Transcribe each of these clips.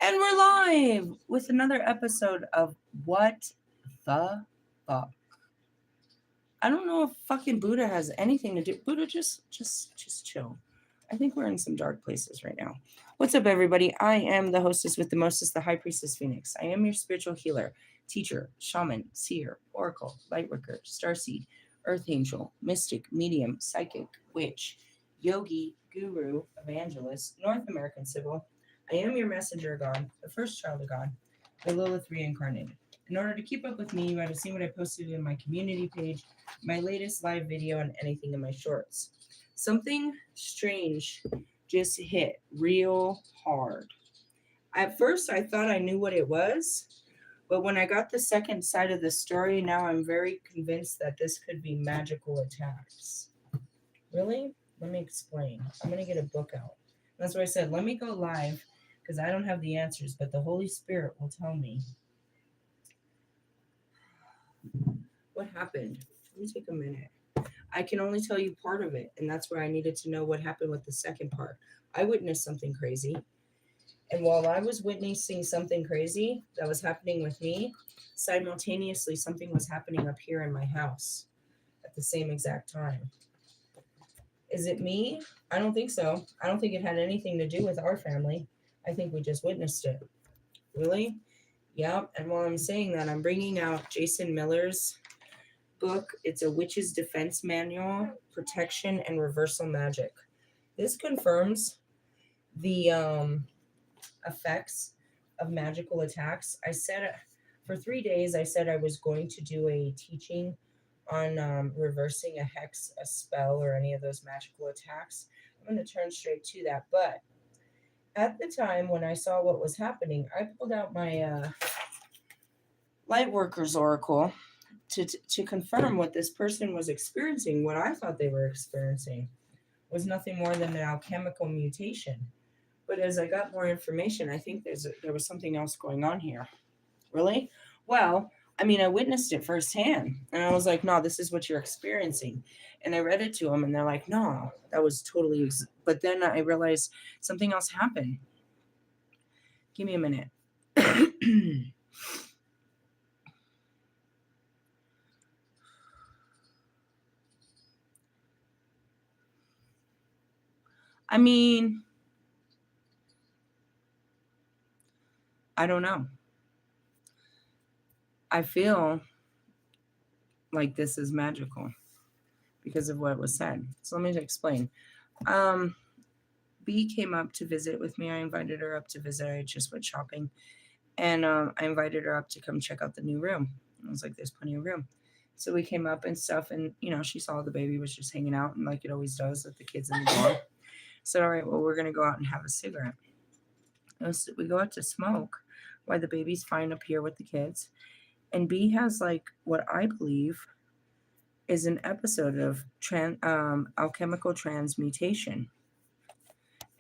And we're live with another episode of What the Fuck. I don't know if fucking Buddha has anything to do. Buddha, just chill. I think we're in some dark places right now. What's up, everybody? I am the hostess with the mostest, the High Priestess Phoenix. I am your spiritual healer, teacher, shaman, seer, oracle, lightworker, starseed, earth angel, mystic, medium, psychic, witch, yogi, guru, evangelist, North American Sybil. I am your messenger God, the first child of God, the LILITH reincarnated. In order to keep up with me, you have seen what I posted in my community page, my latest live video, and anything in my shorts. Something strange just hit real hard. At first, I thought I knew what it was, but when I got the second side of the story, now I'm very convinced that this could be magical attacks. Really? Let me explain. I'm going to get a book out. That's why I said, let me go live, because I don't have the answers, but the Holy Spirit will tell me. What happened? Let me take a minute. I can only tell you part of it, and that's where I needed to know what happened with the second part. I witnessed something crazy, and while I was witnessing something crazy that was happening with me, simultaneously something was happening up here in my house at the same exact time. Is it me? I don't think so. I don't think it had anything to do with our family. I think we just witnessed it. Really? Yeah. And while I'm saying that, I'm bringing out Jason Miller's book. It's a Witch's Defense Manual, Protection and Reversal Magic. This confirms the effects of magical attacks. I said for 3 days, I said I was going to do a teaching on reversing a hex, a spell, or any of those magical attacks. I'm going to turn straight to that. But at the time when I saw what was happening, I pulled out my Lightworker's Oracle to confirm what this person was experiencing. What I thought they were experiencing was nothing more than an alchemical mutation. But as I got more information, I think there was something else going on here. Really? Well, I mean, I witnessed it firsthand, and I was like, no, this is what you're experiencing. And I read it to them, and they're like, no, that was totally... But then I realized something else happened. Give me a minute. I mean, I don't know. I feel like this is magical because of what was said. So let me explain. B came up to visit with me. I invited her up to visit. I just went shopping. And I invited her up to come check out the new room. I was like, there's plenty of room. So we came up and stuff. And, she saw the baby was just hanging out. And like it always does with the kids in the door. So, all right, well, we're going to go out and have a cigarette. We go out to smoke while the baby's fine up here with the kids. And B has like what I believe is an episode of alchemical transmutation.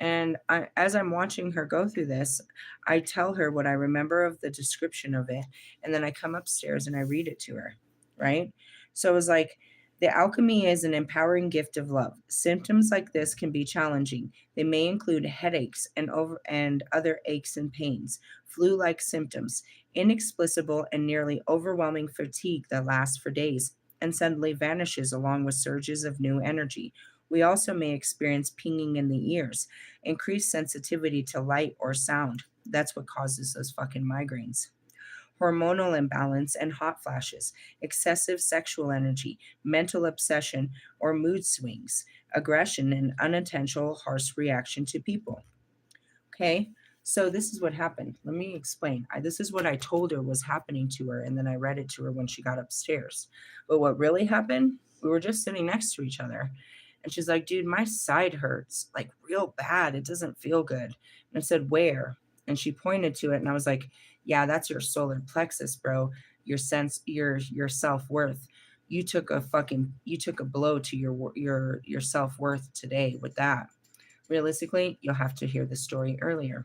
And as I'm watching her go through this, I tell her what I remember of the description of it. And then I come upstairs and I read it to her, right? So it was like, the alchemy is an empowering gift of love. Symptoms like this can be challenging. They may include headaches and other aches and pains, flu-like symptoms, inexplicable and nearly overwhelming fatigue that lasts for days and suddenly vanishes along with surges of new energy. We also may experience pinging in the ears, increased sensitivity to light or sound. That's what causes those fucking migraines. Hormonal imbalance and hot flashes, excessive sexual energy, mental obsession or mood swings, aggression and unintentional harsh reaction to people. Okay, so this is what happened. Let me explain. This is what I told her was happening to her, and then I read it to her when she got upstairs. But what really happened, we were just sitting next to each other. And she's like, dude, my side hurts like real bad. It doesn't feel good. And I said, where? And she pointed to it. And I was like, yeah, that's your solar plexus, bro. Your self-worth. You took a blow to your self-worth today with that. Realistically, you'll have to hear the story earlier.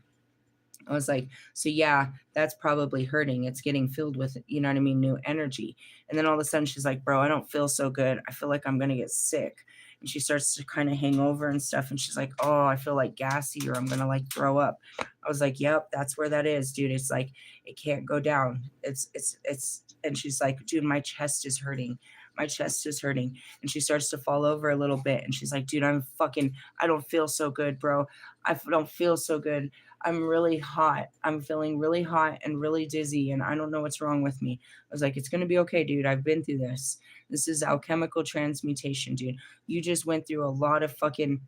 I was like, so yeah, that's probably hurting. It's getting filled with, new energy. And then all of a sudden she's like, bro, I don't feel so good. I feel like I'm going to get sick. and she starts to kind of hang over and stuff. And she's like, oh, I feel like gassy or I'm going to like throw up. I was like, yep, that's where that is, dude. It's like, it can't go down. And she's like, dude, my chest is hurting. My chest is hurting. And she starts to fall over a little bit. And she's like, dude, I don't feel so good, bro. Don't feel so good. I'm really hot. I'm feeling really hot and really dizzy. And I don't know what's wrong with me. I was like, it's going to be okay, dude. I've been through this. This is alchemical transmutation, dude. You just went through a lot of fucking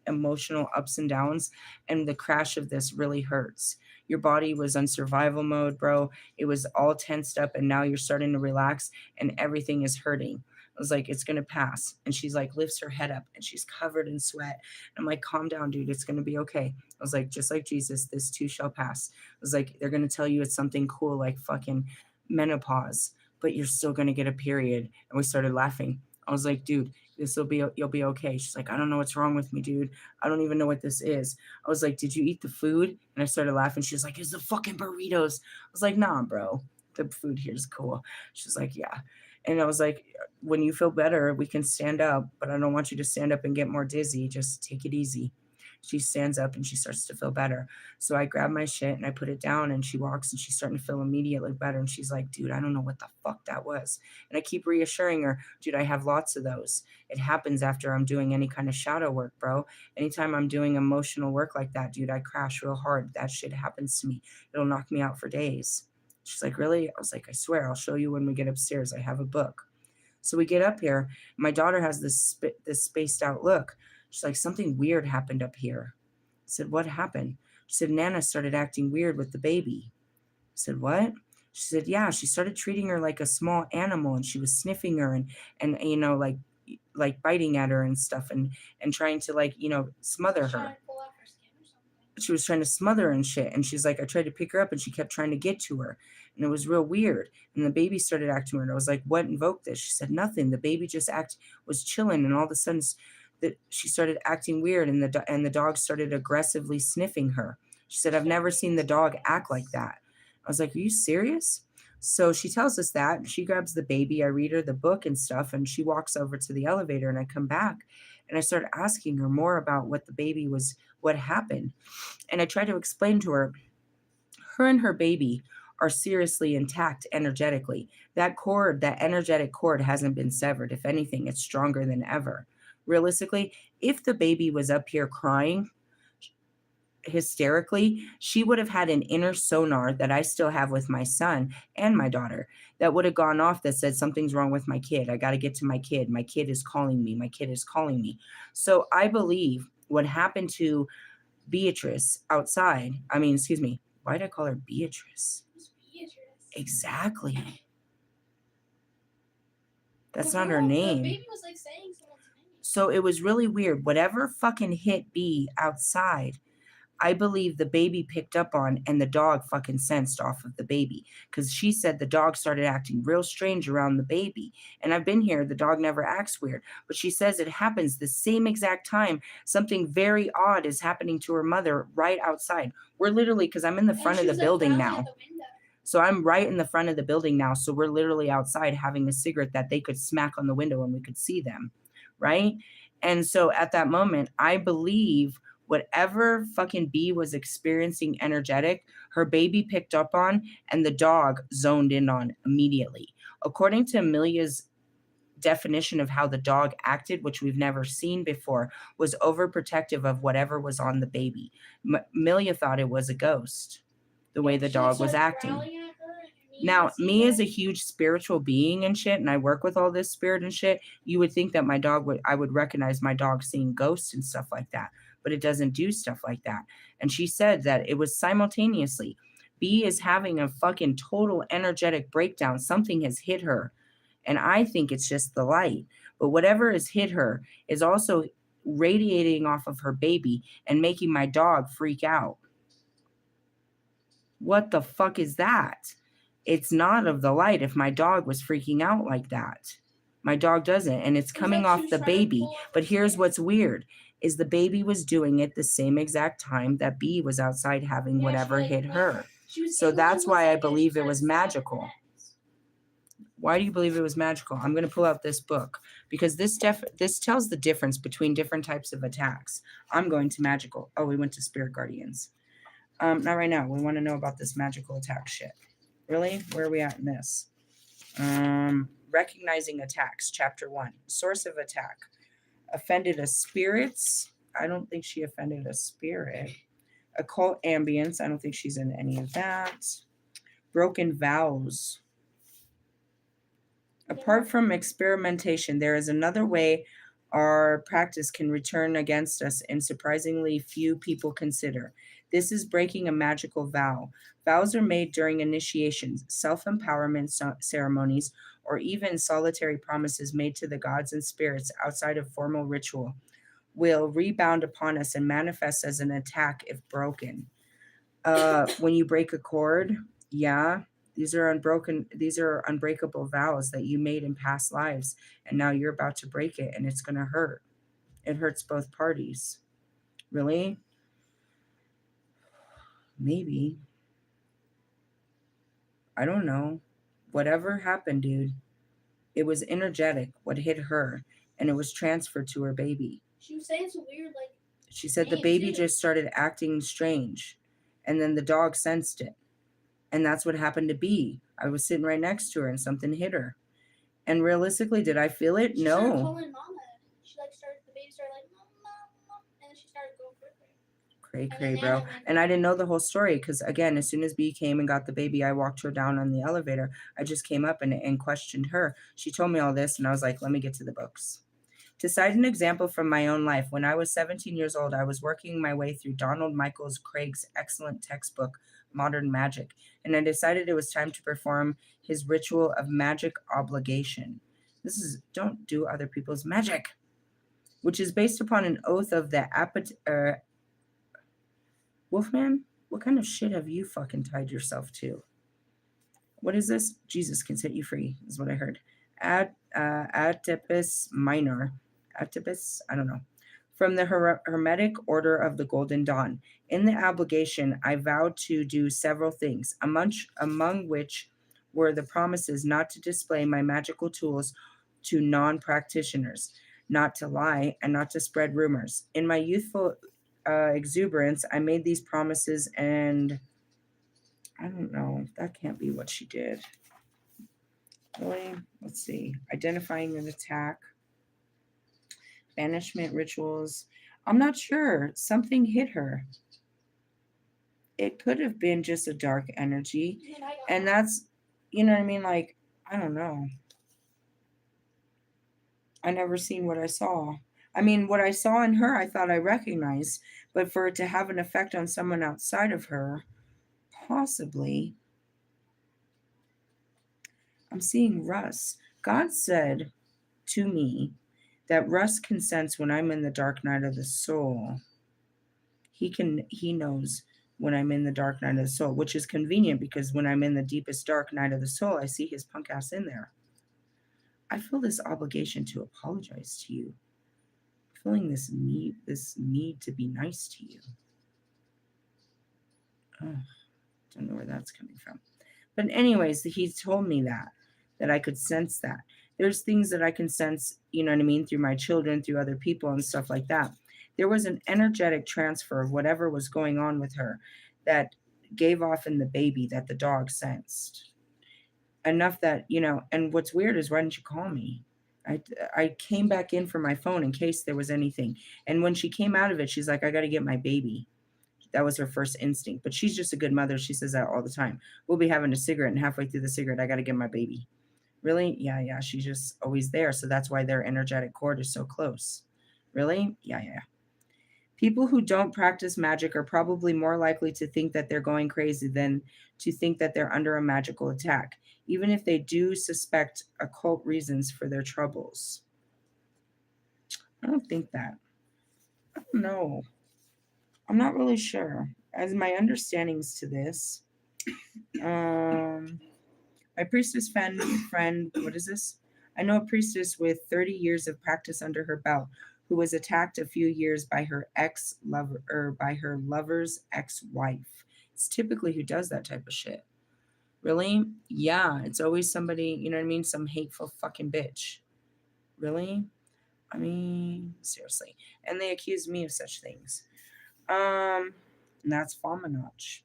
emotional ups and downs. And the crash of this really hurts. Your body was on survival mode, bro. It was all tensed up, and now you're starting to relax and everything is hurting. I was like, it's going to pass. And she's like, lifts her head up and she's covered in sweat. I'm like, calm down, dude. It's going to be okay. I was like, just like Jesus, this too shall pass. I was like, they're going to tell you it's something cool like fucking menopause, but you're still going to get a period. And we started laughing. I was like, dude, you'll be okay. She's like, I don't know what's wrong with me, dude. I don't even know what this is. I was like, did you eat the food? And I started laughing. She was like, it's the fucking burritos. I was like, nah, bro. The food here is cool. She's like, yeah. And I was like, when you feel better, we can stand up, but I don't want you to stand up and get more dizzy. Just take it easy. She stands up and she starts to feel better. So I grab my shit and I put it down, and she walks and she's starting to feel immediately better. And she's like, dude, I don't know what the fuck that was. And I keep reassuring her, dude, I have lots of those. It happens after I'm doing any kind of shadow work, bro. Anytime I'm doing emotional work like that, dude, I crash real hard. That shit happens to me. It'll knock me out for days. She's like, really? I was like, I swear, I'll show you when we get upstairs. I have a book. So we get up here. My daughter has this spaced out look. She's like, something weird happened up here. I said, what happened? She said, Nana started acting weird with the baby. I said, what? She said, yeah, she started treating her like a small animal, and she was sniffing her and you know, like biting at her and stuff, and trying to, like, you know, smother her. She was trying to smother her and shit. And she's like, I tried to pick her up and she kept trying to get to her. And it was real weird. And the baby started acting weird. I was like, what invoked this? She said, nothing. The baby just was chilling. And all of a sudden that she started acting weird, and the dog started aggressively sniffing her. She said, I've never seen the dog act like that. I was like, are you serious? So she tells us that, and she grabs the baby. I read her the book and stuff, and she walks over to the elevator, and I come back and I start asking her more about what what happened. And I try to explain to her and her baby are seriously intact energetically. That energetic cord hasn't been severed. If anything, it's stronger than ever. Realistically, if the baby was up here crying hysterically, she would have had an inner sonar that I still have with my son and my daughter that would have gone off that said, something's wrong with my kid. I got to get to my kid. My kid is calling me. My kid is calling me. So I believe what happened to Beatrice outside, why did I call her Beatrice? Beatrice. Exactly. That's not her name. The baby was like saying someone's name. So it was really weird. Whatever fucking hit B outside, I believe the baby picked up on, and the dog fucking sensed off of the baby, because she said the dog started acting real strange around the baby. And I've been here. The dog never acts weird, but she says it happens the same exact time. Something very odd is happening to her mother right outside. We're literally, because I'm in the front of the building now. So I'm right in the front of the building now. So we're literally outside having a cigarette that they could smack on the window and we could see them. Right. And so at that moment, I believe whatever fucking B was experiencing energetic, her baby picked up on, and the dog zoned in on immediately. According to Amelia's definition of how the dog acted, which we've never seen before, was overprotective of whatever was on the baby. Amelia thought it was a ghost, the way the dog was acting. Now, me as a huge spiritual being and shit, and I work with all this spirit and shit, you would think that I would recognize my dog seeing ghosts and stuff like that, but it doesn't do stuff like that. And she said that it was simultaneously. B is having a fucking total energetic breakdown. Something has hit her. And I think it's just the light. But whatever has hit her is also radiating off of her baby and making my dog freak out. What the fuck is that? It's not of the light if my dog was freaking out like that. My dog doesn't, and it's coming off the baby. But here's what's weird, is the baby was doing it the same exact time that B was outside having whatever hit her. So that's why I believe it was magical. Why do you believe it was magical? I'm going to pull out this book because this tells the difference between different types of attacks. I'm going to magical. Oh, we went to spirit guardians. Not right now. We want to know about this magical attack shit. Really? Where are we at in this? Recognizing attacks, chapter 1. Source of attack. Offended a spirits. I don't think she offended a spirit. Occult ambience. I don't think she's in any of that. Broken vows. Apart from experimentation, there is another way our practice can return against us and surprisingly few people consider. This is breaking a magical vow. Vows are made during initiations, self-empowerment ceremonies, or even solitary promises made to the gods and spirits outside of formal ritual will rebound upon us and manifest as an attack if broken. When you break a cord, yeah, these are unbreakable vows that you made in past lives, and now you're about to break it, and it's gonna hurt. It hurts both parties. Really? Maybe. I don't know. Whatever happened, dude, it was energetic what hit her, and it was transferred to her baby. She was saying some weird, like, She said the baby just started acting strange, and then the dog sensed it. And that's what happened to be. I was sitting right next to her and something hit her. And realistically, did I feel it? she started No. calling mama. She like started, the baby started like mom, mom, mom, and then she started going cray Cray, bro. And I didn't know the whole story because, again, as soon as B came and got the baby, I walked her down on the elevator. I just came up and questioned her. She told me all this, and I was like, let me get to the books. To cite an example from my own life, when I was 17 years old, I was working my way through Donald Michaels Craig's excellent textbook, Modern Magic, and I decided it was time to perform his ritual of magic obligation. This is don't do other people's magic, which is based upon an oath of the Wolfman. What kind of shit have you fucking tied yourself to? What is this? Jesus can set you free, is what I heard. Atipus minor. Atipus? I don't know. From the Hermetic Order of the Golden Dawn. In the obligation, I vowed to do several things, among which were the promises not to display my magical tools to non-practitioners, not to lie, and not to spread rumors. In my youthful exuberance, I made these promises, and I don't know. That can't be what she did. Really? Let's see. Identifying an attack. Banishment rituals. I'm not sure. Something hit her. It could have been just a dark energy. And that's, you know what I mean? Like, I don't know. I never seen what I saw. I mean, what I saw in her, I thought I recognized. But for it to have an effect on someone outside of her, possibly. I'm seeing Russ. God said to me that Russ can sense when I'm in the dark night of the soul. He knows when I'm in the dark night of the soul, which is convenient because when I'm in the deepest dark night of the soul, I see his punk ass in there. I feel this obligation to apologize to you. Feeling this need to be nice to you. Oh, don't know where that's coming from. But anyways, he told me that I could sense that. There's things that I can sense, you know what I mean, through my children, through other people and stuff like that. There was an energetic transfer of whatever was going on with her that gave off in the baby that the dog sensed. Enough that, you know, and what's weird is why didn't you call me? I came back in for my phone in case there was anything. And when she came out of it, she's like, I got to get my baby. That was her first instinct. But she's just a good mother. She says that all the time. We'll be having a cigarette, and halfway through the cigarette, I got to get my baby. Really? Yeah. She's just always there. So that's why their energetic cord is so close. Really? Yeah. People who don't practice magic are probably more likely to think that they're going crazy than to think that they're under a magical attack, even if they do suspect occult reasons for their troubles. I don't think that. I don't know. I'm not really sure. As my understandings to this, my priestess friend, what is this? I know a priestess with 30 years of practice under her belt who was attacked a few years by her by her lover's ex-wife. It's typically who does that type of shit. Really? Yeah, it's always somebody, you know what I mean? Some hateful fucking bitch. Really? I mean, seriously. And they accuse me of such things. And that's Fominach.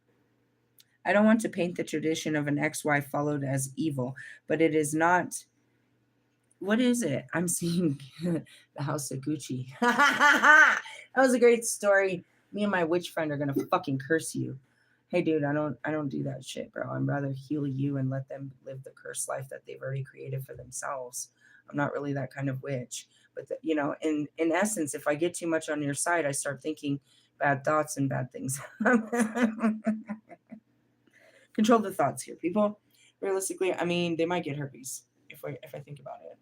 I don't want to paint the tradition of an ex-wife followed as evil, but it is not. What is it? I'm seeing the house of Gucci. That was a great story. Me and my witch friend are gonna fucking curse you. Hey dude, I don't do that shit, bro. I'd rather heal you and let them live the cursed life that they've already created for themselves. I'm not really that kind of witch. But in essence, if I get too much on your side, I start thinking bad thoughts and bad things. Control the thoughts here, people. Realistically, I mean, they might get herpes if I think about it.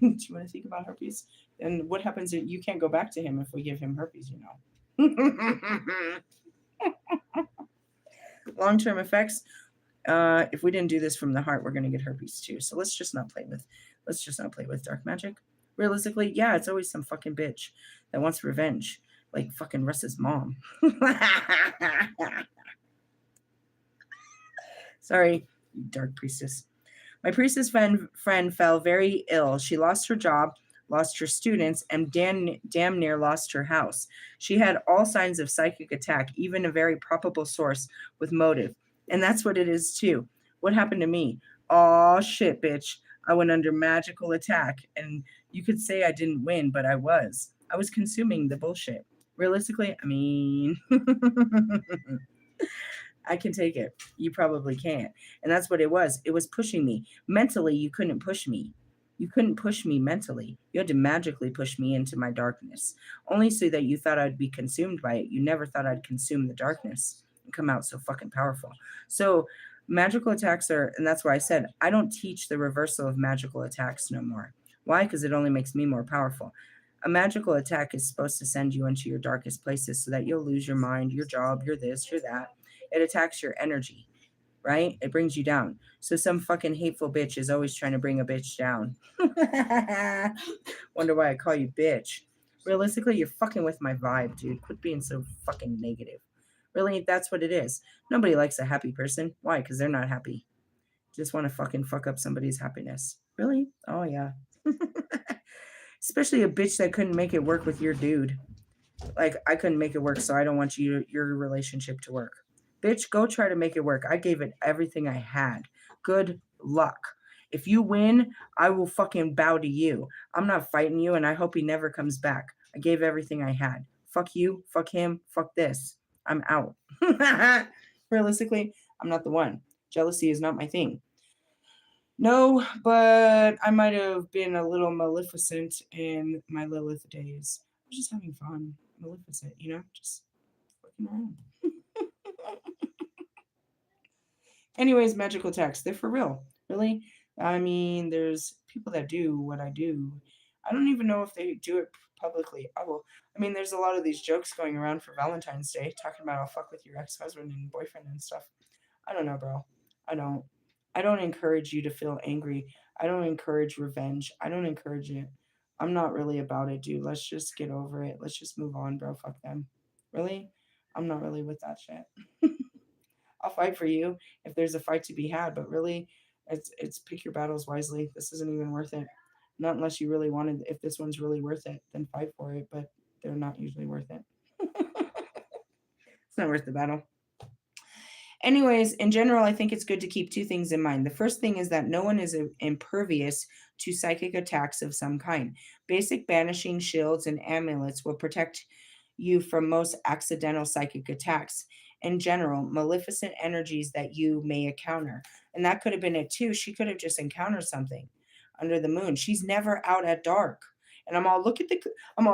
Do you want to think about herpes? And what happens if you can't go back to him if we give him herpes, you know? Long-term effects. If we didn't do this from the heart, we're gonna get herpes too. So let's just not play with dark magic. Realistically, yeah, it's always some fucking bitch that wants revenge. Like fucking Russ's mom. Sorry, you dark priestess. My priestess friend fell very ill. She lost her job, lost her students, and damn near lost her house. She had all signs of psychic attack, even a very probable source with motive. And that's what it is, too. What happened to me? Oh, shit, bitch. I went under magical attack, and you could say I didn't win, but I was. I was consuming the bullshit. Realistically, I mean, I can take it. You probably can't. And that's what it was. It was pushing me. Mentally, you couldn't push me. You couldn't push me mentally. You had to magically push me into my darkness, only so that you thought I'd be consumed by it. You never thought I'd consume the darkness and come out so fucking powerful. So, magical attacks are, and that's why I said I don't teach the reversal of magical attacks no more. Why? Because it only makes me more powerful. A magical attack is supposed to send you into your darkest places so that you'll lose your mind, your job, your this, your that. It attacks your energy, right? It brings you down. So some fucking hateful bitch is always trying to bring a bitch down. Wonder why I call you bitch. Realistically, you're fucking with my vibe, dude. Quit being so fucking negative. Really, that's what it is. Nobody likes a happy person. Why? Because they're not happy. Just want to fucking fuck up somebody's happiness. Really? Oh, yeah. Especially a bitch that couldn't make it work with your dude. Like, I couldn't make it work, so I don't want your relationship to work. Bitch, go try to make it work. I gave it everything I had. Good luck. If you win, I will fucking bow to you. I'm not fighting you, and I hope he never comes back. I gave everything I had. Fuck you, fuck him, fuck this. I'm out. Realistically, I'm not the one. Jealousy is not my thing. No, but I might have been a little maleficent in my Lilith days. I was just having fun. Maleficent, just fucking around. Anyways, magical texts, they're for real. Really? I mean, there's people that do what I do. I don't even know if they do it publicly. I mean, there's a lot of these jokes going around for Valentine's Day talking about I'll fuck with your ex-husband and boyfriend and stuff. I don't know, bro. I don't. I don't encourage you to feel angry. I don't encourage revenge. I don't encourage it. I'm not really about it, dude. Let's just get over it. Let's just move on, bro. Fuck them. Really? I'm not really with that shit. I'll fight for you if there's a fight to be had, but really, it's pick your battles wisely. This isn't even worth it. Not unless you really wanted. If this one's really worth it, then fight for it. But they're not usually worth it. It's not worth the battle. Anyways, in general, I think it's good to keep two things in mind. The first thing is that no one is impervious to psychic attacks of some kind. Basic banishing shields and amulets will protect you from most accidental psychic attacks. In general, maleficent energies that you may encounter. And that could have been it too. She could have just encountered something under the moon. She's never out at dark. And I'm all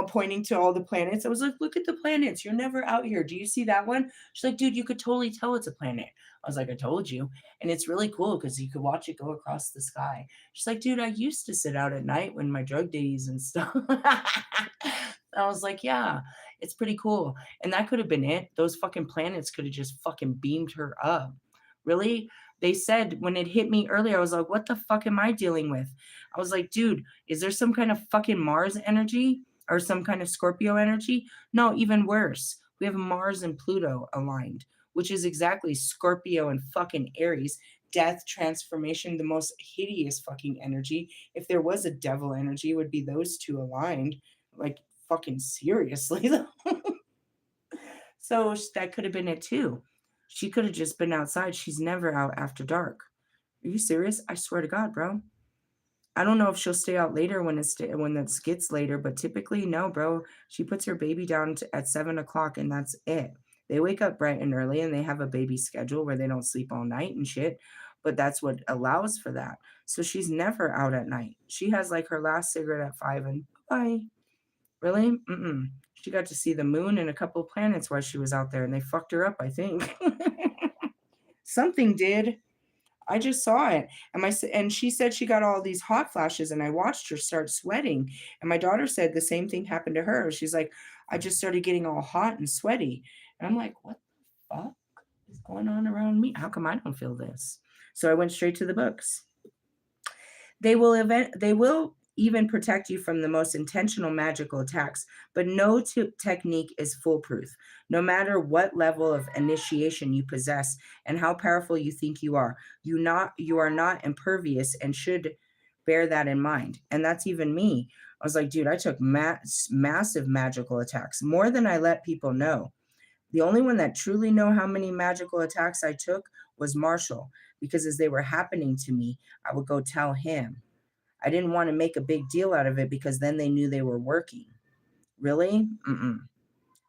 pointing to all the planets. I was like, look at the planets. You're never out here. Do you see that one? She's like, dude, you could totally tell it's a planet. I was like, I told you. And it's really cool because you could watch it go across the sky. She's like, dude, I used to sit out at night when my drug days and stuff. I was like, yeah, it's pretty cool. And that could have been it. Those fucking planets could have just fucking beamed her up. Really? They said when it hit me earlier, I was like, what the fuck am I dealing with? I was like, dude, is there some kind of fucking Mars energy or some kind of Scorpio energy? No, even worse. We have Mars and Pluto aligned, which is exactly Scorpio and fucking Aries. Death, transformation, the most hideous fucking energy. If there was a devil energy, it would be those two aligned. Like, fucking seriously, though. So that could have been it too. She could have just been outside. She's never out after dark. Are you serious? I swear to God, bro. I don't know if she'll stay out later when it gets later, but typically no, bro. She puts her baby down at 7 o'clock and that's it. They wake up bright and early and they have a baby schedule where they don't sleep all night and shit. But that's what allows for that. So she's never out at night. She has like her last cigarette at 5 and bye. Really? Mm-mm. She got to see the moon and a couple of planets while she was out there and they fucked her up, I think. Something did. I just saw it. And she said she got all these hot flashes and I watched her start sweating. And my daughter said the same thing happened to her. She's like, I just started getting all hot and sweaty. And I'm like, what the fuck is going on around me? How come I don't feel this? So I went straight to the books. They will even protect you from the most intentional magical attacks, but no technique is foolproof. No matter what level of initiation you possess and how powerful you think you are, you are not impervious and should bear that in mind. And that's even me. I was like, dude, I took massive magical attacks, more than I let people know. The only one that truly know how many magical attacks I took was Marshall, because as they were happening to me, I would go tell him. I didn't want to make a big deal out of it because then they knew they were working. Really? Mm-mm.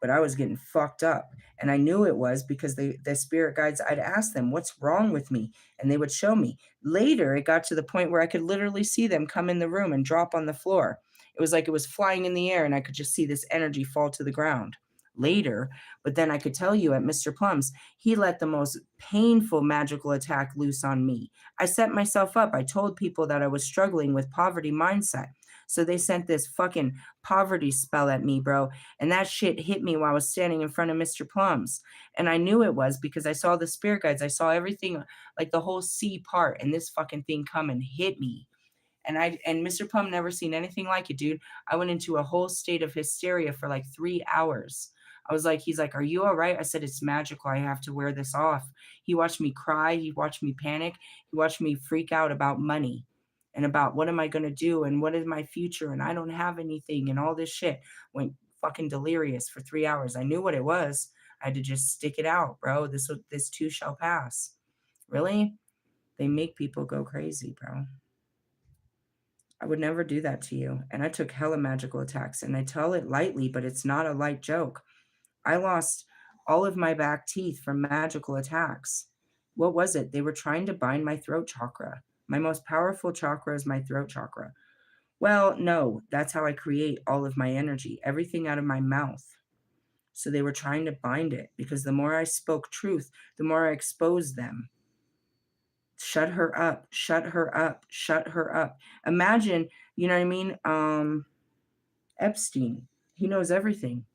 But I was getting fucked up. And I knew it was because the spirit guides, I'd ask them, what's wrong with me? And they would show me. Later, it got to the point where I could literally see them come in the room and drop on the floor. It was like it was flying in the air and I could just see this energy fall to the ground later. But then I could tell you at Mr. Plum's, he let the most painful magical attack loose on me. I set myself up. I told people that I was struggling with poverty mindset. So they sent this fucking poverty spell at me, bro. And that shit hit me while I was standing in front of Mr. Plum's. And I knew it was because I saw the spirit guides. I saw everything, like the whole sea part, and this fucking thing come and hit me. And Mr. Plum never seen anything like it, dude. I went into a whole state of hysteria for like 3 hours. I was like, he's like, are you all right? I said, it's magical. I have to wear this off. He watched me cry. He watched me panic. He watched me freak out about money and about what am I going to do and what is my future and I don't have anything and all this shit. Went fucking delirious for 3 hours. I knew what it was. I had to just stick it out, bro. This too shall pass. Really? They make people go crazy, bro. I would never do that to you. And I took hella magical attacks and I tell it lightly, but it's not a light joke. I lost all of my back teeth from magical attacks. What was it? They were trying to bind my throat chakra. My most powerful chakra is my throat chakra. Well, no, that's how I create all of my energy, everything out of my mouth. So they were trying to bind it because the more I spoke truth, the more I exposed them. Shut her up, shut her up, shut her up. Imagine, you know what I mean? Epstein, he knows everything.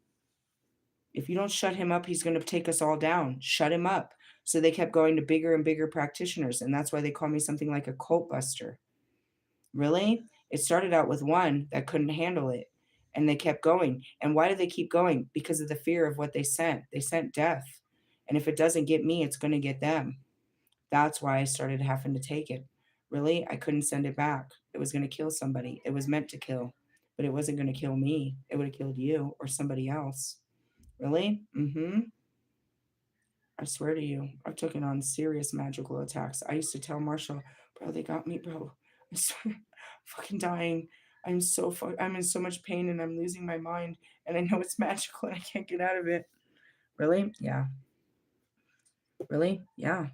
If you don't shut him up, he's going to take us all down. Shut him up. So they kept going to bigger and bigger practitioners. And that's why they call me something like a cult buster. Really? It started out with one that couldn't handle it. And they kept going. And why do they keep going? Because of the fear of what they sent. They sent death. And if it doesn't get me, it's going to get them. That's why I started having to take it. Really? I couldn't send it back. It was going to kill somebody. It was meant to kill. But it wasn't going to kill me. It would have killed you or somebody else. Really? Mm-hmm. I swear to you, I've taken on serious magical attacks. I used to tell Marshall, bro, they got me, bro. I swear, I'm fucking dying. I'm in so much pain and I'm losing my mind. And I know it's magical and I can't get out of it. Really? Yeah. Really? Yeah.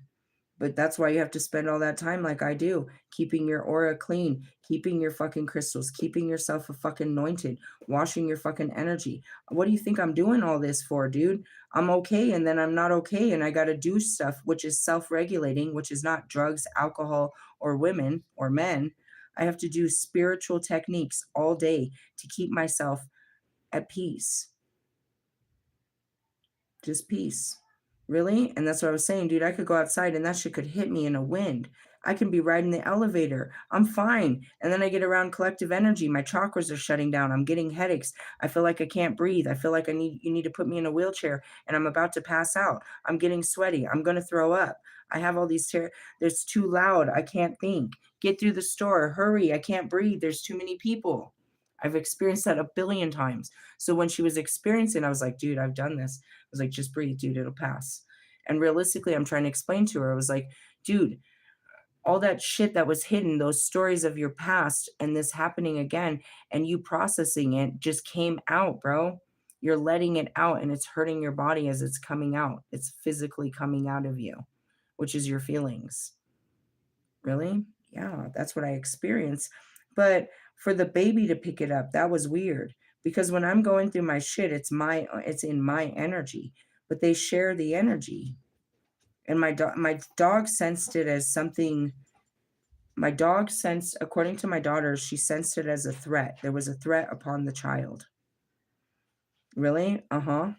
But that's why you have to spend all that time like I do, keeping your aura clean, keeping your fucking crystals, keeping yourself a fucking anointed, washing your fucking energy. What do you think I'm doing all this for, dude? I'm okay and then I'm not okay and I got to do stuff which is self-regulating, which is not drugs, alcohol, or women or men. I have to do spiritual techniques all day to keep myself at peace. Just peace. Really? And that's what I was saying, dude. I could go outside and that shit could hit me in a wind. I can be riding the elevator. I'm fine. And then I get around collective energy. My chakras are shutting down. I'm getting headaches. I feel like I can't breathe. I feel like you need to put me in a wheelchair and I'm about to pass out. I'm getting sweaty. I'm going to throw up. I have all these there's too loud. I can't think. Get through the store. Hurry. I can't breathe. There's too many people. I've experienced that a billion times. So when she was experiencing, I was like, dude, I've done this. I was like, just breathe, dude, it'll pass. And realistically, I'm trying to explain to her, I was like, dude, all that shit that was hidden, those stories of your past and this happening again and you processing it just came out, bro. You're letting it out and it's hurting your body as it's coming out. It's physically coming out of you, which is your feelings. Really? Yeah, that's what I experienced. But for the baby to pick it up, that was weird because when I'm going through my shit, it's in my energy, but they share the energy. And my dog sensed it as something. My dog sensed, according to my daughter, she sensed it as a threat. There was a threat upon the child. Really? Uh-huh.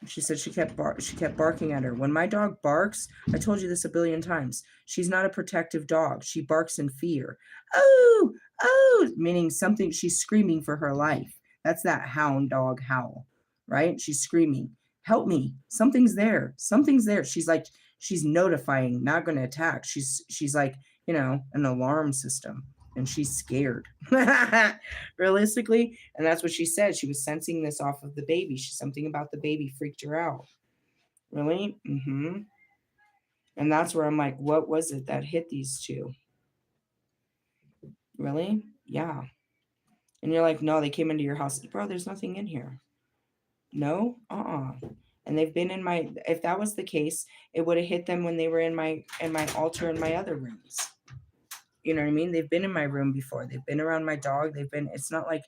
She said she kept barking at her. When my dog barks, I told you this a billion times. She's not a protective dog. She barks in fear. Oh, oh, meaning something she's screaming for her life. That's that hound dog howl, right? She's screaming, "Help me. Something's there. Something's there." She's notifying, not going to attack. She's like, an alarm system and she's scared. Realistically, and that's what she said. She was sensing this off of the baby. Something about the baby freaked her out. Really? Mm-hmm. And that's where I'm like, what was it that hit these two? Really? Yeah. And you're like, no, they came into your house. Bro, there's nothing in here. No? And they've been in my, if that was the case, it would have hit them when they were in my altar in my other rooms. You know what I mean? They've been in my room before. They've been around my dog. It's not like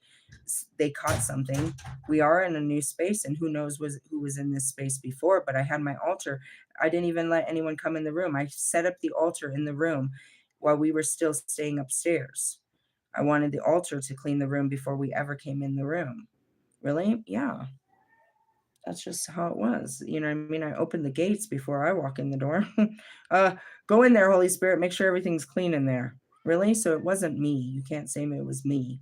they caught something. We are in a new space and who knows who was in this space before, but I had my altar. I didn't even let anyone come in the room. I set up the altar in the room while we were still staying upstairs. I wanted the altar to clean the room before we ever came in the room. Really? Yeah. That's just how it was. You know what I mean? I opened the gates before I walk in the door. Go in there, Holy Spirit. Make sure everything's clean in there. Really? So it wasn't me. You can't say it was me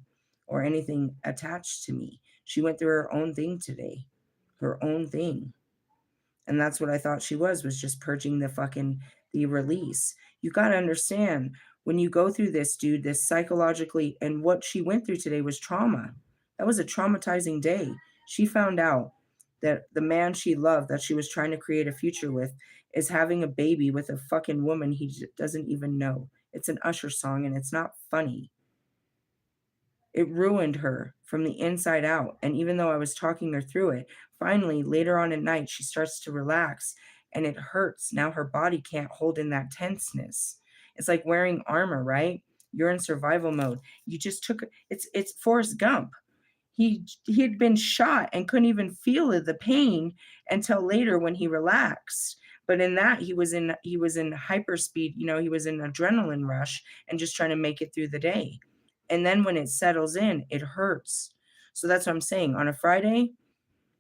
or anything attached to me. She went through her own thing today, her own thing. And that's what I thought she was just purging the release. You got to understand when you go through this, dude, this psychologically, and what she went through today was trauma. That was a traumatizing day. She found out that the man she loved, that she was trying to create a future with, is having a baby with a fucking woman he doesn't even know. It's an Usher song and it's not funny. It ruined her from the inside out. And even though I was talking her through it, finally, later on at night, she starts to relax and it hurts. Now her body can't hold in that tenseness. It's like wearing armor, right? You're in survival mode. You just took it's Forrest Gump. He had been shot and couldn't even feel the pain until later when he relaxed. But in that he was in hyperspeed, he was in adrenaline rush and just trying to make it through the day. And then when it settles in, it hurts. So that's what I'm saying. On a Friday,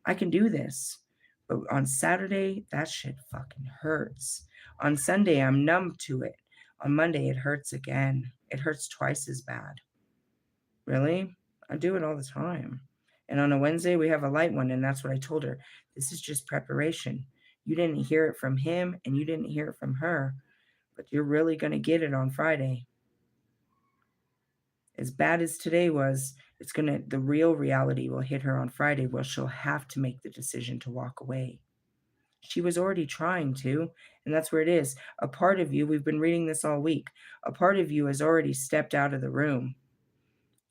I can do this. But on Saturday, that shit fucking hurts. On Sunday, I'm numb to it. On Monday, it hurts again. It hurts twice as bad. Really? I do it all the time. And on a Wednesday, we have a light one. And that's what I told her. This is just preparation. You didn't hear it from him and you didn't hear it from her. But you're really going to get it on Friday. As bad as today was, the real reality will hit her on Friday where she'll have to make the decision to walk away. She was already trying to, and that's where it is. A part of you, we've been reading this all week, a part of you has already stepped out of the room.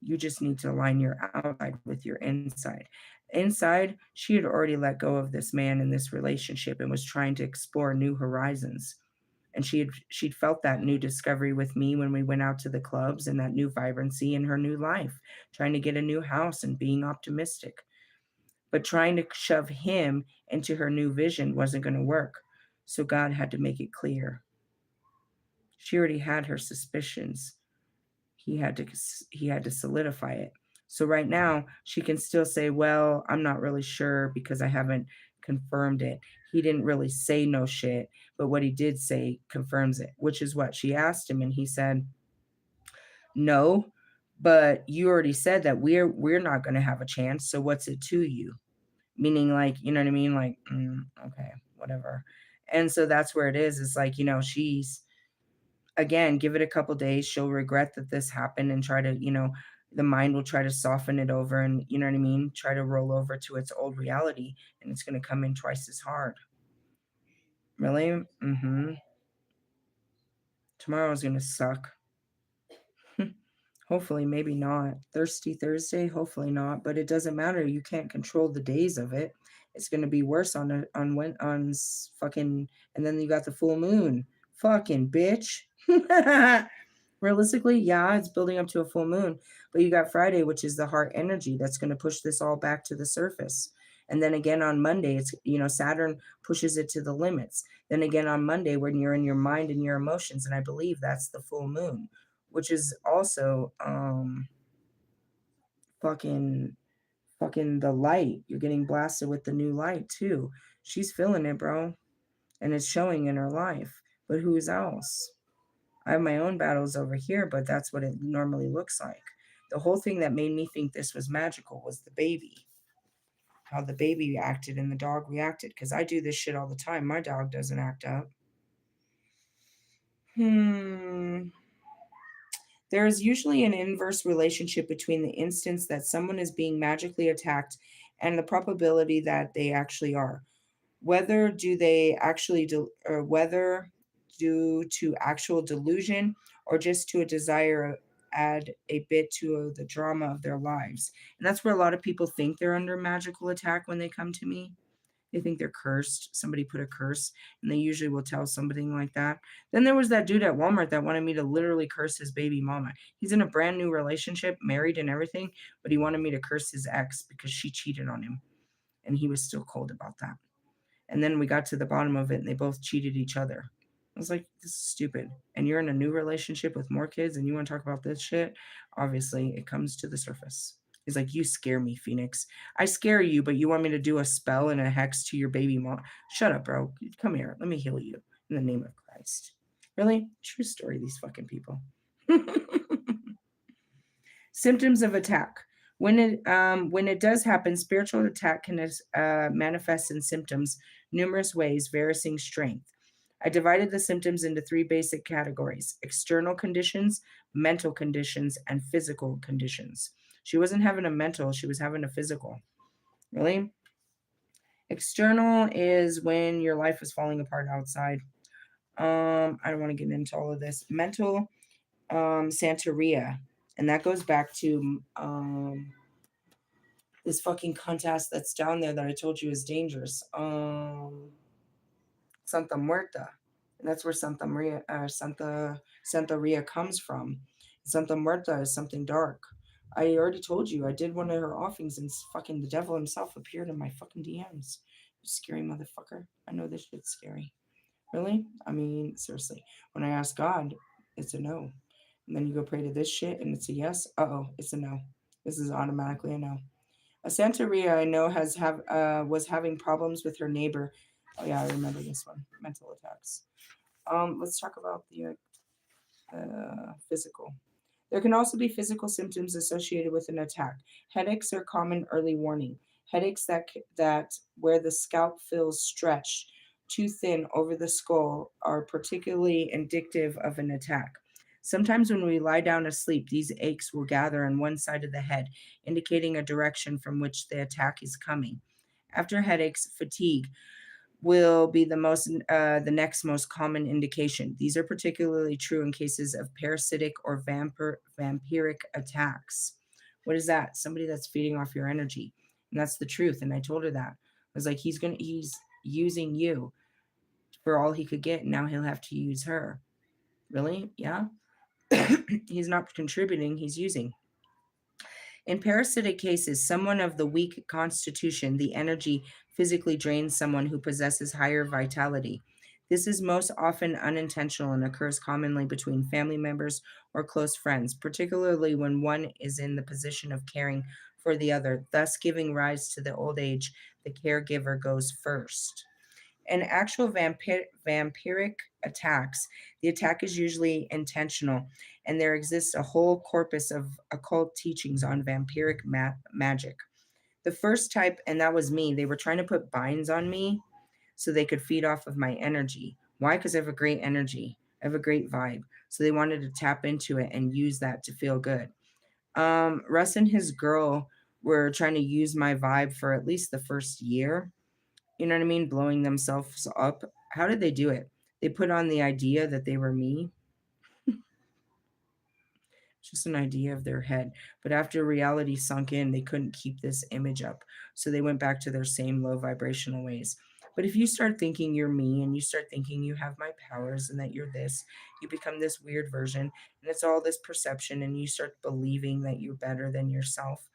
You just need to align your outside with your inside. Inside, she had already let go of this man in this relationship and was trying to explore new horizons. And she'd felt that new discovery with me when we went out to the clubs and that new vibrancy in her new life, trying to get a new house and being optimistic. But trying to shove him into her new vision wasn't going to work. So God had to make it clear. She already had her suspicions. He had to solidify it. So right now she can still say, well, I'm not really sure because I haven't confirmed it. He didn't really say no shit, but what he did say confirms it, which is what she asked him. And he said, no, but you already said that we're not going to have a chance. So what's it to you? Meaning, like, you know what I mean? Like, okay, whatever. And so that's where it is. It's like, she's, again, give it a couple days. She'll regret that this happened and try to, the mind will try to soften it over and, you know what I mean? Try to roll over to its old reality, and it's going to come in twice as hard. Really? Mm-hmm. Tomorrow's going to suck. Hopefully, maybe not. Thirsty Thursday, hopefully not. But it doesn't matter. You can't control the days of it. It's gonna be worse fucking. And then you got the full moon. Fucking bitch. Realistically, yeah, it's building up to a full moon. But you got Friday, which is the heart energy that's gonna push this all back to the surface. And then again on Monday, it's Saturn pushes it to the limits. Then again on Monday, when you're in your mind and your emotions, and I believe that's the full moon, which is also fucking the light. You're getting blasted with the new light too. She's feeling it, bro, and it's showing in her life. But who's else? I have my own battles over here, but that's what it normally looks like. The whole thing that made me think this was magical was the baby. How the baby acted and the dog reacted. Because I do this shit all the time. My dog doesn't act up. There is usually an inverse relationship between the instance that someone is being magically attacked and the probability that they actually are. Whether do they actually or whether due to actual delusion or just to a desire add a bit to the drama of their lives. And that's where a lot of people think they're under magical attack when they come to me. They think they're cursed. Somebody put a curse, and they usually will tell somebody like that. Then there was that dude at Walmart that wanted me to literally curse his baby mama. He's in a brand new relationship, married and everything, but he wanted me to curse his ex because she cheated on him, and he was still cold about that. And then we got to the bottom of it, and they both cheated each other. I was like, this is stupid. And you're in a new relationship with more kids, and you want to talk about this shit? Obviously, it comes to the surface. He's like, you scare me, Phoenix. I scare you, but you want me to do a spell and a hex to your baby mom? Shut up, bro. Come here. Let me heal you in the name of Christ. Really? True story, these fucking people. Symptoms of attack. When it does happen, spiritual attack can manifest in symptoms numerous ways, varying strength. I divided the symptoms into three basic categories: external conditions, mental conditions, and physical conditions. She wasn't having a mental, she was having a physical. Really? External is when your life is falling apart outside. I don't want to get into all of this. Mental, Santeria. And that goes back to this fucking contest that's down there that I told you is dangerous. Santa Muerta. And that's where Santa Ria comes from. Santa Muerta is something dark. I already told you I did one of her offings and fucking the devil himself appeared in my fucking DMs. You scary motherfucker. I know this shit's scary. Really? I mean, seriously. When I ask God, it's a no. And then you go pray to this shit and it's a yes. Uh-oh, it's a no. This is automatically a no. A Santeria I know was having problems with her neighbor. Oh yeah, I remember this one. Mental attacks. Let's talk about the physical. There can also be physical symptoms associated with an attack. Headaches are common early warning. Headaches that where the scalp feels stretched too thin over the skull are particularly indicative of an attack. Sometimes when we lie down asleep, these aches will gather on one side of the head, indicating a direction from which the attack is coming. After headaches, fatigue will be the next most common indication. These are particularly true in cases of parasitic or vampiric attacks. What is that? Somebody that's feeding off your energy. And that's the truth. And I told her that. I was like, he's using you for all he could get. And now he'll have to use her. Really? Yeah. He's not contributing, he's using. In parasitic cases, someone of the weak constitution, the energy physically drains someone who possesses higher vitality. This is most often unintentional and occurs commonly between family members or close friends, particularly when one is in the position of caring for the other, thus giving rise to the old age The caregiver goes first. In actual vampiric attacks, the attack is usually intentional, and there exists a whole corpus of occult teachings on vampiric magic. The first type, and that was me, they were trying to put binds on me so they could feed off of my energy. Why? Because I have a great energy, I have a great vibe. So they wanted to tap into it and use that to feel good. Russ and his girl were trying to use my vibe for at least the first year. You know what I mean? Blowing themselves up. How did they do it? They put on the idea that they were me. Just an idea of their head. But after reality sunk in, they couldn't keep this image up. So they went back to their same low vibrational ways. But if you start thinking you're me and you start thinking you have my powers and that you're this, you become this weird version. And it's all this perception. And you start believing that you're better than yourself.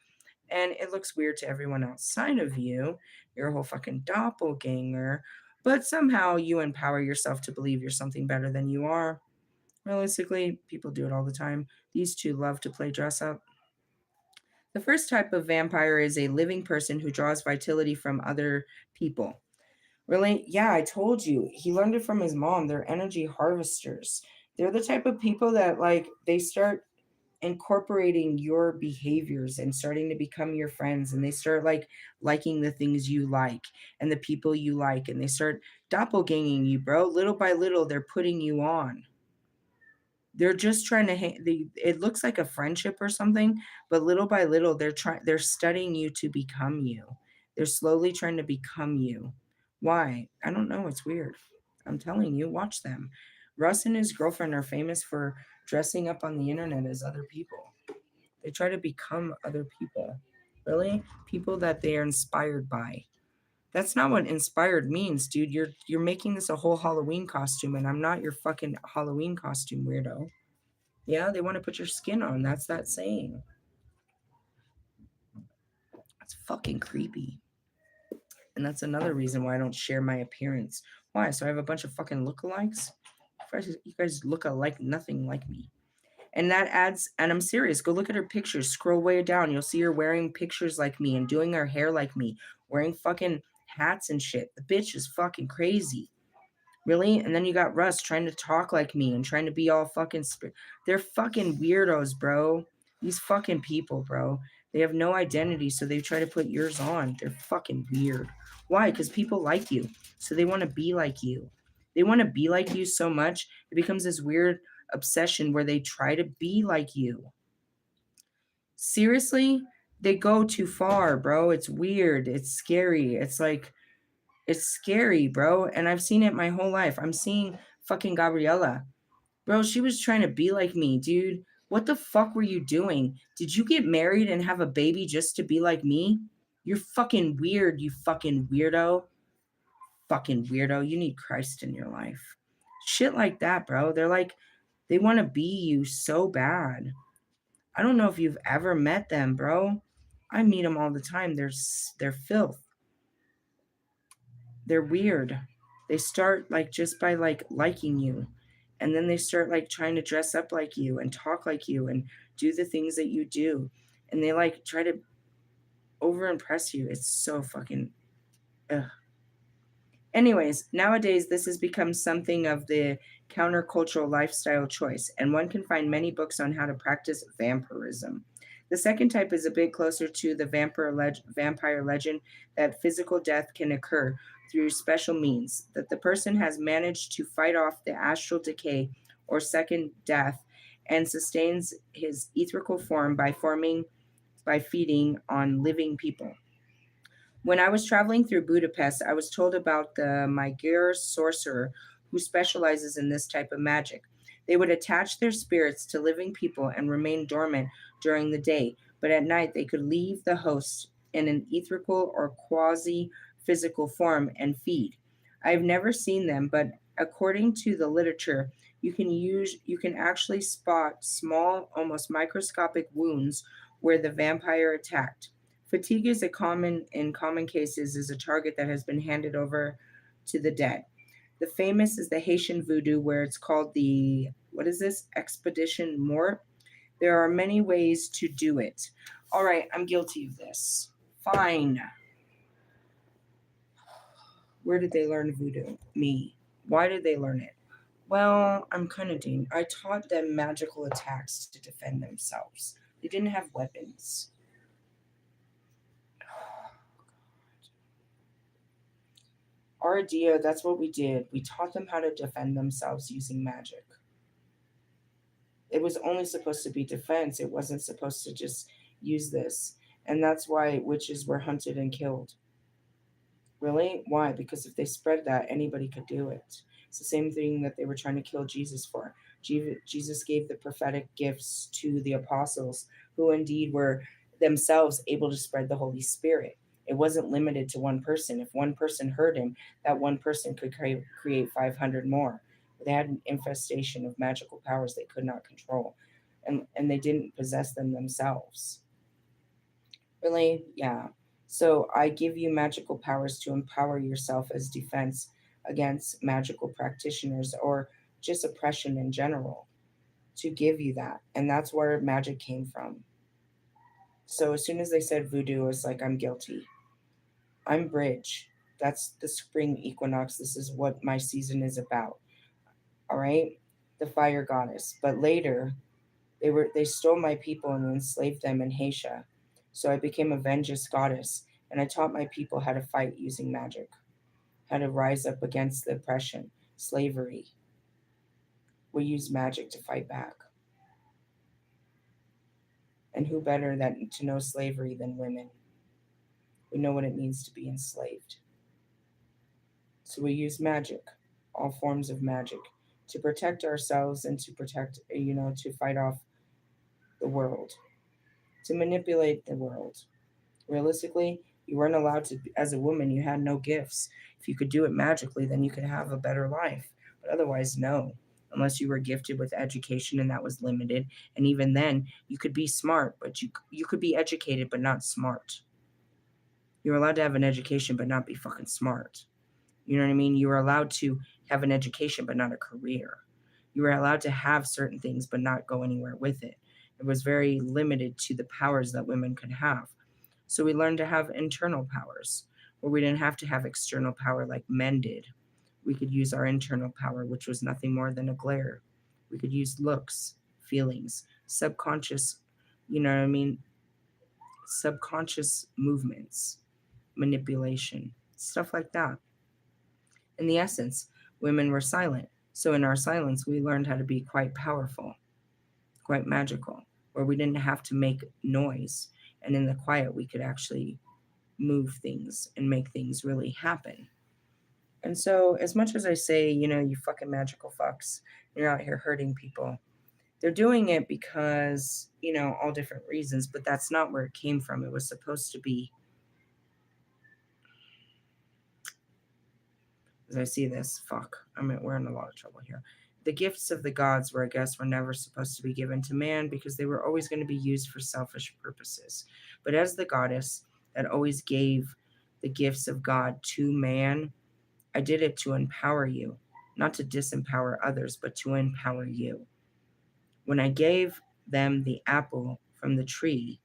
And it looks weird to everyone outside of you. You're a whole fucking doppelganger. But somehow you empower yourself to believe you're something better than you are. Realistically, people do it all the time. These two love to play dress up. The first type of vampire is a living person who draws vitality from other people. Really? Yeah, I told you. He learned it from his mom. They're energy harvesters. They're the type of people that, like, they start incorporating your behaviors and starting to become your friends, and they start like liking the things you like and the people you like, and they start doppelganging you, bro. Little by little, they're putting you on. They're just trying to it looks like a friendship or something, but little by little they're studying you to become you. They're slowly trying to become you. Why? I don't know, it's weird. I'm telling you, watch them. Russ and his girlfriend are famous for dressing up on the internet as other people. They try to become other people. Really? People that they are inspired by. That's not what inspired means, dude. You're making this a whole Halloween costume, and I'm not your fucking Halloween costume weirdo. Yeah, they want to put your skin on. That's that saying. It's fucking creepy. And that's another reason why I don't share my appearance. Why? So I have a bunch of fucking lookalikes? You guys look alike, nothing like me. And that adds, and I'm serious, go look at her pictures, scroll way down. You'll see her wearing pictures like me and doing her hair like me, wearing fucking hats and shit. The bitch is fucking crazy. Really? And then you got Russ trying to talk like me and trying to be all fucking. They're fucking weirdos, bro. These fucking people, bro. They have no identity, so they try to put yours on. They're fucking weird. Why? Because people like you, so they want to be like you. They want to be like you so much, it becomes this weird obsession where they try to be like you. Seriously? They go too far, bro. It's weird. It's scary. It's scary, bro. And I've seen it my whole life. I'm seeing fucking Gabriella. Bro, she was trying to be like me, dude. What the fuck were you doing? Did you get married and have a baby just to be like me? You're fucking weird, you fucking weirdo. Fucking weirdo. You need Christ in your life. Shit like that, bro. They're like, they want to be you so bad. I don't know if you've ever met them, bro. I meet them all the time. They're filth. They're weird. They start like just by like liking you, and then they start like trying to dress up like you and talk like you and do the things that you do, and they like try to over impress you. It's so fucking ugh. Anyways, nowadays this has become something of the countercultural lifestyle choice, and one can find many books on how to practice vampirism. The second type is a bit closer to the vampire legend that physical death can occur through special means, that the person has managed to fight off the astral decay or second death and sustains his etherical form by feeding on living people. When I was traveling through Budapest, I was told about the Magyar sorcerer who specializes in this type of magic. They would attach their spirits to living people and remain dormant during the day, but at night they could leave the host in an etherical or quasi physical form and feed. I've never seen them, but according to the literature, you can actually spot small, almost microscopic wounds where the vampire attacked. Fatigue is a common in common cases is a target that has been handed over to the dead. The famous is the Haitian voodoo, where it's called the what is this expedition mort. There are many ways to do it. All right, I'm guilty of this. Fine. Where did they learn voodoo? Me. Why did they learn it? Well, I'm kind of dean. I taught them magical attacks to defend themselves. They didn't have weapons. Our idea, that's what we did. We taught them how to defend themselves using magic. It was only supposed to be defense. It wasn't supposed to just use this. And that's why witches were hunted and killed. Really? Why? Because if they spread that, anybody could do it. It's the same thing that they were trying to kill Jesus for. Jesus gave the prophetic gifts to the apostles, who indeed were themselves able to spread the Holy Spirit. It wasn't limited to one person. If one person heard him, that one person could create 500 more. They had an infestation of magical powers they could not control, and they didn't possess them themselves. Really? Yeah. So I give you magical powers to empower yourself as defense against magical practitioners or just oppression in general, to give you that. And that's where magic came from. So as soon as they said voodoo, I was like, I'm guilty. I'm bridge. That's the spring equinox. This is what my season is about. All right? The fire goddess. But later, they stole my people and enslaved them in Hatia. So I became a vengeance goddess, and I taught my people how to fight using magic, how to rise up against the oppression, slavery. We use magic to fight back. And who better than to know slavery than women? We know what it means to be enslaved. So we use magic, all forms of magic, to protect ourselves and to protect, to fight off the world, to manipulate the world. Realistically, you weren't allowed to, as a woman, you had no gifts. If you could do it magically, then you could have a better life. But otherwise, no. Unless you were gifted with education and that was limited. And even then, you could be smart, but you could be educated but not smart. You're allowed to have an education but not be fucking smart. You know what I mean? You were allowed to have an education but not a career. You were allowed to have certain things but not go anywhere with it. It was very limited to the powers that women could have. So we learned to have internal powers, where we didn't have to have external power like men did. We could use our internal power, which was nothing more than a glare. We could use looks, feelings, subconscious, you know what I mean? Subconscious movements, manipulation, stuff like that. In the essence, women were silent. So in our silence, we learned how to be quite powerful, quite magical, where we didn't have to make noise. And in the quiet, we could actually move things and make things really happen. And so, as much as I say, you fucking magical fucks, you're out here hurting people, they're doing it because, all different reasons, but that's not where it came from. It was supposed to be, as I see this, we're in a lot of trouble here. The gifts of the gods were, I guess, were never supposed to be given to man because they were always going to be used for selfish purposes. But as the goddess that always gave the gifts of God to man, I did it to empower you, not to disempower others, but to empower you. When I gave them the apple from the tree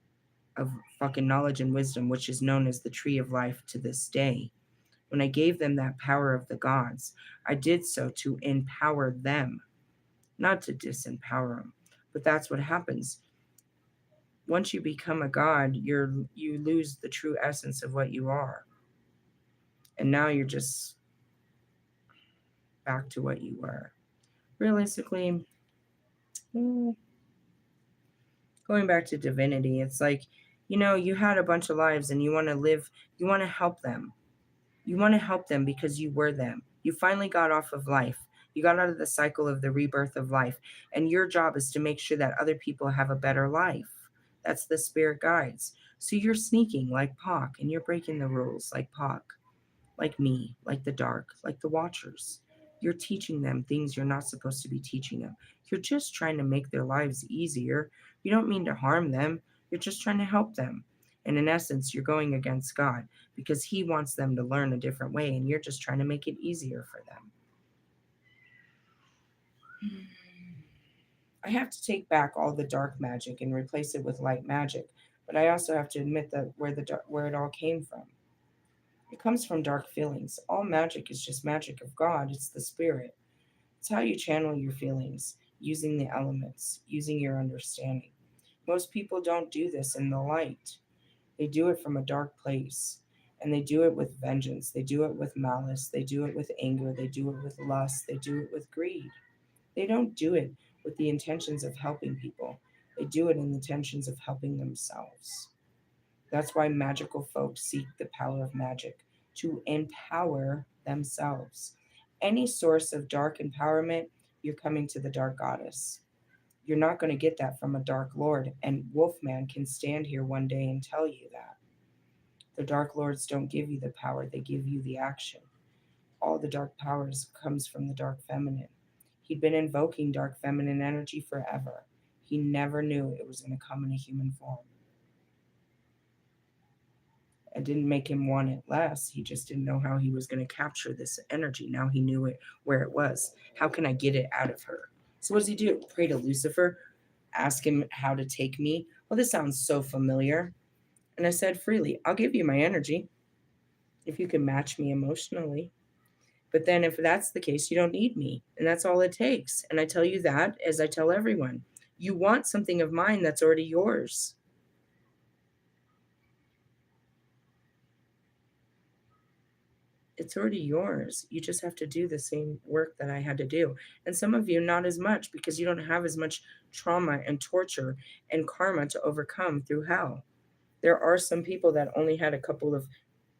of fucking knowledge and wisdom, which is known as the tree of life to this day, when I gave them that power of the gods, I did so to empower them, not to disempower them. But that's what happens. Once you become a god, you lose the true essence of what you are. And now you're just back to what you were. Realistically, going back to divinity, it's like, you had a bunch of lives and you want to live, you want to help them. You want to help them because you were them. You finally got off of life. You got out of the cycle of the rebirth of life. And your job is to make sure that other people have a better life. That's the spirit guides. So you're sneaking like Pac, and you're breaking the rules like Pac, like me, like the dark, like the watchers. You're teaching them things you're not supposed to be teaching them. You're just trying to make their lives easier. You don't mean to harm them. You're just trying to help them. And in essence, you're going against God because He wants them to learn a different way, and you're just trying to make it easier for them. I have to take back all the dark magic and replace it with light magic, but I also have to admit that where it all came from. It comes from dark feelings. All magic is just magic of God, it's the spirit. It's how you channel your feelings, using the elements, using your understanding. Most people don't do this in the light. They do it from a dark place. And they do it with vengeance. They do it with malice. They do it with anger. They do it with lust. They do it with greed. They don't do it with the intentions of helping people. They do it in the intentions of helping themselves. That's why magical folks seek the power of magic to empower themselves. Any source of dark empowerment, you're coming to the dark goddess. You're not going to get that from a dark lord. And Wolfman can stand here one day and tell you that. The dark lords don't give you the power, they give you the action. All the dark powers comes from the dark feminine. He'd been invoking dark feminine energy forever. He never knew it was going to come in a human form. It didn't make him want it less. He just didn't know how he was going to capture this energy. Now he knew it where it was. How can I get it out of her? So what does he do? Pray to Lucifer, ask him how to take me. Well, this sounds so familiar. And I said freely, I'll give you my energy if you can match me emotionally. But then if that's the case, you don't need me. And that's all it takes. And I tell you that as I tell everyone. You want something of mine that's already yours. It's already yours. You just have to do the same work that I had to do. And some of you, not as much because you don't have as much trauma and torture and karma to overcome through hell. There are some people that only had a couple of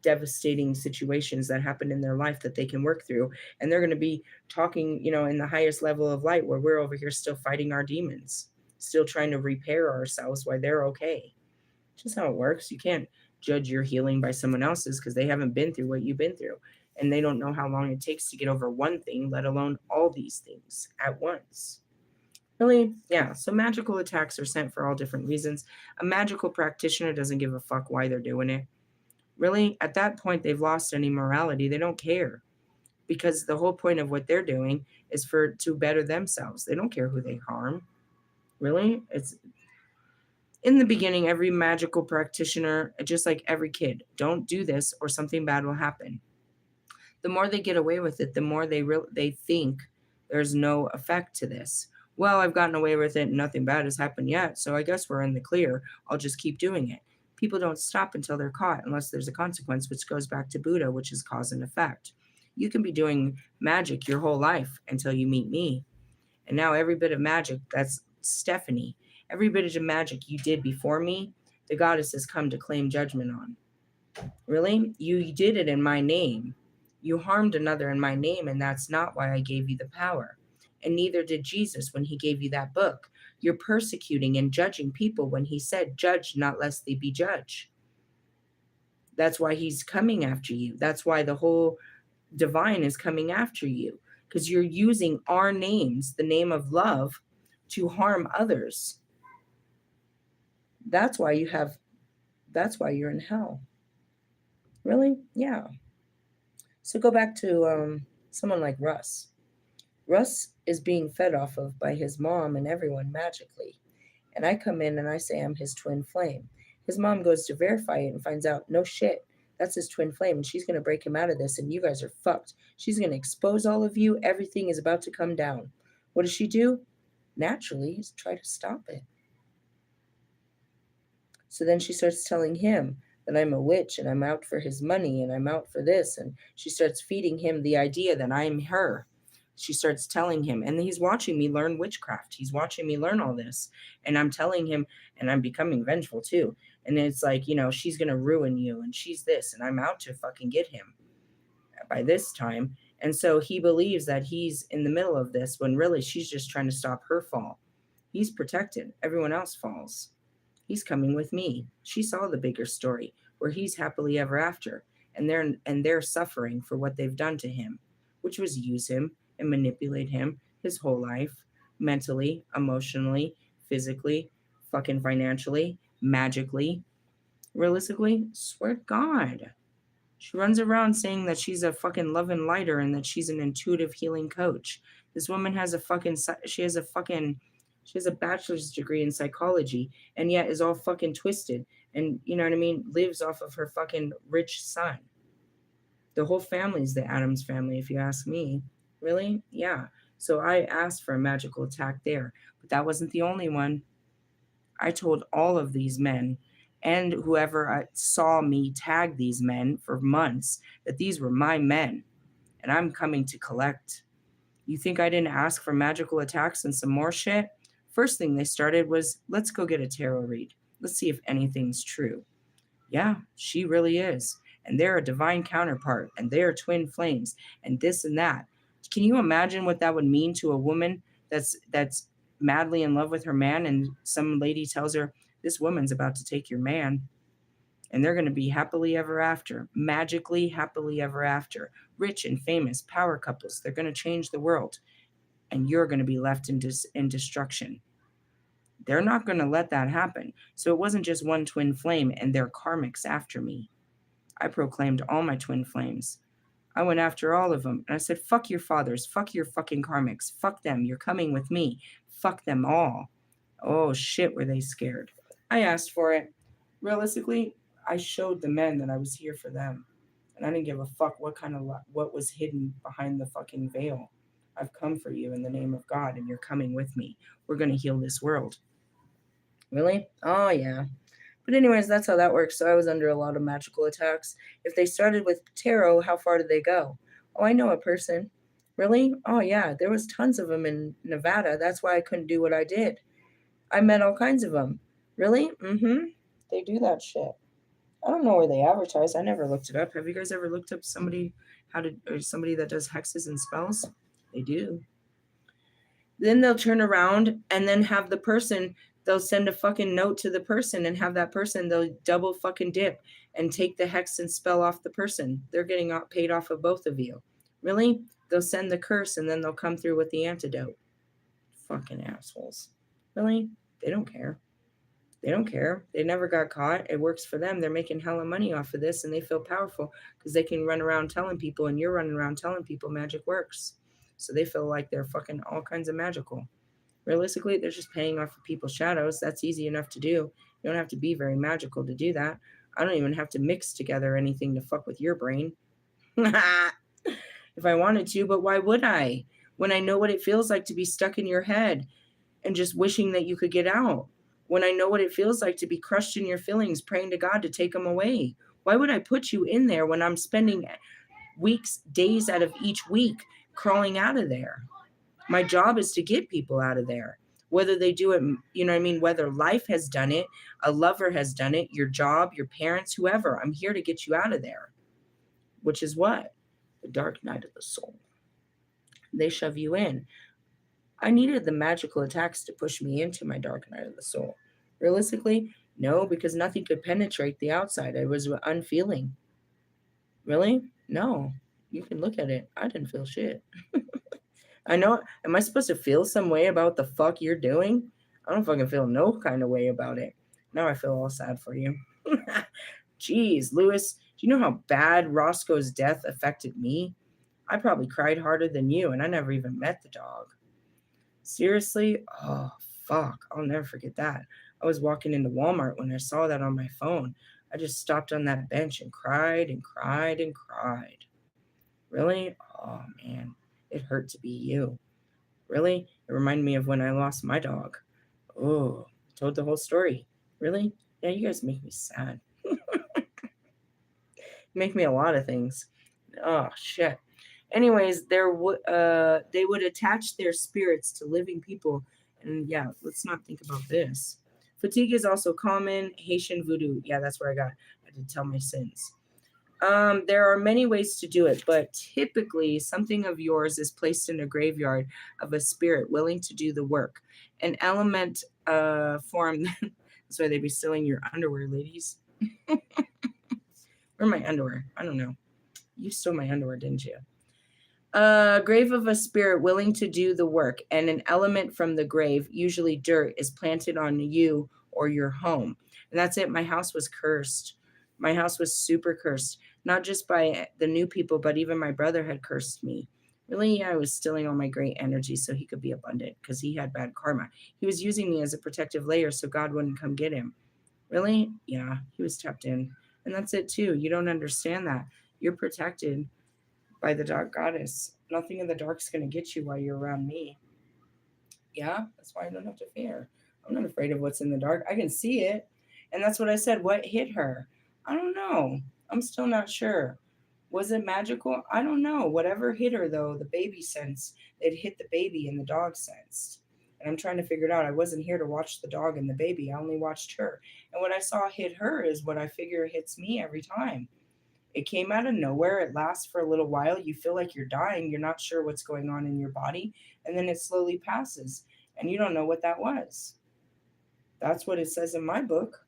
devastating situations that happened in their life that they can work through. And they're going to be talking, in the highest level of light where we're over here still fighting our demons, still trying to repair ourselves while they're okay. Just how it works. You can't judge your healing by someone else's because they haven't been through what you've been through. And they don't know how long it takes to get over one thing, let alone all these things at once. Really? Yeah. So magical attacks are sent for all different reasons. A magical practitioner doesn't give a fuck why they're doing it. Really, at that point, they've lost any morality. They don't care because the whole point of what they're doing is to better themselves. They don't care who they harm. Really, it's in the beginning. Every magical practitioner, just like every kid, don't do this or something bad will happen. The more they get away with it, the more they think there's no effect to this. Well, I've gotten away with it and nothing bad has happened yet, so I guess we're in the clear. I'll just keep doing it. People don't stop until they're caught unless there's a consequence, which goes back to Buddha, which is cause and effect. You can be doing magic your whole life until you meet me. And now every bit of magic, that's Stephanie, every bit of magic you did before me, the goddess has come to claim judgment on. Really? You did it in my name. You harmed another in my name, and that's not why I gave you the power. And neither did Jesus when he gave you that book. You're persecuting and judging people when he said, judge not lest they be judged. That's why he's coming after you. That's why the whole divine is coming after you, because you're using our names, the name of love, to harm others. That's why you're in hell. Really? Yeah. So go back to someone like Russ. Russ is being fed off of by his mom and everyone magically. And I come in and I say I'm his twin flame. His mom goes to verify it and finds out, no shit, that's his twin flame. And she's going to break him out of this. And you guys are fucked. She's going to expose all of you. Everything is about to come down. What does she do? Naturally, is try to stop it. So then she starts telling him that I'm a witch and I'm out for his money and I'm out for this. And she starts feeding him the idea that I'm her. She starts telling him, and he's watching me learn witchcraft. He's watching me learn all this. And I'm telling him, and I'm becoming vengeful too. And it's like, she's going to ruin you and she's this. And I'm out to fucking get him by this time. And so he believes that he's in the middle of this when really she's just trying to stop her fall. He's protected. Everyone else falls. He's coming with me. She saw the bigger story where he's happily ever after, and they're suffering for what they've done to him, which was use him and manipulate him his whole life, mentally, emotionally, physically, fucking financially, magically, realistically. Swear to God. She runs around saying that she's a fucking love and lighter and that she's an intuitive healing coach. This woman has she has a bachelor's degree in psychology and yet is all fucking twisted and, you know what I mean, lives off of her fucking rich son. The whole family's the Adams family, if you ask me. Really? Yeah. So I asked for a magical attack there, but that wasn't the only one. I told all of these men and whoever saw me tag these men for months that these were my men and I'm coming to collect. You think I didn't ask for magical attacks and some more shit? First thing they started was, let's go get a tarot read. Let's see if anything's true. Yeah, she really is. And they're a divine counterpart, and they're twin flames, and this and that. Can you imagine what that would mean to a woman that's madly in love with her man, and some lady tells her, this woman's about to take your man, and they're going to be happily ever after, magically happily ever after, rich and famous, power couples. They're going to change the world, and you're going to be left in destruction. They're not going to let that happen. So it wasn't just one twin flame and their karmics after me. I proclaimed all my twin flames. I went after all of them. And I said, fuck your fathers. Fuck your fucking karmics. Fuck them. You're coming with me. Fuck them all. Oh, shit, were they scared. I asked for it. Realistically, I showed the men that I was here for them. And I didn't give a fuck what was hidden behind the fucking veil. I've come for you in the name of God, and you're coming with me. We're going to heal this world. Really? Oh, yeah. But anyways, that's how that works. So I was under a lot of magical attacks. If they started with tarot, how far did they go? Oh, I know a person. Really? Oh, yeah. There was tons of them in Nevada. That's why I couldn't do what I did. I met all kinds of them. Really? Mm-hmm. They do that shit. I don't know where they advertise. I never looked it up. Have you guys ever looked up somebody that does hexes and spells? They do. Then they'll turn around and then have the person, they'll send a fucking note to the person and have that person, they'll double fucking dip and take the hex and spell off the person. They're getting paid off of both of you. Really? They'll send the curse and then they'll come through with the antidote. Fucking assholes. Really? They don't care. They don't care. They never got caught. It works for them. They're making hella money off of this and they feel powerful because they can run around telling people, and you're running around telling people magic works. So they feel like they're fucking all kinds of magical. Realistically, they're just paying off of people's shadows. That's easy enough to do. You don't have to be very magical to do that. I don't even have to mix together anything to fuck with your brain. If I wanted to, but why would I? When I know what it feels like to be stuck in your head and just wishing that you could get out. When I know what it feels like to be crushed in your feelings, praying to God to take them away. Why would I put you in there when I'm spending weeks, days out of each week crawling out of there? My job is to get people out of there. Whether they do it, you know what I mean? Whether life has done it, a lover has done it, your job, your parents, whoever. I'm here to get you out of there. Which is what? The dark night of the soul. They shove you in. I needed the magical attacks to push me into my dark night of the soul. Realistically, no, because nothing could penetrate the outside. I was unfeeling. Really? No. You can look at it. I didn't feel shit. I know. Am I supposed to feel some way about the fuck you're doing? I don't fucking feel no kind of way about it. Now I feel all sad for you. Jeez, Lewis, do you know how bad Roscoe's death affected me? I probably cried harder than you, and I never even met the dog. Seriously? Oh, fuck. I'll never forget that. I was walking into Walmart when I saw that on my phone. I just stopped on that bench and cried and cried and cried. Really? Oh, man. It hurt to be you. Really? It reminded me of when I lost my dog. Oh, told the whole story. Really? Yeah, you guys make me sad. Make me a lot of things. Oh, shit. Anyways, they would attach their spirits to living people. And yeah, let's not think about this. Fatigue is also common. Haitian voodoo. Yeah, that's where I did tell my sins. There are many ways to do it, but typically something of yours is placed in a graveyard of a spirit willing to do the work. An element form. That's why they'd be stealing your underwear, ladies. Where are my underwear? I don't know. You stole my underwear, didn't you? Grave of a spirit willing to do the work, and an element from the grave, usually dirt, is planted on you or your home. And that's it. My house was cursed. My house was super cursed, not just by the new people, but even my brother had cursed me. Really, I was stealing all my great energy so he could be abundant because he had bad karma. He was using me as a protective layer so God wouldn't come get him. Really? Yeah, he was tapped in. And that's it too. You don't understand that. You're protected by the dark goddess. Nothing in the dark's going to get you while you're around me. Yeah, that's why I don't have to fear. I'm not afraid of what's in the dark. I can see it. And that's what I said. What hit her? I don't know. I'm still not sure. Was it magical? I don't know. Whatever hit her, though, the baby sense, it hit the baby and the dog sensed. And I'm trying to figure it out. I wasn't here to watch the dog and the baby. I only watched her. And what I saw hit her is what I figure hits me every time. It came out of nowhere. It lasts for a little while. You feel like you're dying. You're not sure what's going on in your body. And then it slowly passes. And you don't know what that was. That's what it says in my book.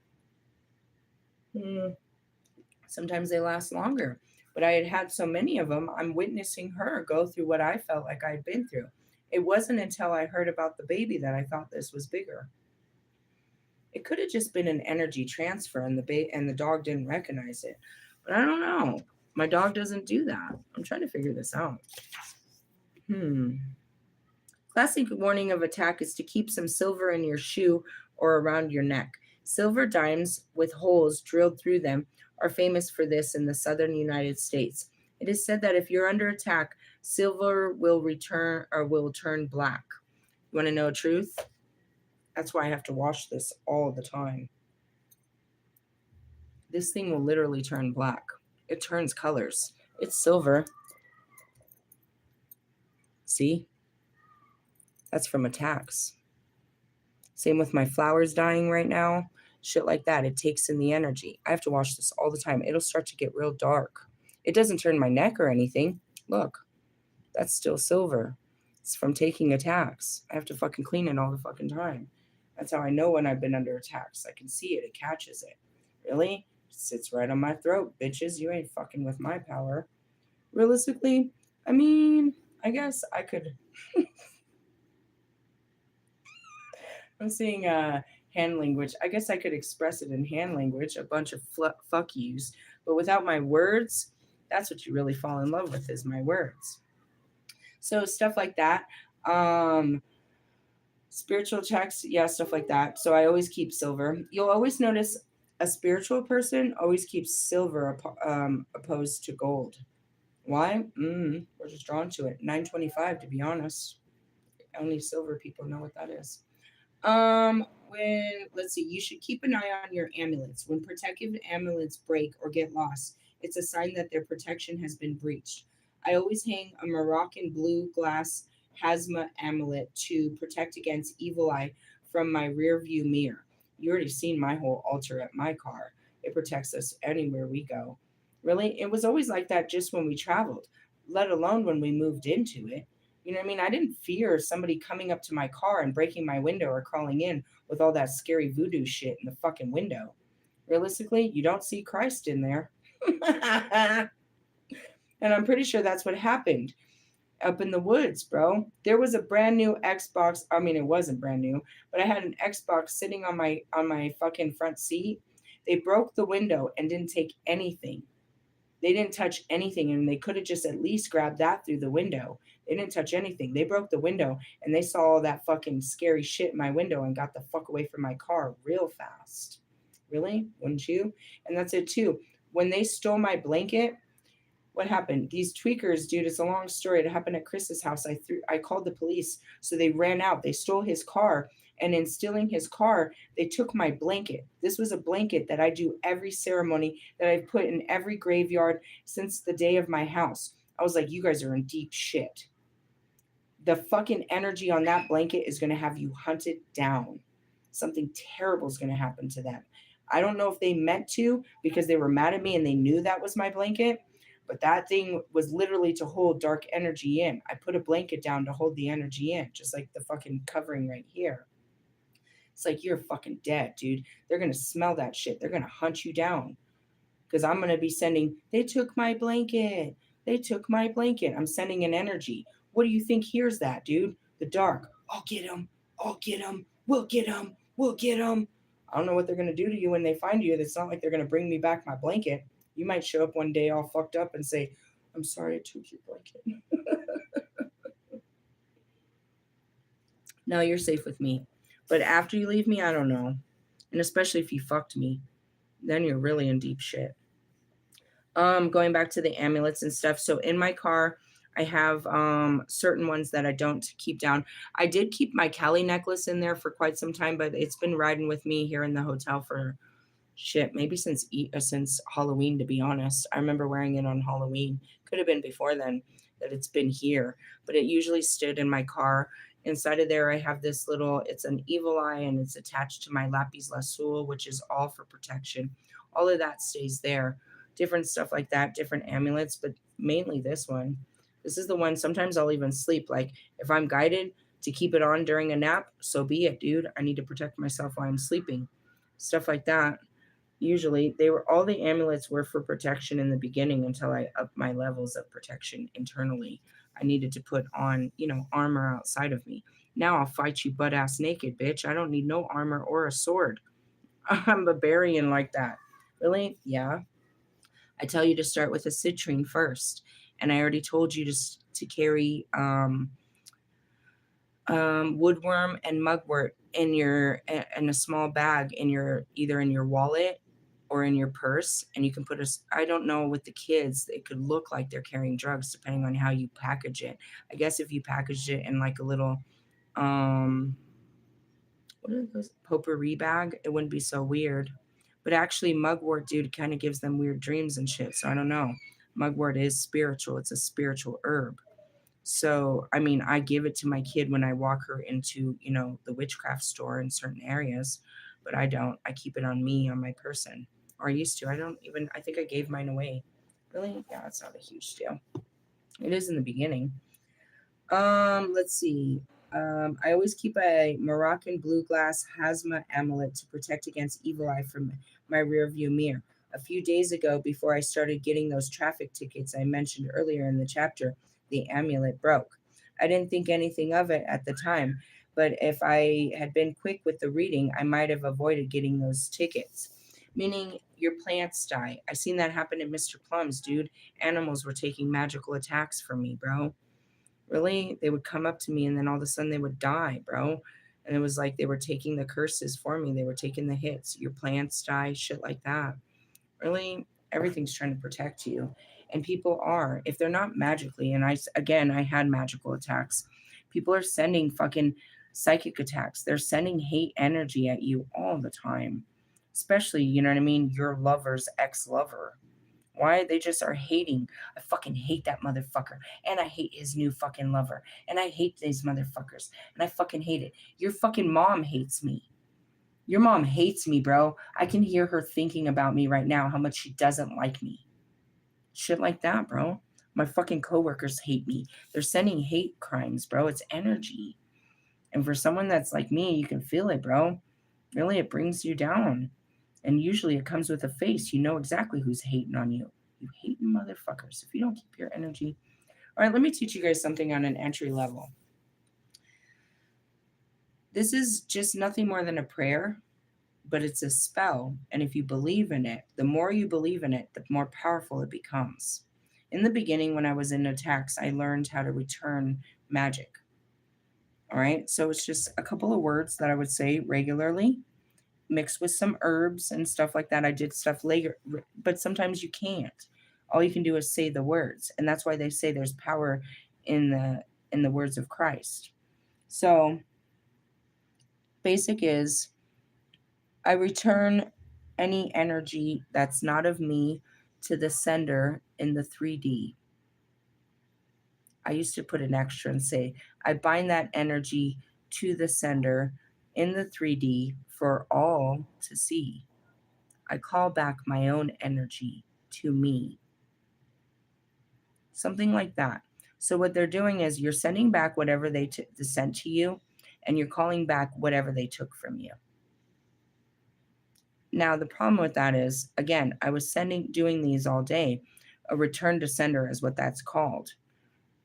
Sometimes they last longer. But I had had so many of them, I'm witnessing her go through what I felt like I'd been through. It wasn't until I heard about the baby that I thought this was bigger. It could have just been an energy transfer and the dog didn't recognize it. But I don't know. My dog doesn't do that. I'm trying to figure this out. Classic warning of attack is to keep some silver in your shoe or around your neck. Silver dimes with holes drilled through them are famous for this in the southern United States. It is said that if you're under attack, silver will turn black. You want to know the truth? That's why I have to wash this all the time. This thing will literally turn black. It turns colors. It's silver. See? That's from attacks. Same with my flowers dying right now. Shit like that. It takes in the energy. I have to wash this all the time. It'll start to get real dark. It doesn't turn my neck or anything. Look, that's still silver. It's from taking attacks. I have to fucking clean it all the fucking time. That's how I know when I've been under attacks. I can see it. It catches it. Really? It sits right on my throat. Bitches, you ain't fucking with my power. Realistically, I mean, I guess I could... I'm seeing hand language. I guess I could express it in hand language, a bunch of fuck yous. But without my words, that's what you really fall in love with is my words. So stuff like that. Spiritual checks, yeah, stuff like that. So I always keep silver. You'll always notice a spiritual person always keeps silver opposed to gold. Why? We're just drawn to it. 925, to be honest. Only silver people know what that is. Let's see, you should keep an eye on your amulets. When protective amulets break or get lost, it's a sign that their protection has been breached. I always hang a Moroccan blue glass hazmat amulet to protect against evil eye from my rear view mirror. You already seen my whole altar at my car. It protects us anywhere we go. Really? It was always like that just when we traveled, let alone when we moved into it. You know what I mean? I didn't fear somebody coming up to my car and breaking my window or crawling in with all that scary voodoo shit in the fucking window. Realistically, you don't see Christ in there. And I'm pretty sure that's what happened up in the woods, bro. There was a brand new Xbox. I mean, it wasn't brand new, but I had an Xbox sitting on my fucking front seat. They broke the window and didn't take anything. They didn't touch anything, and they could have just at least grabbed that through the window. They didn't touch anything. They broke the window, and they saw all that fucking scary shit in my window and got the fuck away from my car real fast. Really? Wouldn't you? And that's it too. When they stole my blanket, what happened? These tweakers, dude, it's a long story. It happened at Chris's house. I called the police, so they ran out. They stole his car, and in stealing his car, they took my blanket. This was a blanket that I do every ceremony, that I've put in every graveyard since the day of my house. I was like, you guys are in deep shit. The fucking energy on that blanket is going to have you hunted down. Something terrible is going to happen to them. I don't know if they meant to because they were mad at me and they knew that was my blanket, but that thing was literally to hold dark energy in. I put a blanket down to hold the energy in, just like the fucking covering right here. It's like, you're fucking dead, dude. They're going to smell that shit. They're going to hunt you down. Because I'm going to be sending, they took my blanket. They took my blanket. I'm sending an energy. What do you think hears that, dude? The dark. I'll get him. I'll get him. We'll get him. We'll get him. I don't know what they're going to do to you when they find you. It's not like they're going to bring me back my blanket. You might show up one day all fucked up and say, I'm sorry I took your blanket. No, you're safe with me. But after you leave me, I don't know. And especially if you fucked me, then you're really in deep shit. Going back to the amulets and stuff. So in my car, I have certain ones that I don't keep down. I did keep my Cali necklace in there for quite some time, but it's been riding with me here in the hotel for shit, maybe since Halloween, to be honest. I remember wearing it on Halloween. Could have been before then that it's been here, but it usually stood in my car. Inside of there, I have this little, it's an evil eye and it's attached to my lapis lazuli, which is all for protection. All of that stays there. Different stuff like that, different amulets, but mainly this one. This is the one sometimes I'll even sleep. Like if I'm guided to keep it on during a nap, so be it, dude. I need to protect myself while I'm sleeping. Stuff like that. Usually, they were all the amulets were for protection in the beginning until I upped my levels of protection internally. I needed to put on, armor outside of me. Now I'll fight you butt ass naked, bitch. I don't need no armor or a sword. I'm barbarian like that. Really? Yeah. I tell you to start with a citrine first, and I already told you to carry woodworm and mugwort in a small bag in your either in your wallet or in your purse, and you can put I don't know, with the kids it could look like they're carrying drugs depending on how you package it. I guess if you packaged it in like a little um what are those, potpourri bag, it wouldn't be so weird. But actually mugwort, dude, kind of gives them weird dreams and shit, so I don't know. Mugwort is spiritual. It's a spiritual herb. So, I mean, I give it to my kid when I walk her into, the witchcraft store in certain areas, but I don't. I keep it on me, on my person, or I used to. I don't even, I think I gave mine away. Really? Yeah, it's not a huge deal. It is in the beginning. Let's see. I always keep a Moroccan blue glass hazma amulet to protect against evil eye from my rear view mirror. A few days ago, before I started getting those traffic tickets I mentioned earlier in the chapter, the amulet broke. I didn't think anything of it at the time, but if I had been quick with the reading, I might have avoided getting those tickets. Meaning your plants die. I seen that happen in Mr. Plum's, dude. Animals were taking magical attacks from me, bro. Really? They would come up to me and then all of a sudden they would die, bro. And it was like they were taking the curses for me. They were taking the hits. Your plants die, shit like that. Really, everything's trying to protect you. And people are, if they're not magically, and again, I had magical attacks. People are sending fucking psychic attacks. They're sending hate energy at you all the time. Especially, you know what I mean? Your lover's ex lover. Why? They just are hating. I fucking hate that motherfucker. And I hate his new fucking lover. And I hate these motherfuckers. And I fucking hate it. Your fucking mom hates me. Your mom hates me, bro. I can hear her thinking about me right now, how much she doesn't like me. Shit like that, bro. My fucking coworkers hate me. They're sending hate crimes, bro. It's energy. And for someone that's like me, you can feel it, bro. Really, it brings you down. And usually it comes with a face. You know exactly who's hating on you. You hating motherfuckers. If you don't keep your energy. All right, let me teach you guys something on an entry level. This is just nothing more than a prayer, but it's a spell. And if you believe in it, the more you believe in it, the more powerful it becomes. In the beginning, when I was in attacks, I learned how to return magic. All right, so it's just a couple of words that I would say regularly, mixed with some herbs and stuff like that. I did stuff later, but sometimes you can't. All you can do is say the words, and that's why they say there's power in the words of Christ. So, basic is I return any energy that's not of me to the sender in the 3D. I used to put an extra and say, I bind that energy to the sender in the 3D for all to see. I call back my own energy to me. Something like that. So, what they're doing is you're sending back whatever they sent to you, and you're calling back whatever they took from you. Now, the problem with that is, again, I was doing these all day. A return to sender is what that's called.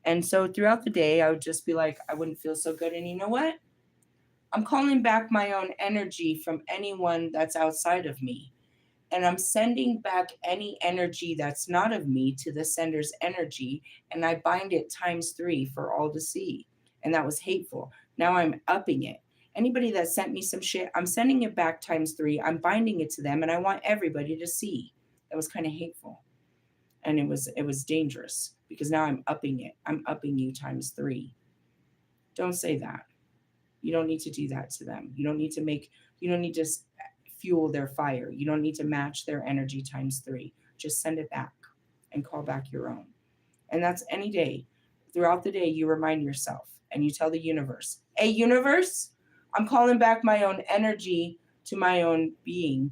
And so throughout the day, I would just be like, I wouldn't feel so good. And you know what? I'm calling back my own energy from anyone that's outside of me. And I'm sending back any energy that's not of me to the sender's energy. And I bind it times 3 for all to see. And that was hateful. Now I'm upping it. Anybody that sent me some shit, I'm sending it back times 3. I'm binding it to them. And I want everybody to see. That was kind of hateful. And it was dangerous because now I'm upping it. I'm upping you times 3. Don't say that. You don't need to do that to them. You don't need to fuel their fire. You don't need to match their energy times 3. Just send it back and call back your own. And that's any day. Throughout the day, you remind yourself and you tell the universe, hey, universe, I'm calling back my own energy to my own being.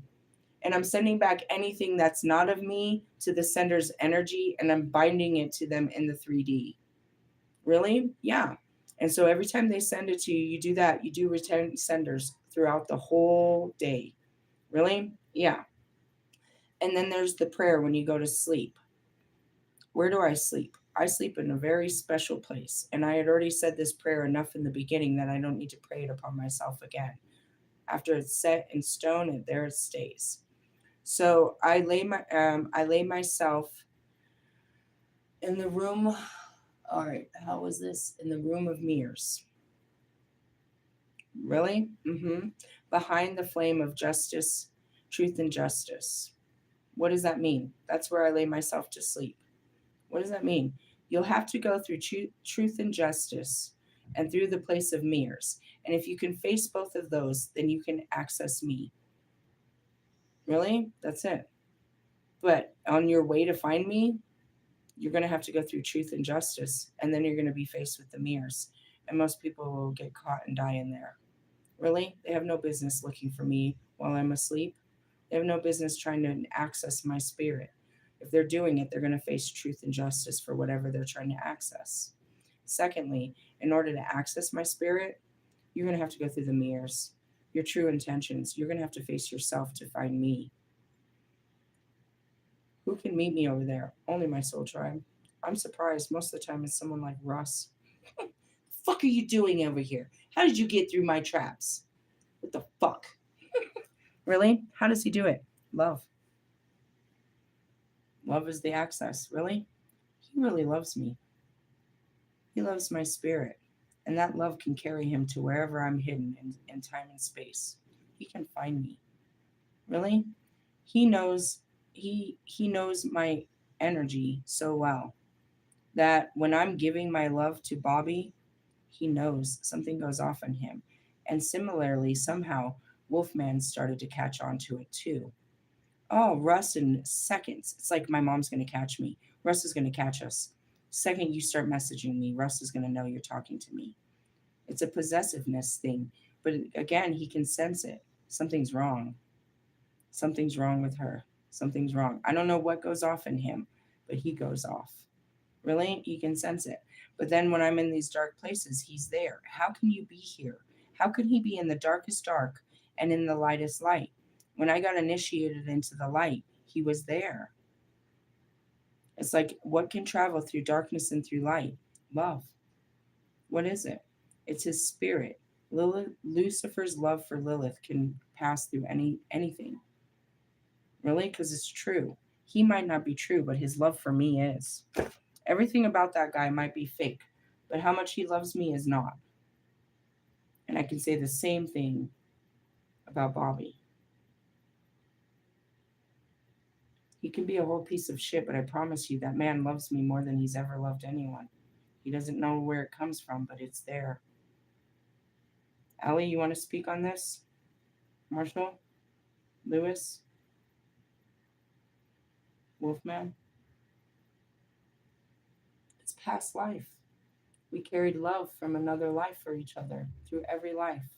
And I'm sending back anything that's not of me to the sender's energy, and I'm binding it to them in the 3D. Really? Yeah. And so every time they send it to you, you do that. You do return senders throughout the whole day. Really? Yeah. And then there's the prayer when you go to sleep. Where do I sleep? I sleep in a very special place. And I had already said this prayer enough in the beginning that I don't need to pray it upon myself again. After it's set in stone, and there it stays. So I lay myself in the room. All right, how was this? In the room of mirrors. Really? Mm-hmm. Behind the flame of justice, truth, and justice. What does that mean? That's where I lay myself to sleep. What does that mean? You'll have to go through truth and justice and through the place of mirrors. And if you can face both of those, then you can access me. Really? That's it. But on your way to find me, you're going to have to go through truth and justice, and then you're going to be faced with the mirrors. And most people will get caught and die in there. Really? They have no business looking for me while I'm asleep. They have no business trying to access my spirit. If they're doing it, they're going to face truth and justice for whatever they're trying to access. Secondly, in order to access my spirit, you're going to have to go through the mirrors, your true intentions. You're going to have to face yourself to find me. Who can meet me over there? Only my soul tribe. I'm surprised. Most of the time it's someone like Russ. The fuck are you doing over here? How did you get through my traps? What the fuck? Really? How does he do it? Love. Love is the access. Really? He really loves me. He loves my spirit. And that love can carry him to wherever I'm hidden in time and space. He can find me. Really? He knows he knows my energy so well that when I'm giving my love to Bobby, he knows something goes off in him. And similarly, somehow Wolfman started to catch on to it too. Oh, Russ in seconds. It's like my mom's going to catch me. Russ is going to catch us. Second you start messaging me, Russ is going to know you're talking to me. It's a possessiveness thing. But again, he can sense it. Something's wrong. Something's wrong with her. Something's wrong. I don't know what goes off in him, but he goes off. Really? You can sense it. But then when I'm in these dark places, he's there. How can you be here? How can he be in the darkest dark and in the lightest light? When I got initiated into the light, he was there. It's like, what can travel through darkness and through light? Love. What is it? It's his spirit. Lucifer's love for Lilith can pass through anything. Really? Because it's true. He might not be true, but his love for me is. Everything about that guy might be fake, but how much he loves me is not. And I can say the same thing about Bobby. He can be a whole piece of shit, but I promise you that man loves me more than he's ever loved anyone. He doesn't know where it comes from, but it's there. Allie, you want to speak on this? Marshall? Lewis? Wolfman? It's past life. We carried love from another life for each other through every life.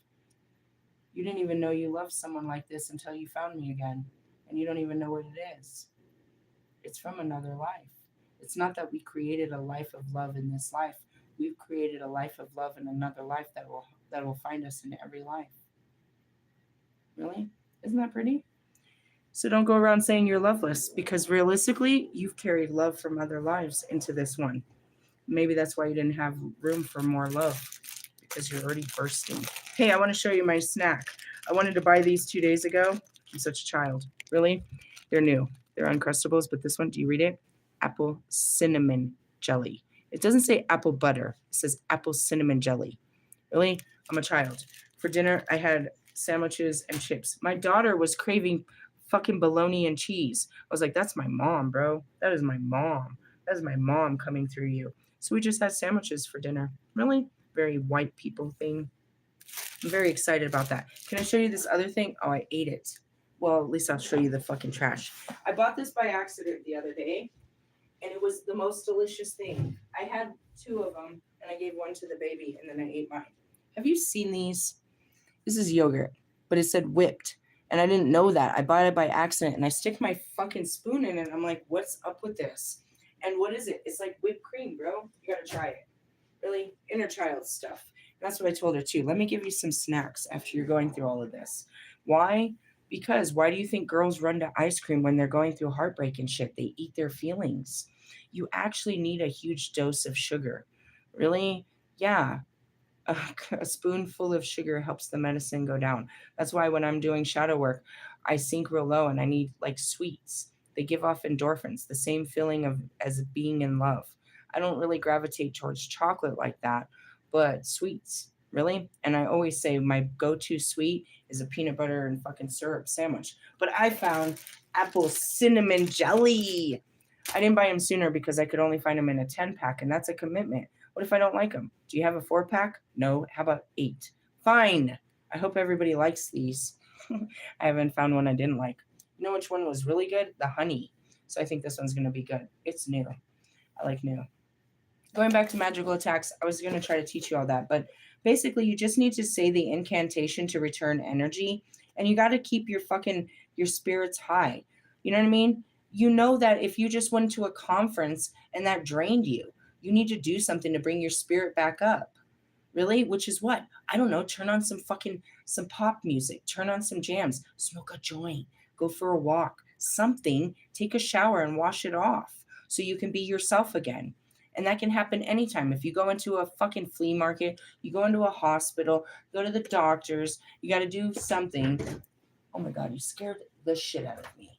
You didn't even know you loved someone like this until you found me again, and you don't even know what it is. It's from another life. It's not that we created a life of love in this life. We've created a life of love in another life that will find us in every life. Really? Isn't that pretty? So don't go around saying you're loveless, because realistically, you've carried love from other lives into this one. Maybe that's why you didn't have room for more love, because you're already bursting. Hey, I want to show you my snack. I wanted to buy these 2 days ago. I'm such a child. Really? They're new. They're Uncrustables, but this one, do you read it? Apple cinnamon jelly. It doesn't say apple butter. It says apple cinnamon jelly. Really? I'm a child. For dinner, I had sandwiches and chips. My daughter was craving fucking bologna and cheese. I was like, that's my mom, bro. That is my mom. That is my mom coming through you. So we just had sandwiches for dinner. Really? Very white people thing. I'm very excited about that. Can I show you this other thing? Oh, I ate it. Well, at least I'll show you the fucking trash. I bought this by accident the other day, and it was the most delicious thing. I had two of them, and I gave one to the baby, and then I ate mine. Have you seen these? This is yogurt, but it said whipped. And I didn't know that. I bought it by accident, and I stick my fucking spoon in it. I'm like, what's up with this? And what is it? It's like whipped cream, bro. You gotta try it. Really? Inner child stuff. And that's what I told her too. Let me give you some snacks after you're going through all of this. Why? Because why do you think girls run to ice cream when they're going through heartbreak and shit? They eat their feelings. You actually need a huge dose of sugar. Really? Yeah, a, a spoonful of sugar helps the medicine go down. That's why when I'm doing shadow work, I sink real low and I need like sweets. They give off endorphins, the same feeling of as being in love. I don't really gravitate towards chocolate like that, but sweets, really. And I always say my go-to sweet is a peanut butter and fucking syrup sandwich. But I found apple cinnamon jelly. I didn't buy them sooner because I could only find them in a 10 pack, and that's a commitment. What if I don't like them? Do you have a 4 pack? No. How about 8? Fine. I hope everybody likes these. I haven't found one I didn't like. You know which one was really good? The honey. So I think this one's going to be good. It's new. I like new. Going back to magical attacks, I was going to try to teach you all that, but basically you just need to say the incantation to return energy, and you got to keep your spirits high. You know what I mean? You know that if you just went to a conference and that drained you, you need to do something to bring your spirit back up. Really? Which is what? I don't know. Turn on some pop music. Turn on some jams. Smoke a joint. Go for a walk. Something. Take a shower and wash it off so you can be yourself again. And that can happen anytime. If you go into a fucking flea market, you go into a hospital, go to the doctors, you got to do something. Oh my God, you scared the shit out of me.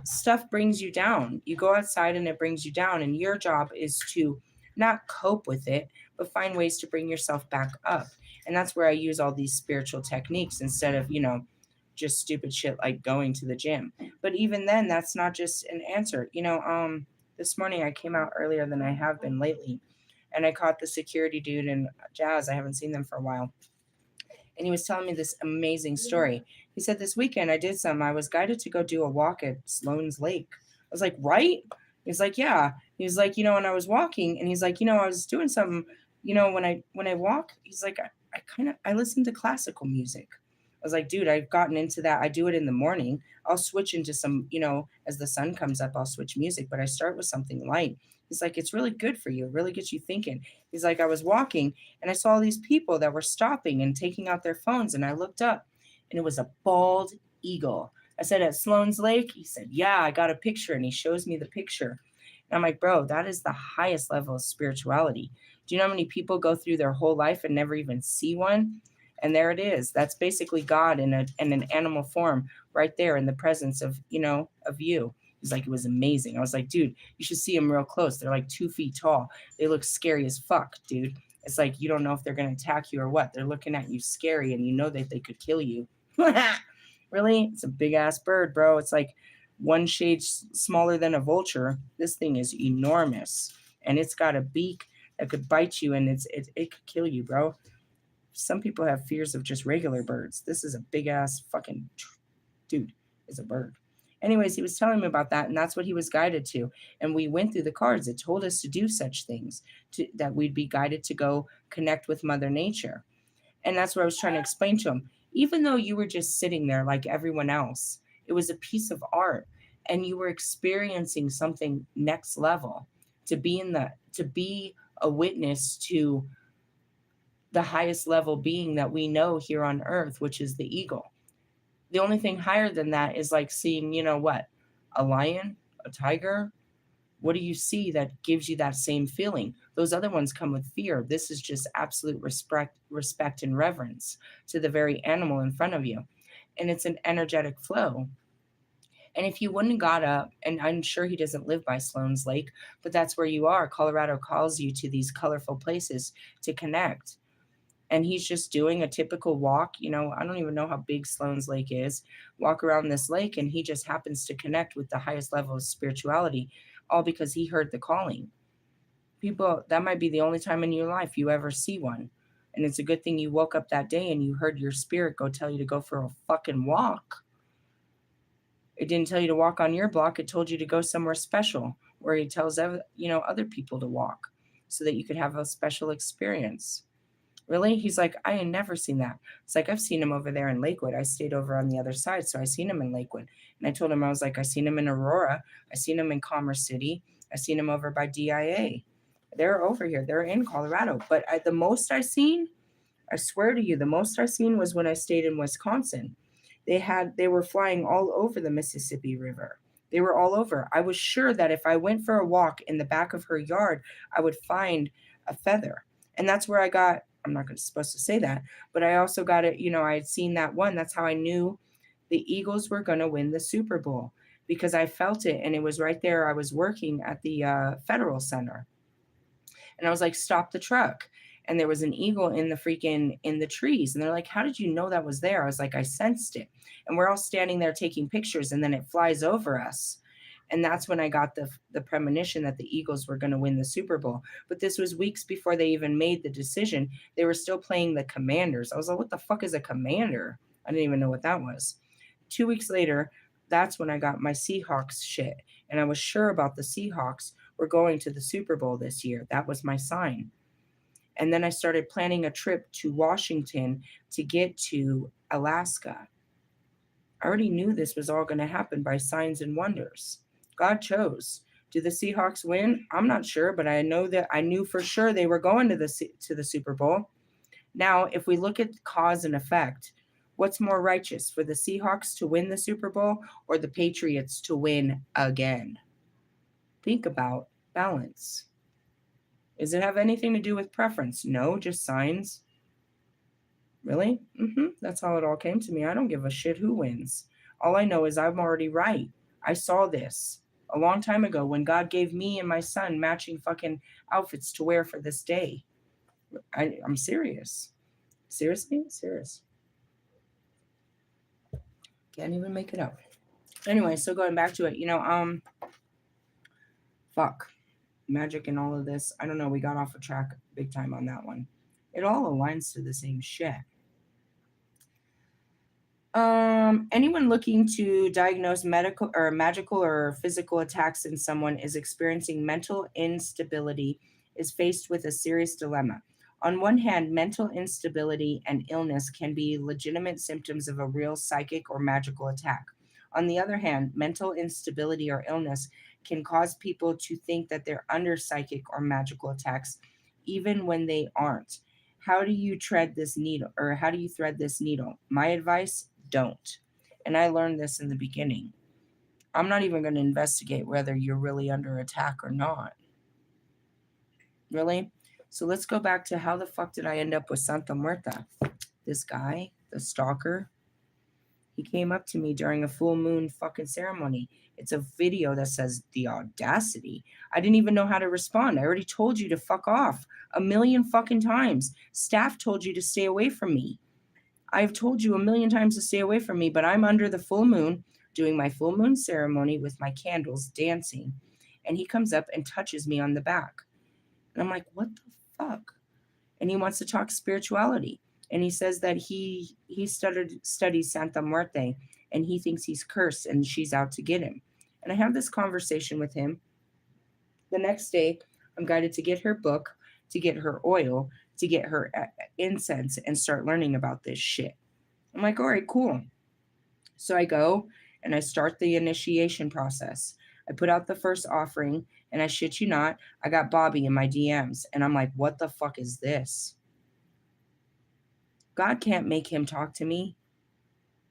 Stuff brings you down. You go outside and it brings you down, and your job is to not cope with it, but find ways to bring yourself back up. And that's where I use all these spiritual techniques instead of, just stupid shit like going to the gym. But even then, that's not just an answer. This morning I came out earlier than I have been lately, and I caught the security dude and Jazz. I haven't seen them for a while, and he was telling me this amazing story. He said, this weekend I did some. I was guided to go do a walk at Sloan's Lake. I was like, right? He's like, yeah. He was like, when I was walking, and he's like, I was doing something, when I walk, he's like, I listen to classical music. I was like, dude, I've gotten into that. I do it in the morning. I'll switch into some, as the sun comes up, I'll switch music, but I start with something light. He's like, it's really good for you. It really gets you thinking. He's like, I was walking and I saw all these people that were stopping and taking out their phones. And I looked up and it was a bald eagle. I said, at Sloan's Lake? He said, yeah, I got a picture. And he shows me the picture. And I'm like, bro, that is the highest level of spirituality. Do you know how many people go through their whole life and never even see one? And there it is. That's basically God in an animal form right there in the presence of, of you. He's like, it was amazing. I was like, dude, you should see them real close. They're like 2 feet tall. They look scary as fuck, dude. It's like, you don't know if they're going to attack you or what. They're looking at you scary and you know that they could kill you. Really? It's a big ass bird, bro. It's like one shade smaller than a vulture. This thing is enormous. And it's got a beak that could bite you, and it could kill you, bro. Some people have fears of just regular birds. This is a big ass fucking dude. Is a bird. Anyways, he was telling me about that, and that's what he was guided to. And we went through the cards. It told us to do such things, that we'd be guided to go connect with Mother Nature. And that's what I was trying to explain to him. Even though you were just sitting there like everyone else, it was a piece of art, and you were experiencing something next level. To be a witness to the highest level being that we know here on earth, which is the eagle. The only thing higher than that is like seeing, what? A lion, a tiger. What do you see that gives you that same feeling? Those other ones come with fear. This is just absolute respect and reverence to the very animal in front of you. And it's an energetic flow. And if you wouldn't have got up, and I'm sure he doesn't live by Sloan's Lake, but that's where you are. Colorado calls you to these colorful places to connect. And he's just doing a typical walk. I don't even know how big Sloan's Lake is. Walk around this lake, and he just happens to connect with the highest level of spirituality, all because he heard the calling. People, that might be the only time in your life you ever see one. And it's a good thing you woke up that day and you heard your spirit go tell you to go for a fucking walk. It didn't tell you to walk on your block. It told you to go somewhere special where he tells other people to walk so that you could have a special experience. Really? He's like, I ain't never seen that. It's like, I've seen him over there in Lakewood. I stayed over on the other side, so I seen him in Lakewood. And I told him, I was like, I seen him in Aurora. I seen him in Commerce City. I seen him over by DIA. They're over here. They're in Colorado. But the most I seen, I swear to you, the most I seen was when I stayed in Wisconsin. They were flying all over the Mississippi River. They were all over. I was sure that if I went for a walk in the back of her yard, I would find a feather. And that's where I got, I'm not supposed to say that, but I also got it, I had seen that one. That's how I knew the Eagles were going to win the Super Bowl, because I felt it, and it was right there. I was working at the Federal Center, and I was like, stop the truck. And there was an eagle in the trees. And they're like, how did you know that was there? I was like, I sensed it. And we're all standing there taking pictures, and then it flies over us. And that's when I got the premonition that the Eagles were going to win the Super Bowl. But this was weeks before they even made the decision. They were still playing the Commanders. I was like, what the fuck is a Commander? I didn't even know what that was. 2 weeks later, that's when I got my Seahawks shit. And I was sure about the Seahawks were going to the Super Bowl this year. That was my sign. And then I started planning a trip to Washington to get to Alaska. I already knew this was all going to happen by signs and wonders. God chose. Do the Seahawks win? I'm not sure, but I knew for sure they were going to the Super Bowl. Now, if we look at cause and effect, what's more righteous, for the Seahawks to win the Super Bowl or the Patriots to win again? Think about balance. Does it have anything to do with preference? No, just signs. Really? That's how it all came to me. I don't give a shit who wins. All I know is I'm already right. I saw this a long time ago when God gave me and my son matching fucking outfits to wear for this day. I'm serious. Seriously? Serious. Can't even make it up. Anyway, so going back to it, fuck. Magic and all of this. I don't know. We got off a track big time on that one. It all aligns to the same shit. Anyone looking to diagnose medical or magical or physical attacks in someone is experiencing mental instability, is faced with a serious dilemma. On one hand, mental instability and illness can be legitimate symptoms of a real psychic or magical attack. On the other hand, mental instability or illness can cause people to think that they're under psychic or magical attacks, even when they aren't. How do you thread this needle? My advice, don't. And I learned this in the beginning. I'm not even going to investigate whether you're really under attack or not. Really? So let's go back to how the fuck did I end up with Santa Muerta? This guy, the stalker, he came up to me during a full moon fucking ceremony. It's a video that says the audacity. I didn't even know how to respond. I already told you to fuck off a million fucking times. Staff told you to stay away from me. I've told you a million times to stay away from me, but I'm under the full moon doing my full moon ceremony with my candles dancing. And he comes up and touches me on the back. And I'm like, what the fuck? And he wants to talk spirituality. And he says that he studies Santa Muerte, and he thinks he's cursed and she's out to get him. And I have this conversation with him. The next day, I'm guided to get her book, to get her oil, to get her incense, and start learning about this shit. I'm like, all right, cool. So I go and I start the initiation process. I put out the first offering, and I shit you not, I got Bobby in my DMs. And I'm like, what the fuck is this? God can't make him talk to me.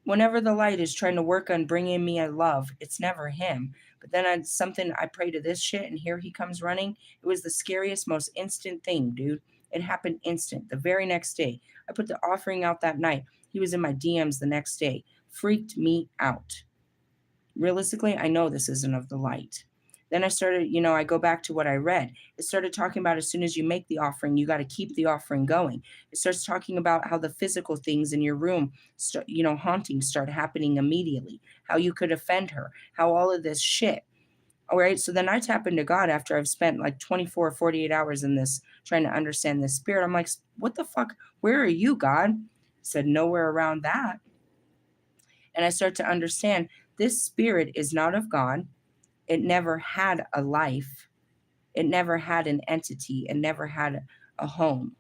Whenever the light is trying to work on bringing me a love, it's never him. But then I pray to this shit, and here he comes running. It was the scariest, most instant thing, dude. It happened instant. The very next day. I put the offering out that night. He was in my DMs the next day. Freaked me out. Realistically, I know this isn't of the light. Then I started, I go back to what I read. It started talking about as soon as you make the offering, you got to keep the offering going. It starts talking about how the physical things in your room, hauntings start happening immediately, how you could offend her, how all of this shit. All right. So then I tap into God after I've spent like 24, 48 hours in this trying to understand this spirit. I'm like, what the fuck? Where are you, God? He said, nowhere around that. And I start to understand this spirit is not of God. It never had a life. It never had an entity. It never had a home.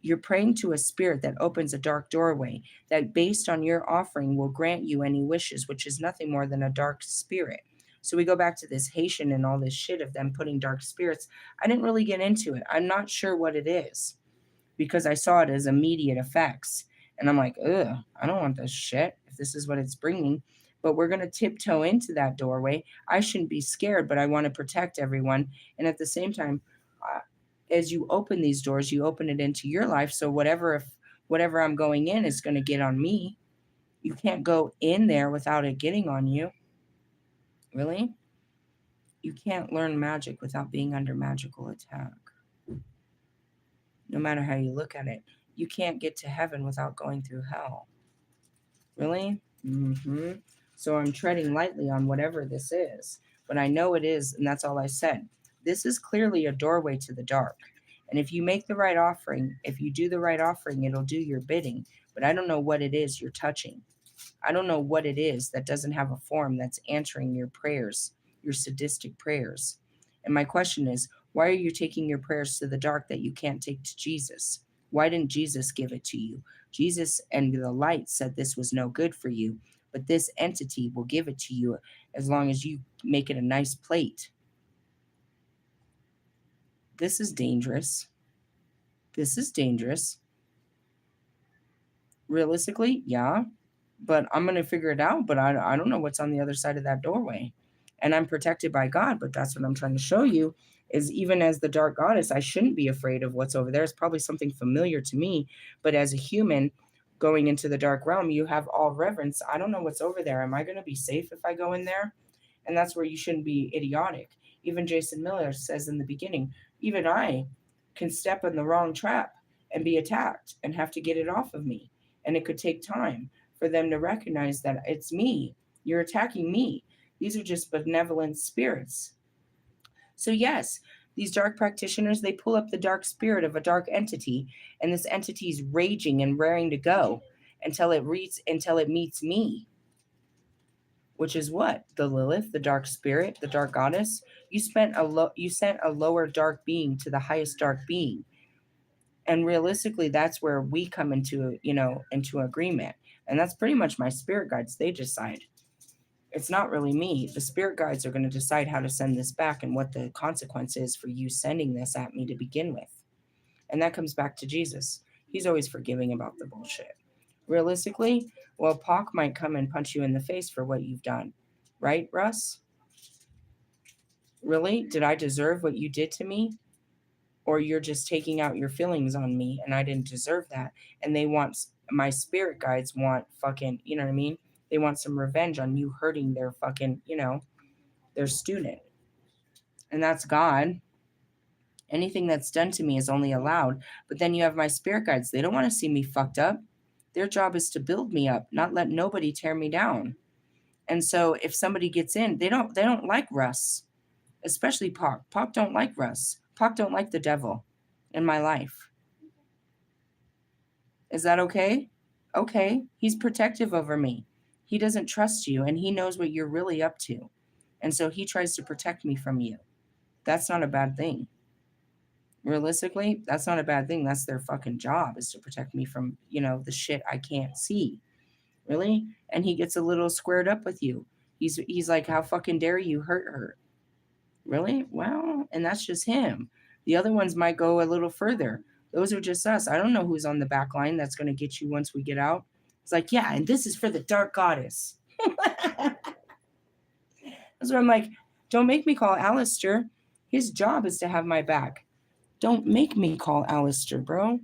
You're praying to a spirit that opens a dark doorway that, based on your offering, will grant you any wishes, which is nothing more than a dark spirit. So we go back to this Haitian and all this shit of them putting dark spirits. I didn't really get into it. I'm not sure what it is because I saw it as immediate effects. And I'm like, ugh, I don't want this shit if this is what it's bringing. But we're going to tiptoe into that doorway. I shouldn't be scared, but I want to protect everyone. And at the same time, as you open these doors, you open it into your life. So whatever I'm going in is going to get on me. You can't go in there without it getting on you. Really? You can't learn magic without being under magical attack. No matter how you look at it. You can't get to heaven without going through hell. Really? Mm-hmm. So I'm treading lightly on whatever this is. But I know it is, and that's all I said. This is clearly a doorway to the dark. And if you make the right offering, if you do the right offering, it'll do your bidding. But I don't know what it is you're touching. I don't know what it is that doesn't have a form that's answering your prayers, your sadistic prayers. And my question is, why are you taking your prayers to the dark that you can't take to Jesus? Why didn't Jesus give it to you? Jesus and the light said this was no good for you, but this entity will give it to you as long as you make it a nice plate. This is dangerous. This is dangerous. Realistically, yeah, but I'm going to figure it out. But I don't know what's on the other side of that doorway. And I'm protected by God. But that's what I'm trying to show you is even as the dark goddess, I shouldn't be afraid of what's over there. It's probably something familiar to me. But as a human going into the dark realm, you have all reverence. I don't know what's over there. Am I going to be safe if I go in there? And that's where you shouldn't be idiotic. Even Jason Miller says in the beginning, even I can step in the wrong trap and be attacked and have to get it off of me. And it could take time for them to recognize that it's me. You're attacking me. These are just benevolent spirits. So, yes, these dark practitioners, they pull up the dark spirit of a dark entity, and this entity is raging and raring to go until it meets me. Which is what? The Lilith, the dark spirit, the dark goddess. You sent a lower dark being to the highest dark being. And realistically, that's where we come into agreement. And that's pretty much my spirit guides. They decide. It's not really me. The spirit guides are going to decide how to send this back and what the consequence is for you sending this at me to begin with. And that comes back to Jesus. He's always forgiving about the bullshit. Realistically, well, Pac might come and punch you in the face for what you've done. Right, Russ? Really? Did I deserve what you did to me? Or you're just taking out your feelings on me and I didn't deserve that. And my spirit guides want fucking, you know what I mean? They want some revenge on you hurting their fucking, their student. And that's God. Anything that's done to me is only allowed. But then you have my spirit guides. They don't want to see me fucked up. Their job is to build me up, not let nobody tear me down. And so if somebody gets in, they don't like Russ, especially Pac. Pac don't like Russ. Pac don't like the devil in my life. Is that okay? Okay. He's protective over me. He doesn't trust you and he knows what you're really up to. And so he tries to protect me from you. That's not a bad thing. Realistically, that's not a bad thing. That's their fucking job is to protect me from, the shit I can't see. Really? And he gets a little squared up with you. He's like, how fucking dare you hurt her? Really? Well, and that's just him. The other ones might go a little further. Those are just us. I don't know who's on the back line that's going to get you once we get out. It's like, yeah, and this is for the dark goddess. That's where I'm like, don't make me call Alistair. His job is to have my back. Don't make me call Alistair, bro.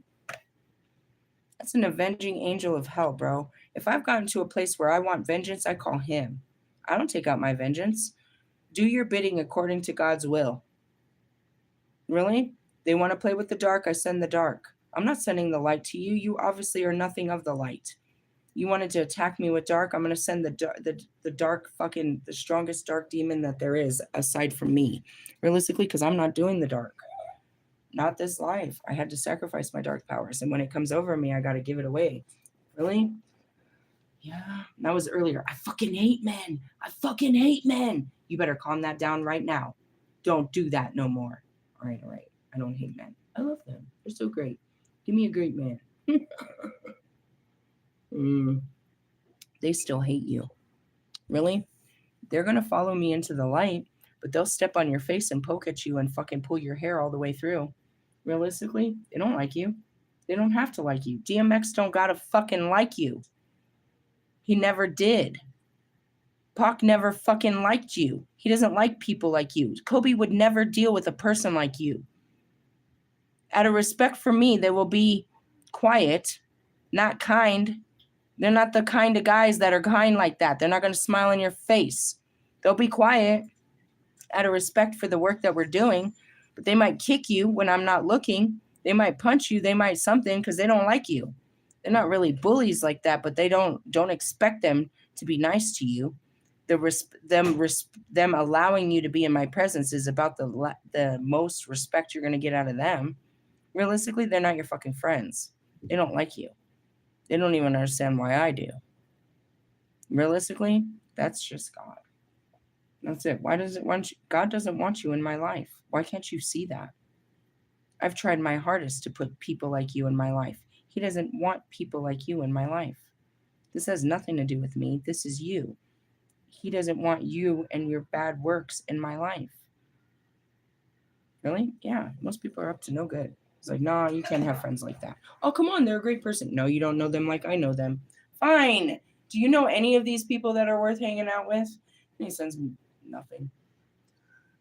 That's an avenging angel of hell, bro. If I've gotten to a place where I want vengeance, I call him. I don't take out my vengeance. Do your bidding according to God's will. Really? They want to play with the dark, I send the dark. I'm not sending the light to you. You obviously are nothing of the light. You wanted to attack me with dark, I'm going to send the dark fucking, the strongest dark demon that there is aside from me. Realistically, because I'm not doing the dark. Not this life. I had to sacrifice my dark powers. And when it comes over me, I got to give it away. Really? Yeah. That was earlier. I fucking hate men. I fucking hate men. You better calm that down right now. Don't do that no more. All right, all right. I don't hate men. I love them. They're so great. Give me a great man. They still hate you. Really? They're going to follow me into the light, but they'll step on your face and poke at you and fucking pull your hair all the way through. Realistically, they don't like you. They don't have to like you. DMX don't gotta fucking like you. He never did. Pac never fucking liked you. He doesn't like people like you. Kobe would never deal with a person like you. Out of respect for me, they will be quiet, not kind. They're not the kind of guys that are kind like that. They're not going to smile in your face. They'll be quiet out of respect for the work that we're doing, but they might kick you when I'm not looking. They might punch you. They might something because they don't like you. They're not really bullies like that, but they don't expect them to be nice to you. Them allowing you to be in my presence is about the most respect you're going to get out of them. Realistically, they're not your fucking friends. They don't like you. They don't even understand why I do. Realistically, that's just God. That's it. Why does it want you? God doesn't want you in my life. Why can't you see that? I've tried my hardest to put people like you in my life. He doesn't want people like you in my life. This has nothing to do with me. This is you. He doesn't want you and your bad works in my life. Really? Yeah. Most people are up to no good. It's like, nah, you can't have friends like that. Oh, come on. They're a great person. No, you don't know them like I know them. Fine. Do you know any of these people that are worth hanging out with? And he sends me nothing.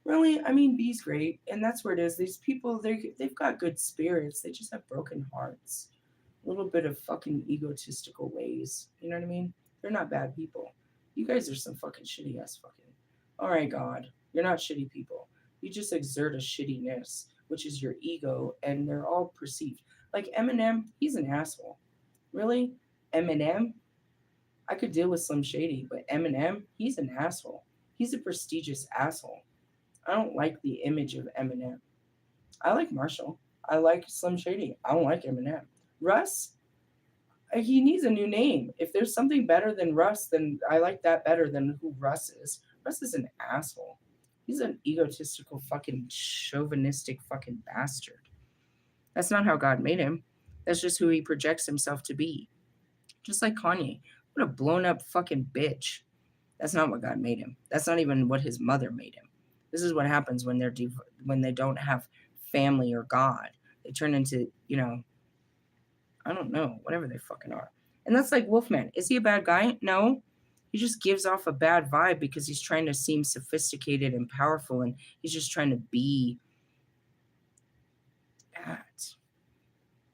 Really? I mean, B's great. And that's where it is. These people, they've got good spirits. They just have broken hearts. A little bit of fucking egotistical ways. You know what I mean? They're not bad people. You guys are some fucking shitty ass fucking. All right, God. You're not shitty people. You just exert a shittiness, which is your ego, and they're all perceived. Like Eminem, he's an asshole. Really? Eminem? I could deal with Slim Shady, but Eminem, he's an asshole. He's a prestigious asshole. I don't like the image of Eminem. I like Marshall. I like Slim Shady. I don't like Eminem. Russ, he needs a new name. If there's something better than Russ, then I like that better than who Russ is. Russ is an asshole. He's an egotistical, fucking chauvinistic fucking bastard. That's not how God made him. That's just who he projects himself to be. Just like Kanye. What a blown up fucking bitch. That's not what God made him. That's not even what his mother made him. This is what happens when when they don't have family or God. They turn into, I don't know, whatever they fucking are. And that's like Wolfman. Is he a bad guy? No. He just gives off a bad vibe because he's trying to seem sophisticated and powerful, and he's just trying to be that.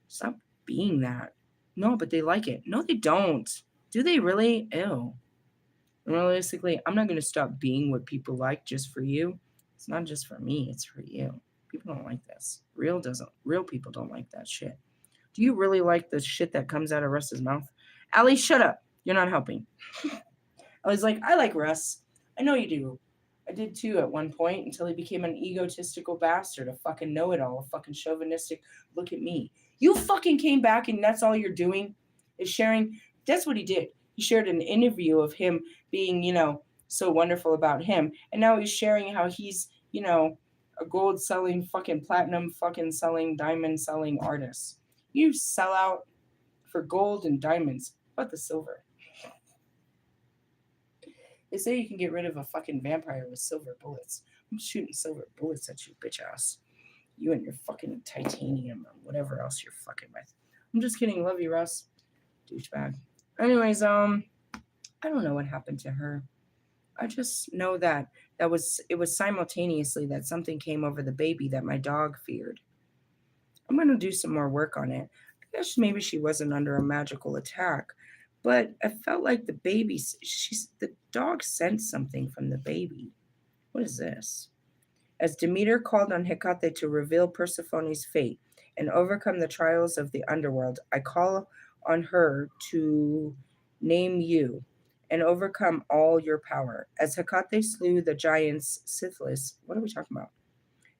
Stop being that. No, but they like it. No, they don't. Do they really? Ew. Realistically, I'm not going to stop being what people like just for you. It's not just for me, it's for you. People don't like this. Real people don't like that shit. Do you really like the shit that comes out of Russ's mouth? Allie, shut up. You're not helping. I was like, I like Russ. I know you do. I did too at one point until he became an egotistical bastard, a fucking know-it-all, a fucking chauvinistic, look at me. You fucking came back and that's all you're doing is sharing. That's what he did. He shared an interview of him being, so wonderful about him. And now he's sharing how he's, a gold selling, fucking platinum fucking selling, diamond selling artist. You sell out for gold and diamonds. What about the silver? They say you can get rid of a fucking vampire with silver bullets. I'm shooting silver bullets at you, bitch ass. You and your fucking titanium or whatever else you're fucking with. I'm just kidding. Love you, Russ. Douchebag. Anyways, I don't know what happened to her. I just know that it was simultaneously that something came over the baby that my dog feared. I'm going to do some more work on it. I guess maybe she wasn't under a magical attack, but I felt like the dog sensed something from the baby. What is this? As Demeter called on Hecate to reveal Persephone's fate and overcome the trials of the underworld, I call on her to name you and overcome all your power. As Hecate slew the giants Sithlis, what are we talking about?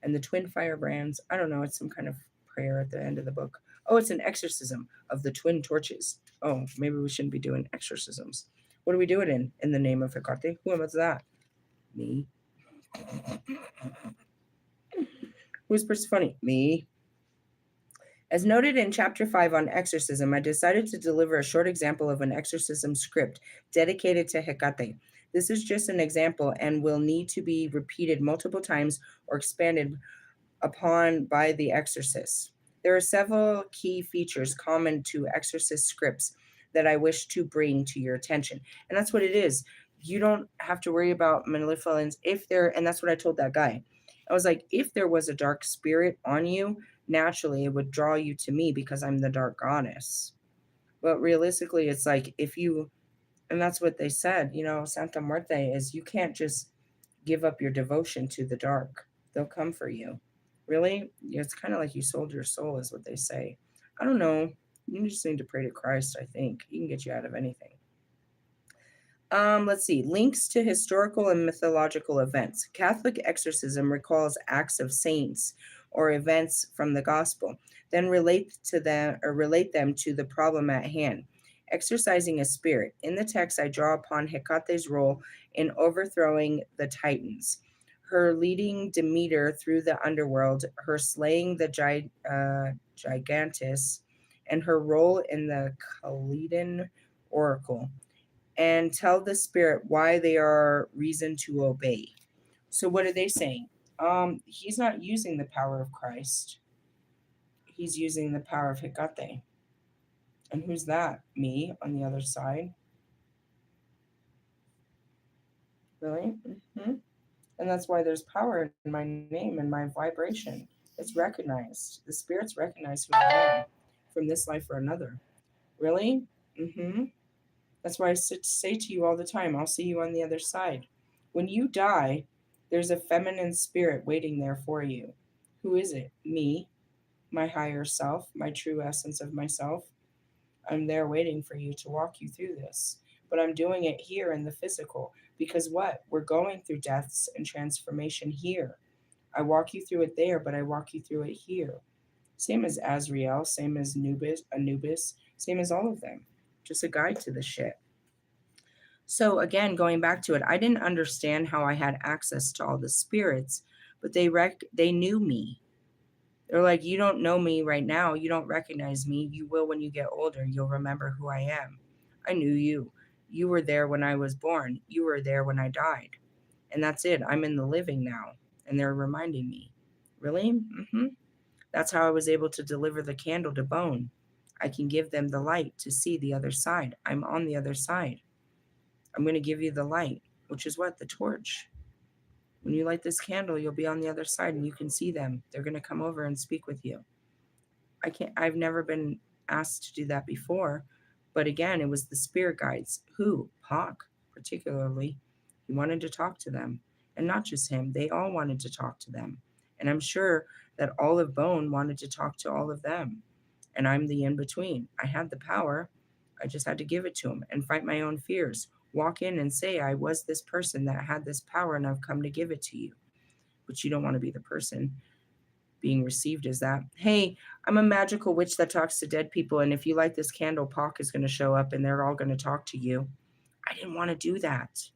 And the twin firebrands, I don't know, it's some kind of prayer at the end of the book. Oh, it's an exorcism of the twin torches. Oh, maybe we shouldn't be doing exorcisms. What do we do it in? In the name of Hecate? Who was that? Me. Who's Persephone? Me. As noted in Chapter 5 on exorcism, I decided to deliver a short example of an exorcism script dedicated to Hecate. This is just an example and will need to be repeated multiple times or expanded upon by the exorcist. There are several key features common to exorcist scripts that I wish to bring to your attention. And that's what it is. You don't have to worry about malevolence if there, and that's what I told that guy. I was like, if there was a dark spirit on you, naturally it would draw you to me because I'm the dark goddess. But realistically, it's like if you, and that's what they said, Santa Muerte is you can't just give up your devotion to the dark. They'll come for you. Really? It's kind of like you sold your soul, is what they say. I don't know. You just need to pray to Christ, I think. He can get you out of anything. Let's see. Links to historical and mythological events. Catholic exorcism recalls acts of saints or events from the gospel, then relate them to the problem at hand. Exorcising a spirit. In the text, I draw upon Hecate's role in overthrowing the Titans, her leading Demeter through the underworld, her slaying the Gigantus, and her role in the Chaldean oracle, and tell the spirit why they are reason to obey. So what are they saying? He's not using the power of Christ. He's using the power of Hecate. And who's that? Me on the other side. Really? Mm-hmm. And that's why there's power in my name and my vibration. It's recognized. The spirits recognize who I am from this life or another. Really? Mm-hmm. That's why I say to you all the time, I'll see you on the other side. When you die, there's a feminine spirit waiting there for you. Who is it? Me, my higher self, my true essence of myself. I'm there waiting for you to walk you through this. But I'm doing it here in the physical because what? We're going through deaths and transformation here. I walk you through it there, but I walk you through it here. Same as Azrael, same as Anubis, same as all of them. Just a guide to the shit. So again, going back to it, I didn't understand how I had access to all the spirits, but they knew me. They're like, you don't know me right now. You don't recognize me. You will when you get older. You'll remember who I am. I knew you. You were there when I was born. You were there when I died. And that's it. I'm in the living now. And they're reminding me. Really? Mm-hmm. That's how I was able to deliver the candle to Bone. I can give them the light to see the other side. I'm on the other side. I'm going to give you the light, which is what? The torch. When you light this candle, you'll be on the other side and you can see them. They're going to come over and speak with you. I've never been asked to do that before. But again, it was the spirit guides who, Hawk particularly, he wanted to talk to them. And not just him, they all wanted to talk to them. And I'm sure that all of Bone wanted to talk to all of them. And I'm the in between. I had the power. I just had to give it to him and fight my own fears. Walk in and say, I was this person that had this power and I've come to give it to you. But you don't want to be the person being received as that. Hey, I'm a magical witch that talks to dead people. And if you light this candle, Pock is going to show up and they're all going to talk to you. I didn't want to do that.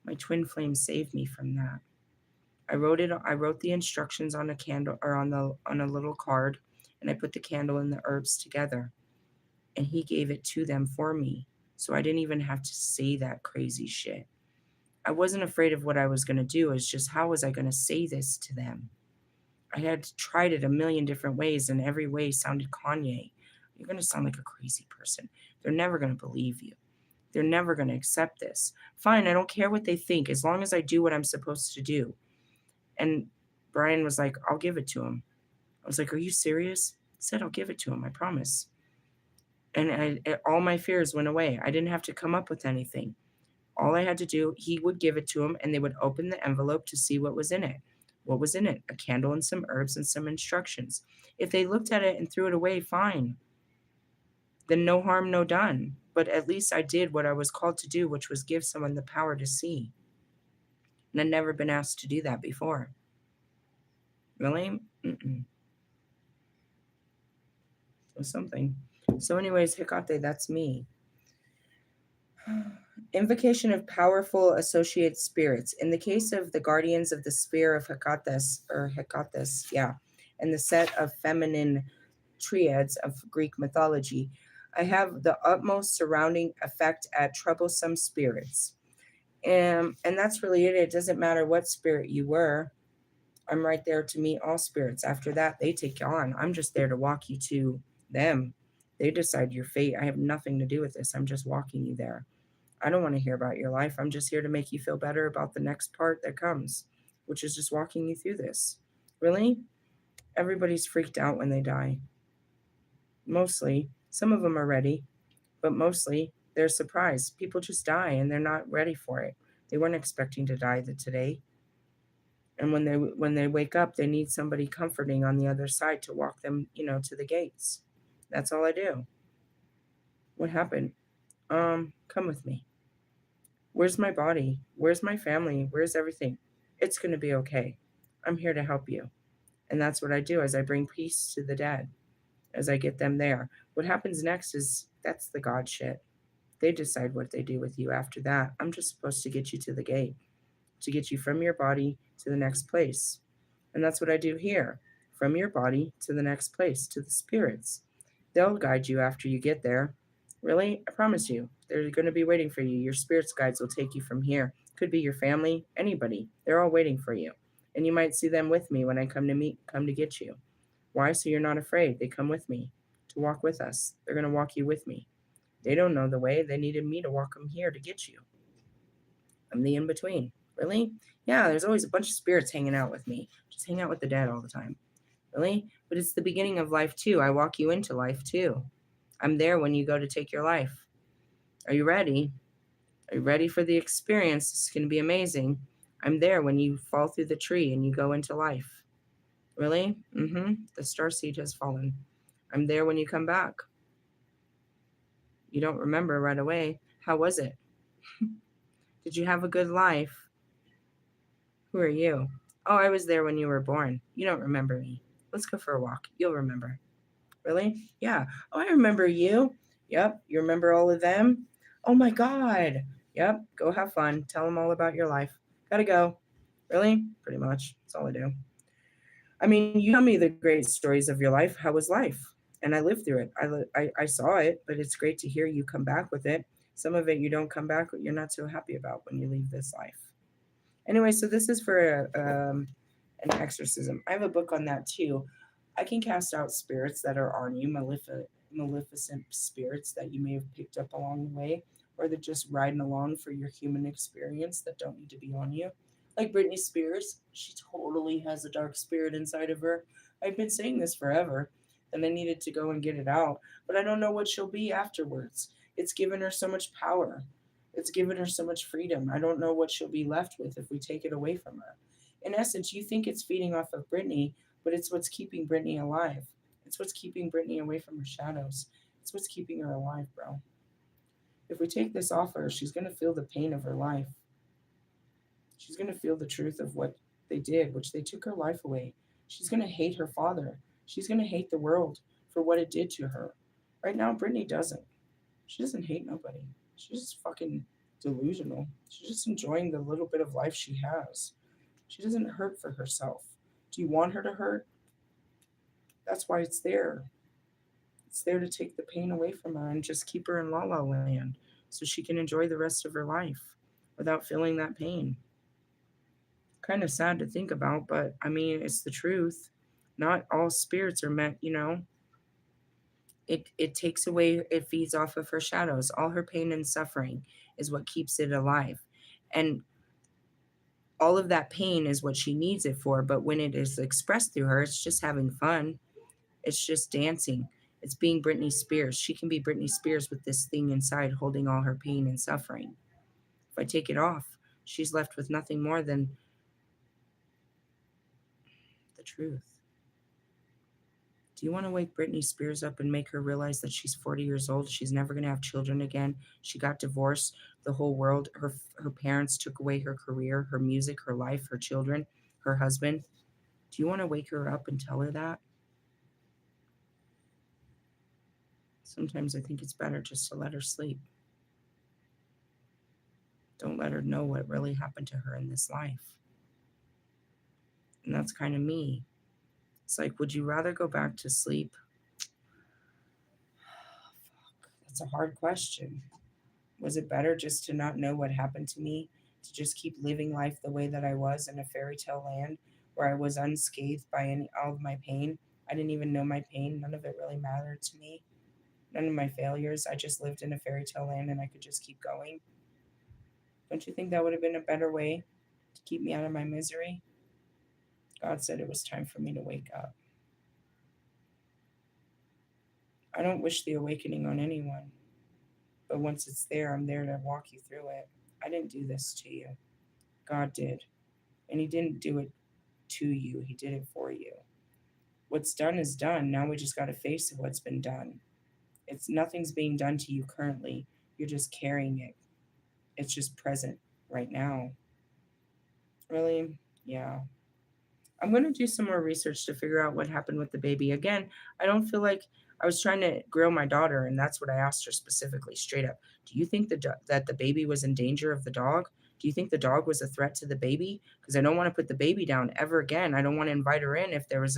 My twin flame saved me from that. I wrote the instructions on a candle or on a little card, and I put the candle and the herbs together. And he gave it to them for me. So I didn't even have to say that crazy shit. I wasn't afraid of what I was going to do. It's just how was I going to say this to them? I had tried it a million different ways, and every way sounded Kanye. You're going to sound like a crazy person. They're never going to believe you. They're never going to accept this. Fine, I don't care what they think, as long as I do what I'm supposed to do. And Brian was like, I'll give it to him. I was like, are you serious? I said, I'll give it to him, I promise. And all my fears went away. I didn't have to come up with anything. All I had to do, he would give it to them, and they would open the envelope to see what was in it. What was in it? A candle and some herbs and some instructions. If they looked at it and threw it away, fine. Then no harm, no done. But at least I did what I was called to do, which was give someone the power to see. And I'd never been asked to do that before. Really? Mm-mm. It was something. So, anyways, Hecate, that's me. Invocation of powerful associate spirits. In the case of the guardians of the sphere of Hecates, yeah, and the set of feminine triads of Greek mythology, I have the utmost surrounding effect at troublesome spirits. And that's really it. It doesn't matter what spirit you were. I'm right there to meet all spirits. After that, they take you on. I'm just there to walk you to them. They decide your fate. I have nothing to do with this. I'm just walking you there. I don't want to hear about your life. I'm just here to make you feel better about the next part that comes, which is just walking you through this. Really? Everybody's freaked out when they die. Mostly. Some of them are ready, but mostly they're surprised. People just die and they're not ready for it. They weren't expecting to die today. And when they wake up, they need somebody comforting on the other side to walk them, to the gates. That's all I do. What happened? Come with me. Where's my body? Where's my family? Where's everything? It's going to be okay. I'm here to help you. And that's what I do as I bring peace to the dead, as I get them there. What happens next is that's the God shit. They decide what they do with you after that. I'm just supposed to get you to the gate, to get you from your body to the next place. And that's what I do here, from your body to the next place, to the spirits. They'll guide you after you get there. Really? I promise you. They're going to be waiting for you. Your spirits guides will take you from here. Could be your family, anybody. They're all waiting for you. And you might see them with me when I come to get you. Why? So you're not afraid. They come with me to walk with us. They're going to walk you with me. They don't know the way. They needed me to walk them here to get you. I'm the in between. Really? Yeah, there's always a bunch of spirits hanging out with me. Just hang out with the dead all the time. Really? But it's the beginning of life too. I walk you into life too. I'm there when you go to take your life. Are you ready? Are you ready for the experience? It's going to be amazing. I'm there when you fall through the tree and you go into life. Really? The starseed has fallen. I'm there when you come back. You don't remember right away. How was it? Did you have a good life? Who are you? Oh, I was there when you were born. You don't remember me. Let's go for a walk. You'll remember. Really? Yeah. Oh, I remember you. Yep. You remember all of them? Oh my God. Yep. Go have fun. Tell them all about your life. Gotta go. Really? Pretty much. That's all I do. I mean, you tell me the great stories of your life. How was life? And I lived through it. I saw it, but it's great to hear you come back with it. Some of it you don't come back, you're not so happy about when you leave this life. Anyway, so this is for an exorcism. I have a book on that too. I can cast out spirits that are on you, maleficent spirits that you may have picked up along the way, or they're just riding along for your human experience that don't need to be on you. Like Britney Spears, she totally has a dark spirit inside of her. I've been saying this forever, and I needed to go and get it out, but I don't know what she'll be afterwards. It's given her so much power. It's given her so much freedom. I don't know what she'll be left with if we take it away from her. In essence, you think it's feeding off of Britney, but it's what's keeping Britney alive. It's what's keeping Britney away from her shadows. It's what's keeping her alive, bro. If we take this off her, she's going to feel the pain of her life. She's going to feel the truth of what they did, which they took her life away. She's going to hate her father. She's going to hate the world for what it did to her. Right now, Britney doesn't. She doesn't hate nobody. She's just fucking delusional. She's just enjoying the little bit of life she has. She doesn't hurt for herself. Do you want her to hurt? That's why it's there. It's there to take the pain away from her and just keep her in la la land so she can enjoy the rest of her life without feeling that pain. Kind of sad to think about, but I mean, it's the truth. Not all spirits are meant, it takes away, it feeds off of her shadows. All her pain and suffering is what keeps it alive. And all of that pain is what she needs it for. But when it is expressed through her, it's just having fun. It's just dancing. It's being Britney Spears. She can be Britney Spears with this thing inside holding all her pain and suffering If I take it off, she's left with nothing more than the truth. Do you want to wake Britney Spears up and make her realize that she's 40 years old? She's never going to have children again. She got divorced. The whole world, her parents took away her career, her music, her life, her children, her husband. Do you want to wake her up and tell her that? Sometimes I think it's better just to let her sleep. Don't let her know what really happened to her in this life. And that's kind of me. It's like, would you rather go back to sleep? Fuck, that's a hard question. Was it better just to not know what happened to me, to just keep living life the way that I was in a fairy tale land where I was unscathed by all of my pain? I didn't even know my pain. None of it really mattered to me. None of my failures. I just lived in a fairy tale land and I could just keep going. Don't you think that would have been a better way to keep me out of my misery? God said it was time for me to wake up. I don't wish the awakening on anyone, but once it's there, I'm there to walk you through it. I didn't do this to you. God did. And He didn't do it to you, He did it for you. What's done is done. Now we just got to face what's been done. It's nothing's being done to you currently. You're just carrying it. It's just present right now. Really? Yeah. I'm going to do some more research to figure out what happened with the baby. Again, I don't feel like I was trying to grill my daughter, and that's what I asked her specifically, straight up. Do you think that the baby was in danger of the dog? Do you think the dog was a threat to the baby? Because I don't want to put the baby down ever again. I don't want to invite her in if there was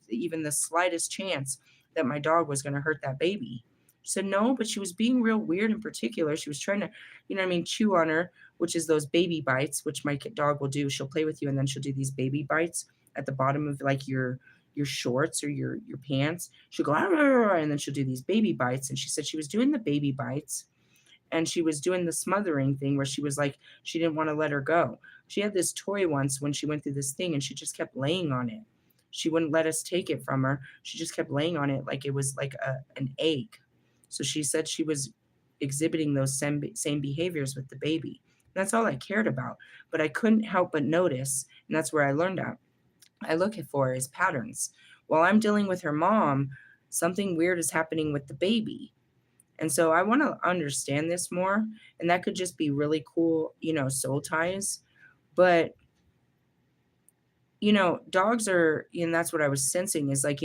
even the slightest chance that my dog was going to hurt that baby. She said no, but she was being real weird in particular. She was trying to, chew on her, which is those baby bites, which my dog will do. She'll play with you and then she'll do these baby bites at the bottom of like your shorts or your pants. She'll go and then she'll do these baby bites. And she said she was doing the baby bites and she was doing the smothering thing where she was like she didn't want to let her go. She had this toy once when she went through this thing and she just kept laying on it. She wouldn't let us take it from her. She just kept laying on it like it was like an egg. So she said she was exhibiting those same behaviors with the baby. And that's all I cared about. But I couldn't help but notice, and that's where I learned that I look for is patterns. While I'm dealing with her mom, something weird is happening with the baby. And so I want to understand this more. And that could just be really cool, soul ties. But dogs are, and that's what I was sensing is like,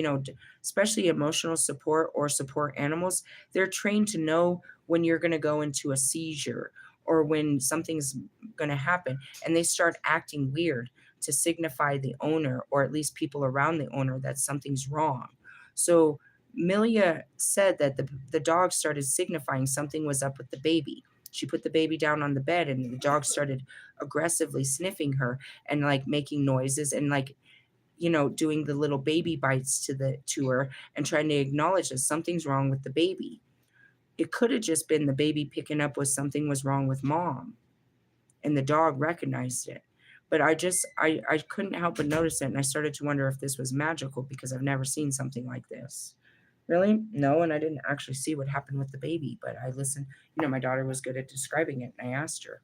especially emotional support or support animals, they're trained to know when you're going to go into a seizure or when something's going to happen. And they start acting weird to signify the owner or at least people around the owner that something's wrong. So Milia said that the dog started signifying something was up with the baby. She put the baby down on the bed and the dog started aggressively sniffing her and like making noises and like doing the little baby bites to her and trying to acknowledge that something's wrong with the baby. It could have just been the baby picking up with something was wrong with mom and the dog recognized it. But I couldn't help but notice it and I started to wonder if this was magical because I've never seen something like this. Really? No, and I didn't actually see what happened with the baby, but I listened. My daughter was good at describing it and I asked her.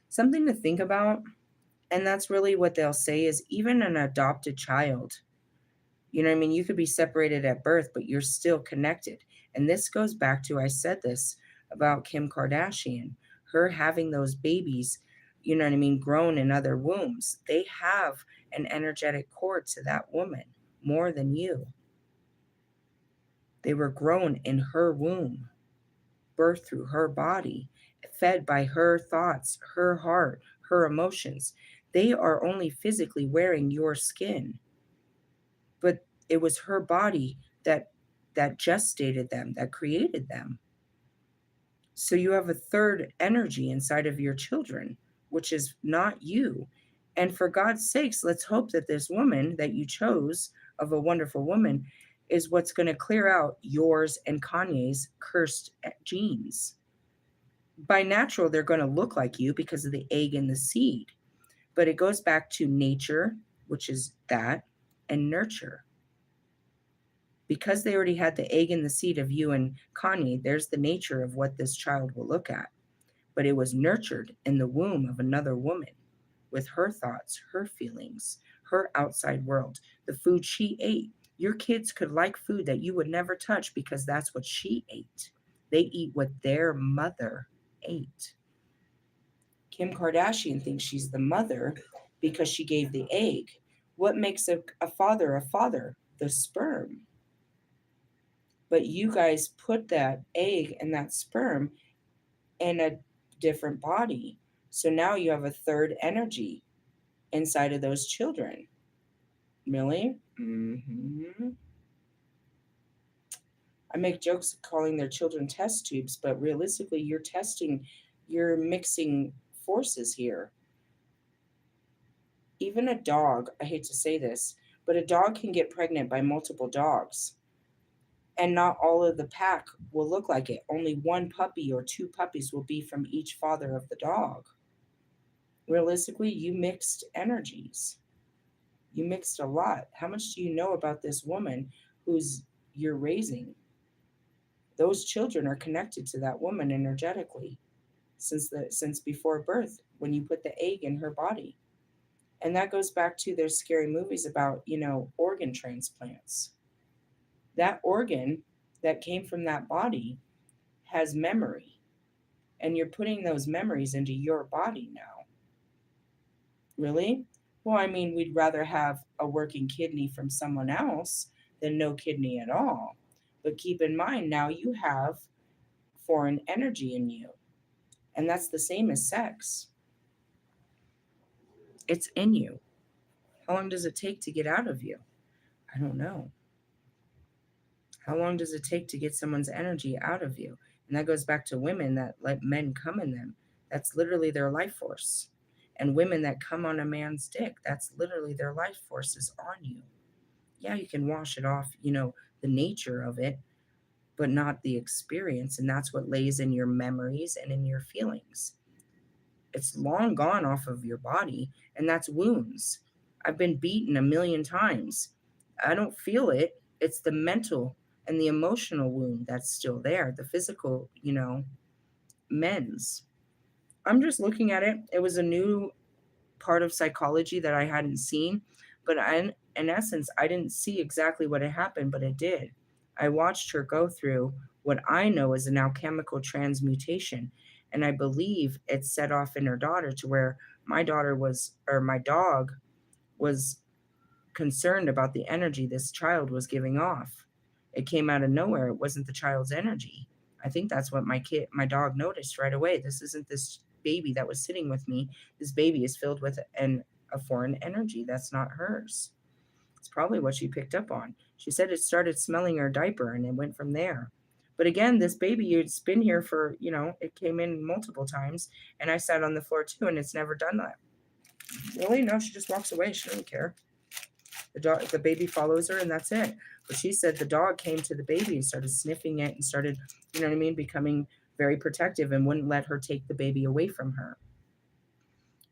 Something to think about. And that's really what they'll say is even an adopted child, you could be separated at birth, but you're still connected. And this goes back to, I said this about Kim Kardashian, her having those babies, grown in other wombs. They have an energetic cord to that woman more than you. They were grown in her womb, birthed through her body, fed by her thoughts, her heart, her emotions. They are only physically wearing your skin, but it was her body that gestated them, that created them. So you have a third energy inside of your children, which is not you. And for God's sakes, let's hope that this woman that you chose of a wonderful woman is what's going to clear out yours and Kanye's cursed genes. By natural, they're going to look like you because of the egg and the seed. But it goes back to nature, which is that, and nurture. Because they already had the egg and the seed of you and Kanye, there's the nature of what this child will look at. but it was nurtured in the womb of another woman with her thoughts, her feelings, her outside world, the food she ate. Your kids could like food that you would never touch because that's what she ate. They eat what their mother ate. Kim Kardashian thinks she's the mother because she gave the egg. What makes a father a father? The sperm. But you guys put that egg and that sperm in a different body. So now you have a third energy inside of those children. Really? I make jokes calling their children test tubes, but realistically, you're mixing forces here. Even a dog, I hate to say this, but a dog can get pregnant by multiple dogs. And not all of the pack will look like it. Only one puppy or two puppies will be from each father of the dog. Realistically, you mixed energies. You mixed a lot. How much do you know about this woman who's you're raising? Those children are connected to that woman energetically since before birth when you put the egg in her body. And that goes back to their scary movies about, organ transplants. That organ that came from that body has memory, and you're putting those memories into your body now. Really? Well, I mean, we'd rather have a working kidney from someone else than no kidney at all. But keep in mind, now you have foreign energy in you. And that's the same as sex. It's in you. How long does it take to get out of you? I don't know. How long does it take to get someone's energy out of you? And that goes back to women that let men come in them. That's literally their life force. And women that come on a man's dick, that's literally their life force is on you. Yeah, you can wash it off, the nature of it, but not the experience. And that's what lays in your memories and in your feelings. It's long gone off of your body, and that's wounds. I've been beaten a million times. I don't feel it. It's the mental and the emotional wound that's still there. The physical, mends. I'm just looking at it. It was a new part of psychology that I hadn't seen, but in essence, I didn't see exactly what had happened, but it did. I watched her go through what I know is an alchemical transmutation, and I believe it set off in her daughter to where my dog was concerned about the energy this child was giving off. It came out of nowhere. It wasn't the child's energy. I think that's what my dog noticed right away. This isn't this baby that was sitting with me. This baby is filled with a foreign energy that's not hers. It's probably what she picked up on. She said it started smelling her diaper and it went from there. But again, this baby, it's been here for, it came in multiple times and I sat on the floor too and it's never done that. Really? No, she just walks away. She doesn't care. The baby follows her and that's it. But she said the dog came to the baby and started sniffing it and started, becoming very protective and wouldn't let her take the baby away from her.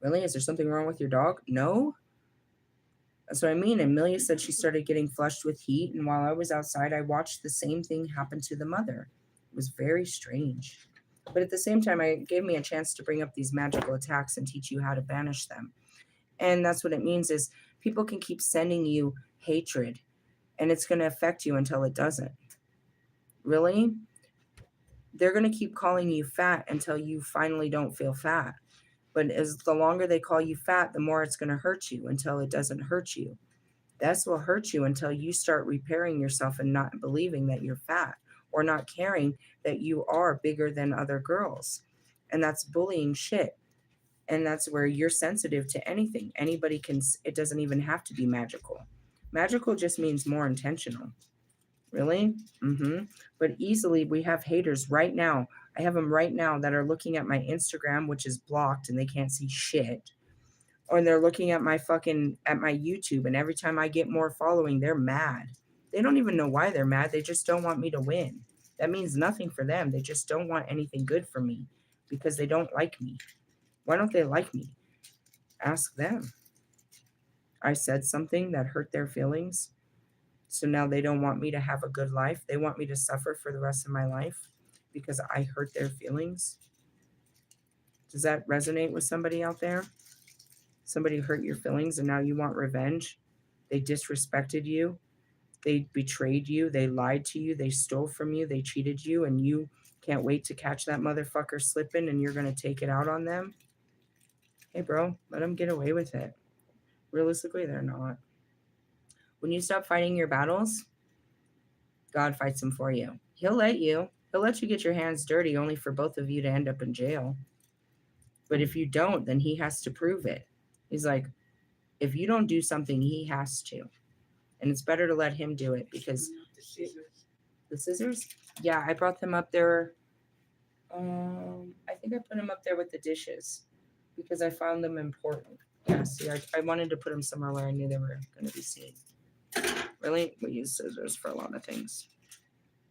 Really? Is there something wrong with your dog? No. That's what I mean. Amelia said she started getting flushed with heat, and while I was outside, I watched the same thing happen to the mother. It was very strange. But at the same time, it gave me a chance to bring up these magical attacks and teach you how to banish them. And that's what it means is people can keep sending you hatred, and it's going to affect you until it doesn't. Really? They're going to keep calling you fat until you finally don't feel fat. But as the longer they call you fat, the more it's going to hurt you until it doesn't hurt you. That's what hurts you until you start repairing yourself and not believing that you're fat or not caring that you are bigger than other girls. And that's bullying shit. And that's where you're sensitive to anything. Anybody can, it doesn't even have to be magical. Magical just means more intentional. Really? But easily we have haters right now. I have them right now that are looking at my Instagram, which is blocked and they can't see shit. Or they're looking at my YouTube, and every time I get more following, they're mad. They don't even know why they're mad. They just don't want me to win. That means nothing for them. They just don't want anything good for me because they don't like me. Why don't they like me? Ask them. I said something that hurt their feelings. So now they don't want me to have a good life. They want me to suffer for the rest of my life because I hurt their feelings. Does that resonate with somebody out there? Somebody hurt your feelings and now you want revenge. They disrespected you. They betrayed you. They lied to you. They stole from you. They cheated you. And you can't wait to catch that motherfucker slipping and you're going to take it out on them. Hey, bro, let them get away with it. Realistically, they're not. When you stop fighting your battles, God fights them for you. He'll let you. He'll let you get your hands dirty only for both of you to end up in jail. But if you don't, then he has to prove it. He's like, if you don't do something, he has to. And it's better to let him do it because the scissors? Yeah, I brought them up there. I think I put them up there with the dishes because I found them important. Yeah, see, I wanted to put them somewhere where I knew they were going to be seen. Really? We use scissors for a lot of things.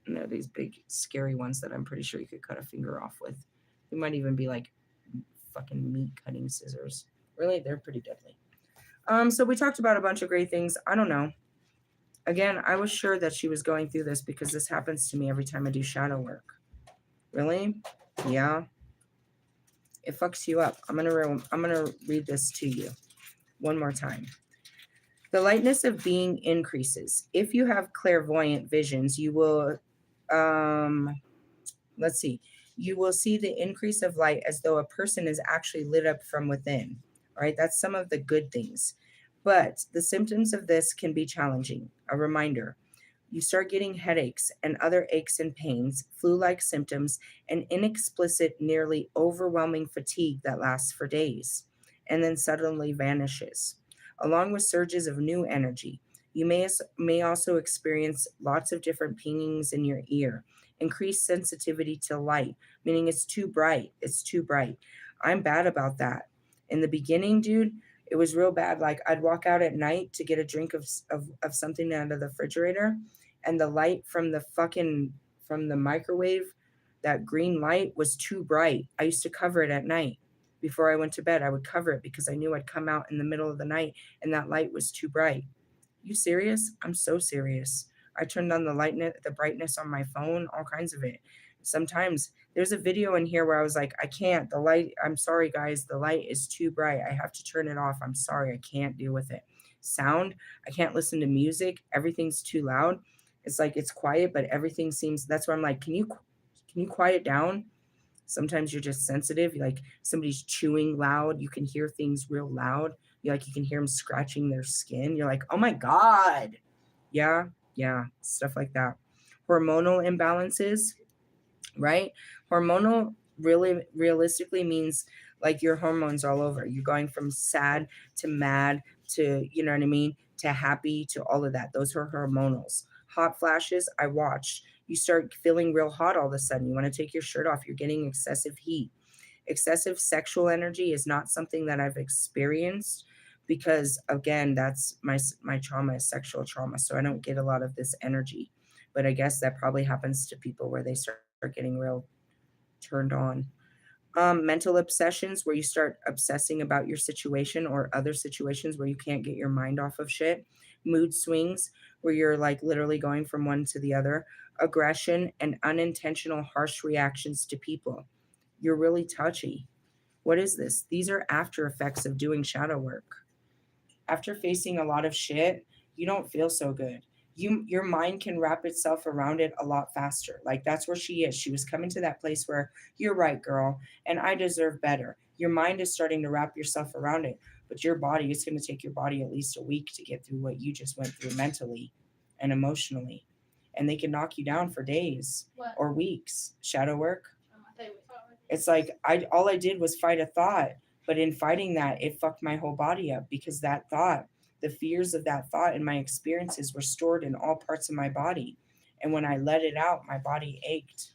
And they're these big, scary ones that I'm pretty sure you could cut a finger off with. They might even be like fucking meat cutting scissors. Really? They're pretty deadly. So we talked about a bunch of great things. I don't know. Again, I was sure that she was going through this because this happens to me every time I do shadow work. Really? Yeah. It fucks you up. I'm gonna read this to you one more time. The lightness of being increases. If you have clairvoyant visions, you will let's see. You will see the increase of light as though a person is actually lit up from within. All right, that's some of the good things. But the symptoms of this can be challenging. A reminder, you start getting headaches and other aches and pains, flu-like symptoms, and inexplicit, nearly overwhelming fatigue that lasts for days and then suddenly vanishes, along with surges of new energy. You may also experience lots of different pingings in your ear, increased sensitivity to light, meaning it's too bright. It's too bright. I'm bad about that. In the beginning, dude, it was real bad. Like I'd walk out at night to get a drink of something out of the refrigerator, and the light from the microwave, that green light was too bright. I used to cover it at night. Before I went to bed, I would cover it because I knew I'd come out in the middle of the night and that light was too bright. You serious? I'm so serious. I turned on the brightness on my phone, all kinds of it. Sometimes there's a video in here where I was like, I can't, the light, I'm sorry guys, the light is too bright. I have to turn it off. I'm sorry, I can't deal with it. Sound, I can't listen to music. Everything's too loud. It's like it's quiet, but everything seems, that's where I'm like, can you quiet down? Sometimes you're just sensitive. Like somebody's chewing loud. You can hear things real loud. You can hear them scratching their skin. You're like, oh my God. Yeah, stuff like that. Hormonal imbalances, right? Hormonal really realistically means like your hormones all over. You're going from sad to mad to, you know what I mean, to happy to all of that. Those are hormonals. Hot flashes, I watched. You start feeling real hot all of a sudden. You want to take your shirt off. You're getting excessive heat. Excessive sexual energy is not something that I've experienced because, again, that's my trauma is sexual trauma. So I don't get a lot of this energy. But I guess that probably happens to people where they start getting real turned on. Mental obsessions, where you start obsessing about your situation or other situations where you can't get your mind off of shit. Mood swings, where you're like literally going from one to the other. Aggression and unintentional harsh reactions to people. You're really touchy. What is this? These are after effects of doing shadow work. After facing a lot of shit, you don't feel so good. Your mind can wrap itself around it a lot faster. Like that's where she is. She was coming to that place where you're right, girl, and I deserve better. Your mind is starting to wrap yourself around it, but your body, it's going to take your body at least a week to get through what you just went through mentally and emotionally. And they can knock you down for days or weeks. Shadow work. It's like all I did was fight a thought, but in fighting that, it fucked my whole body up because that thought, the fears of that thought and my experiences were stored in all parts of my body. And when I let it out, my body ached.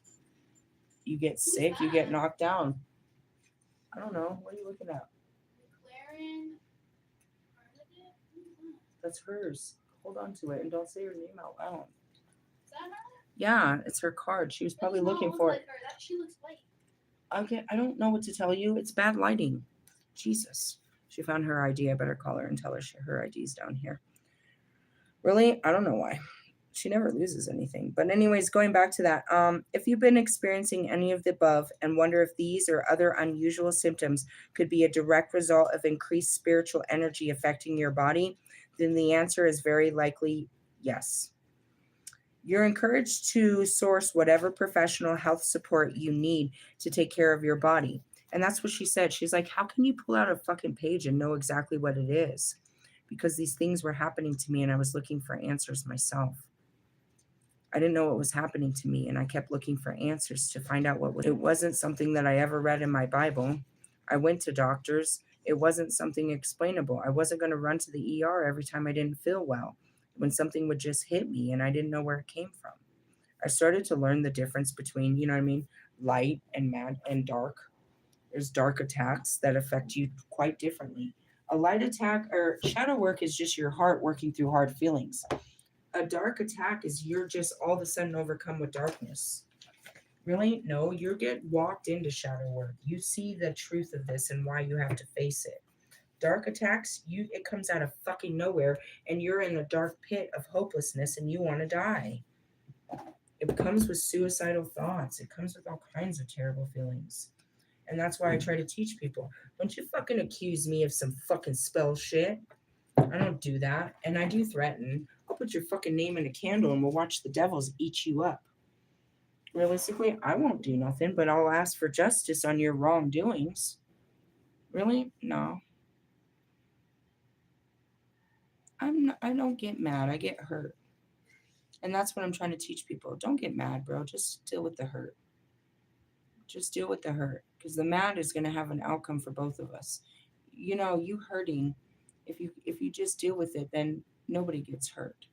You get sick, you get knocked down. I don't know. What are you looking at? That's hers. Hold on to it and don't say your name out loud. Yeah, it's her card. She was probably looking for it. She looks white. Okay, I don't know what to tell you. It's bad lighting. Jesus. She found her ID. I better call her and tell her her ID's down here. Really? I don't know why. She never loses anything. But anyways, going back to that, if you've been experiencing any of the above and wonder if these or other unusual symptoms could be a direct result of increased spiritual energy affecting your body, then the answer is very likely yes. You're encouraged to source whatever professional health support you need to take care of your body. And that's what she said. She's like, how can you pull out a fucking page and know exactly what it is? Because these things were happening to me and I was looking for answers myself. I didn't know what was happening to me, and I kept looking for answers to find out what was. It wasn't something that I ever read in my Bible. I went to doctors. It wasn't something explainable. I wasn't going to run to the ER every time I didn't feel well, when something would just hit me and I didn't know where it came from. I started to learn the difference between, you know what I mean, light and mad and dark. There's dark attacks that affect you quite differently. A light attack or shadow work is just your heart working through hard feelings. A dark attack is you're just all of a sudden overcome with darkness. Really? No, you get walked into shadow work. You see the truth of this and why you have to face it. Dark attacks, it comes out of fucking nowhere and you're in a dark pit of hopelessness and you want to die. It comes with suicidal thoughts. It comes with all kinds of terrible feelings. And that's why I try to teach people. Don't you fucking accuse me of some fucking spell shit. I don't do that. And I do threaten. I'll put your fucking name in a candle and we'll watch the devils eat you up. Realistically, I won't do nothing, but I'll ask for justice on your wrongdoings. Really? No. I don't get mad. I get hurt. And that's what I'm trying to teach people. Don't get mad, bro. Just deal with the hurt. Just deal with the hurt. Because the mad is going to have an outcome for both of us. You know, you hurting, if you just deal with it, then nobody gets hurt.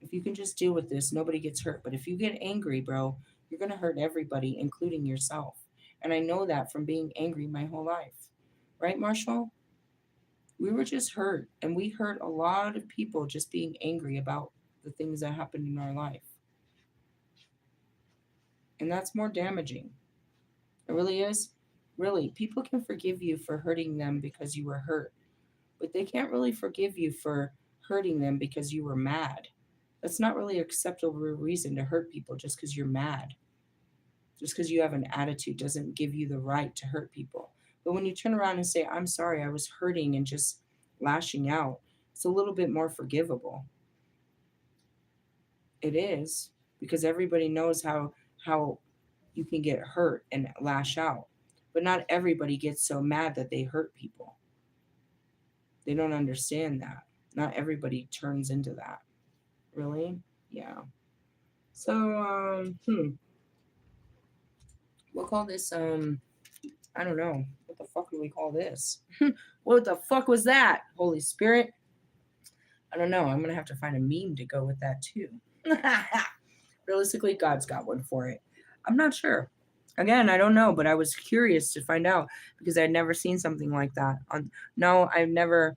If you can just deal with this, nobody gets hurt. But if you get angry, bro, you're going to hurt everybody, including yourself. And I know that from being angry my whole life. Right, Marshall? We were just hurt. And we hurt a lot of people just being angry about the things that happened in our life. And that's more damaging. It really is. Really, people can forgive you for hurting them because you were hurt. But they can't really forgive you for hurting them because you were mad. That's not really acceptable reason to hurt people just because you're mad. Just because you have an attitude doesn't give you the right to hurt people. But when you turn around and say, I'm sorry, I was hurting and just lashing out, it's a little bit more forgivable. It is, because everybody knows how you can get hurt and lash out. But not everybody gets so mad that they hurt people. They don't understand that. Not everybody turns into that. Really? Yeah. So, we'll call this, I don't know. What the fuck do we call this? What the fuck was that? Holy Spirit? I don't know. I'm going to have to find a meme to go with that too. Realistically, God's got one for it. I'm not sure. Again, I don't know, but I was curious to find out because I'd never seen something like that. No, I've never.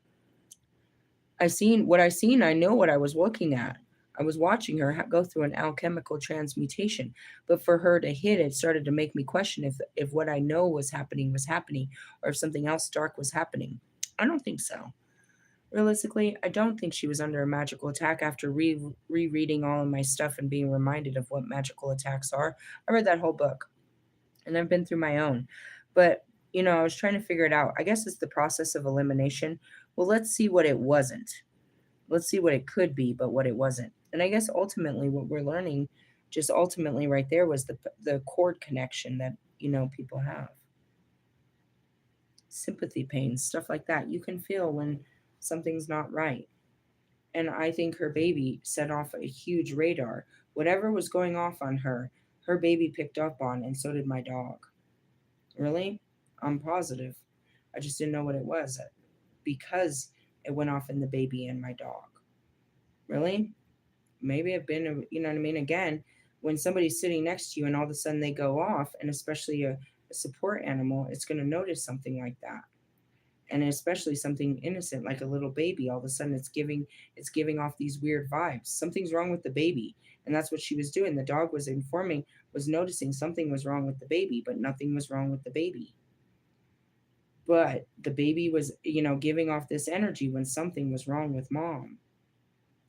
I seen what I seen. I know what I was looking at. I was watching her go through an alchemical transmutation, but for her to hit it started to make me question if what I know was happening, or if something else dark was happening. I don't think so. Realistically, I don't think she was under a magical attack after rereading all of my stuff and being reminded of what magical attacks are. I read that whole book and I've been through my own. But, I was trying to figure it out. I guess it's the process of elimination. Well, let's see what it wasn't. Let's see what it could be, but what it wasn't. And I guess ultimately what we're learning just ultimately right there was the cord connection that, people have. Sympathy pains, stuff like that. You can feel when something's not right. And I think her baby set off a huge radar. Whatever was going off on her baby picked up on, and so did my dog. Really? I'm positive. I just didn't know what it was because it went off in the baby and my dog. Really? Maybe I've been, you know what I mean? Again, when somebody's sitting next to you and all of a sudden they go off, and especially a support animal, it's going to notice something like that. And especially something innocent like a little baby, all of a sudden it's giving off these weird vibes. Something's wrong with the baby. And that's what she was doing. The dog was noticing something was wrong with the baby, but nothing was wrong with the baby. But the baby was, giving off this energy when something was wrong with mom.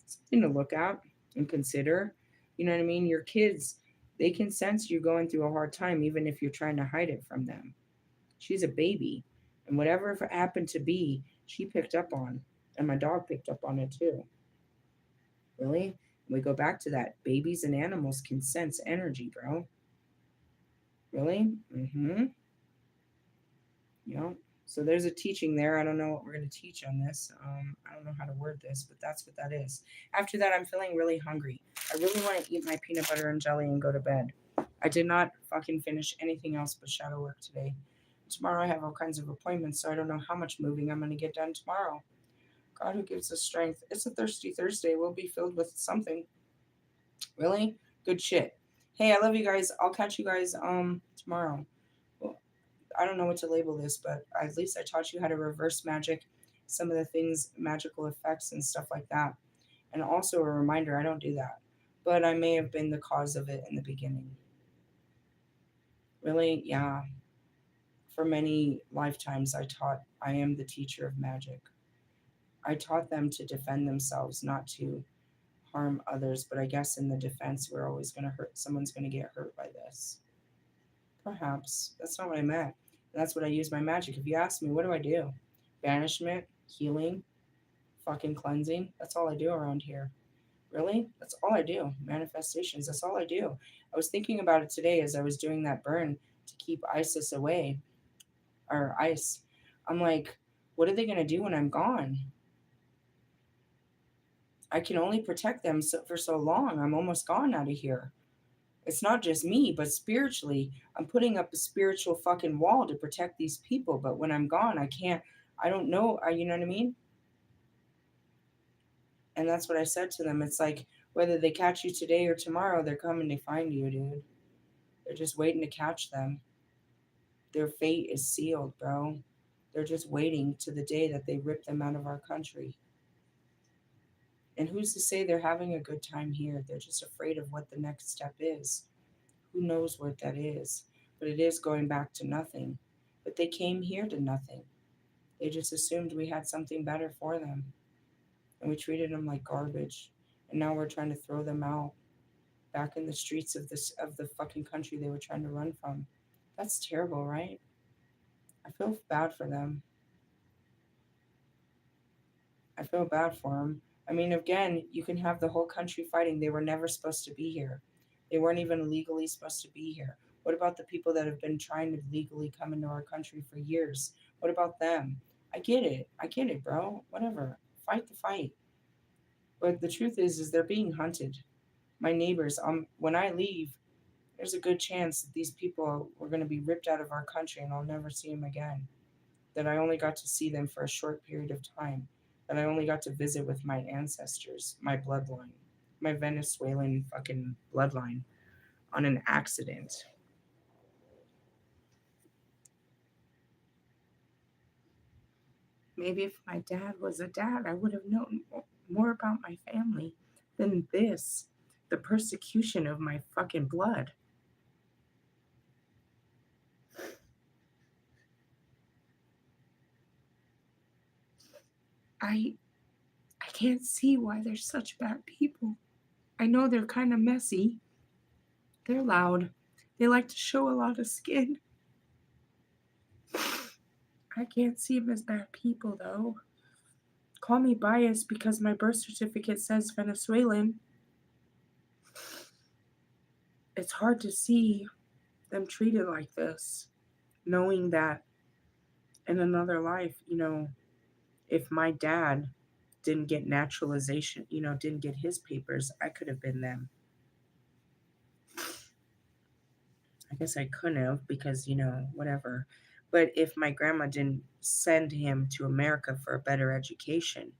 Something to look at. and consider. You know what I mean? Your kids, they can sense you going through a hard time, even if you're trying to hide it from them. She's a baby. And whatever happened to be, she picked up on. And my dog picked up on it too. Really? We go back to that. Babies and animals can sense energy, bro. Really? Mm-hmm. You know? So there's a teaching there. I don't know what we're going to teach on this. I don't know how to word this, but that's what that is. After that, I'm feeling really hungry. I really want to eat my peanut butter and jelly and go to bed. I did not fucking finish anything else but shadow work today. Tomorrow I have all kinds of appointments, so I don't know how much moving I'm going to get done tomorrow. God who gives us strength. It's a thirsty Thursday. We'll be filled with something. Really? Good shit. Hey, I love you guys. I'll catch you guys tomorrow. Well, I don't know what to label this, but at least I taught you how to reverse magic, some of the things, magical effects and stuff like that. And also a reminder, I don't do that. But I may have been the cause of it in the beginning. Really? Yeah. For many lifetimes I am the teacher of magic. I taught them to defend themselves, not to harm others, but I guess in the defense we're always going to hurt, someone's going to get hurt by this. Perhaps. That's not what I meant. That's what I use my magic. If you ask me, what do I do? Banishment, healing, fucking cleansing. That's all I do around here. Really? That's all I do. Manifestations. That's all I do. I was thinking about it today as I was doing that burn to keep ISIS away, or ice. I'm like, what are they going to do when I'm gone? I can only protect them for so long. I'm almost gone out of here. It's not just me, but spiritually, I'm putting up a spiritual fucking wall to protect these people. But when I'm gone, I can't, I don't know. You know what I mean? And that's what I said to them. It's like, whether they catch you today or tomorrow, they're coming to find you, dude. They're just waiting to catch them. Their fate is sealed, bro. They're just waiting to the day that they rip them out of our country. And who's to say they're having a good time here? They're just afraid of what the next step is. Who knows what that is? But it is going back to nothing. But they came here to nothing. They just assumed we had something better for them. And we treated them like garbage. And now we're trying to throw them out back in the streets of the fucking country they were trying to run from. That's terrible, right? I feel bad for them. I feel bad for them. I mean, again, you can have the whole country fighting. They were never supposed to be here. They weren't even legally supposed to be here. What about the people that have been trying to legally come into our country for years? What about them? I get it. I get it, bro. Whatever. Fight the fight. But the truth is they're being hunted. My neighbors, when I leave, there's a good chance that these people were going to be ripped out of our country and I'll never see them again. That I only got to see them for a short period of time. That I only got to visit with my ancestors, my bloodline, my Venezuelan fucking bloodline on an accident. Maybe if my dad was a dad, I would have known more about my family than this, the persecution of my fucking blood. I I can't see why they're such bad people. I know they're kind of messy. They're loud. They like to show a lot of skin. I can't see them as bad people, though. Call me biased because my birth certificate says Venezuelan. It's hard to see them treated like this, knowing that in another life, if my dad didn't get naturalization, didn't get his papers, I could have been them. I guess I couldn't have because, whatever. But if my grandma didn't send him to America for a better education,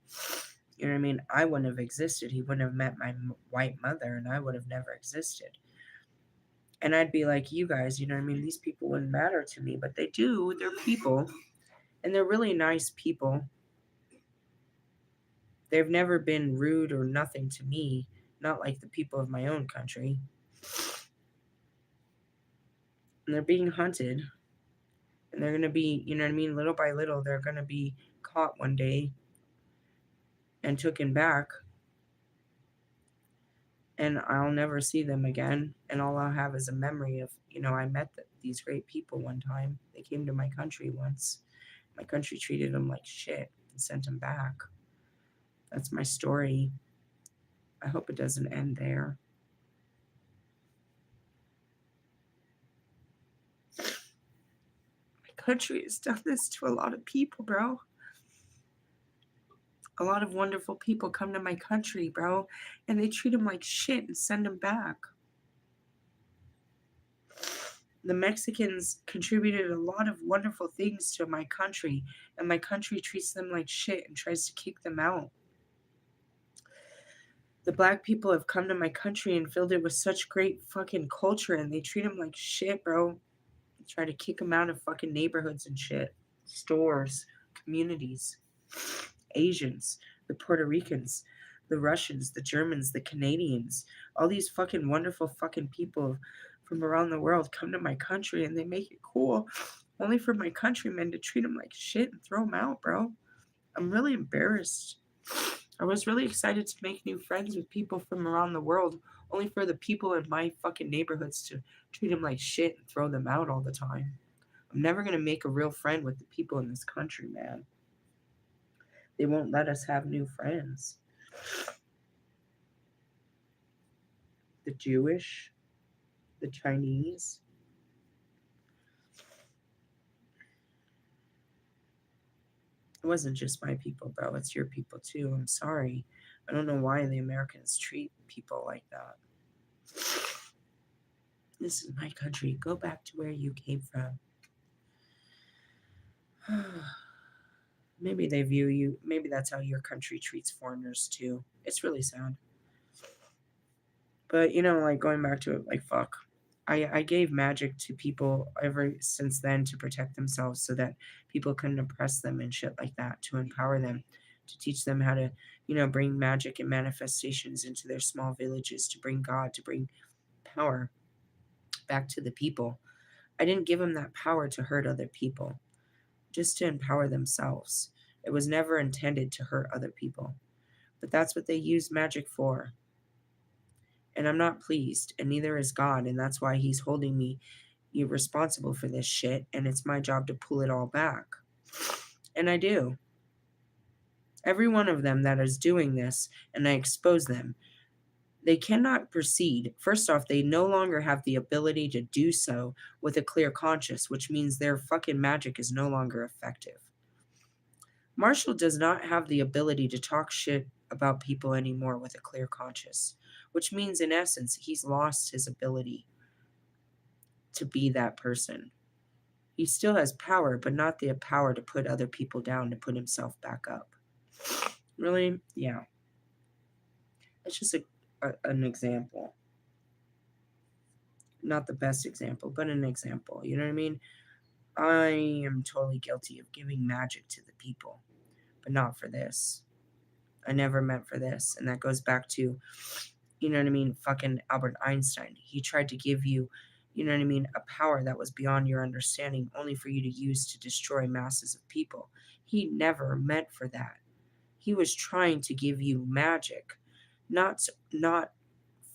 you know what I mean? I wouldn't have existed. He wouldn't have met my white mother and I would have never existed. And I'd be like you guys, you know what I mean? These people wouldn't matter to me, but they do. They're people and they're really nice people. They've never been rude or nothing to me, not like the people of my own country. And they're being hunted. And they're going to be, you know what I mean? Little by little, they're going to be caught one day and taken back. and I'll never see them again. And all I'll have is a memory of, I met these great people one time. They came to my country once. My country treated them like shit and sent them back. That's my story. I hope it doesn't end there. My country has done this to a lot of people, bro. A lot of wonderful people come to my country, bro, and they treat them like shit and send them back. The Mexicans contributed a lot of wonderful things to my country, and my country treats them like shit and tries to kick them out. The black people have come to my country and filled it with such great fucking culture, and they treat them like shit, bro. They try to kick them out of fucking neighborhoods and shit, stores, communities. Asians, the Puerto Ricans, the Russians, the Germans, the Canadians, all these fucking wonderful fucking people from around the world come to my country and they make it cool only for my countrymen to treat them like shit and throw them out, bro. I'm really embarrassed. I was really excited to make new friends with people from around the world, only for the people in my fucking neighborhoods to treat them like shit and throw them out all the time. I'm never going to make a real friend with the people in this country, man. They won't let us have new friends. The Jewish, the Chinese. It wasn't just my people, bro. It's your people too. I'm sorry. I don't know why the Americans treat people like that. This is my country. Go back to where you came from. Maybe they view you, maybe that's how your country treats foreigners too. It's really sad. But, like going back to it, like, fuck. I gave magic to people ever since then to protect themselves so that people couldn't oppress them and shit like that, to empower them, to teach them how to, bring magic and manifestations into their small villages, to bring God, to bring power back to the people. I didn't give them that power to hurt other people, just to empower themselves. It was never intended to hurt other people. But that's what they use magic for. And I'm not pleased, and neither is God, and that's why he's holding me responsible for this shit, and it's my job to pull it all back. And I do. Every one of them that is doing this, and I expose them, they cannot proceed. First off, they no longer have the ability to do so with a clear conscience, which means their fucking magic is no longer effective. Marshall does not have the ability to talk shit about people anymore with a clear conscience, which means in essence, he's lost his ability to be that person. He still has power, but not the power to put other people down, to put himself back up. Really? Yeah. It's just an example. Not the best example, but an example. You know what I mean? I am totally guilty of giving magic to the people, but not for this. I never meant for this. And that goes back to, you know what I mean, fucking Albert Einstein. He tried to give you, you know what I mean, a power that was beyond your understanding, only for you to use to destroy masses of people. He never meant for that. He was trying to give you magic, not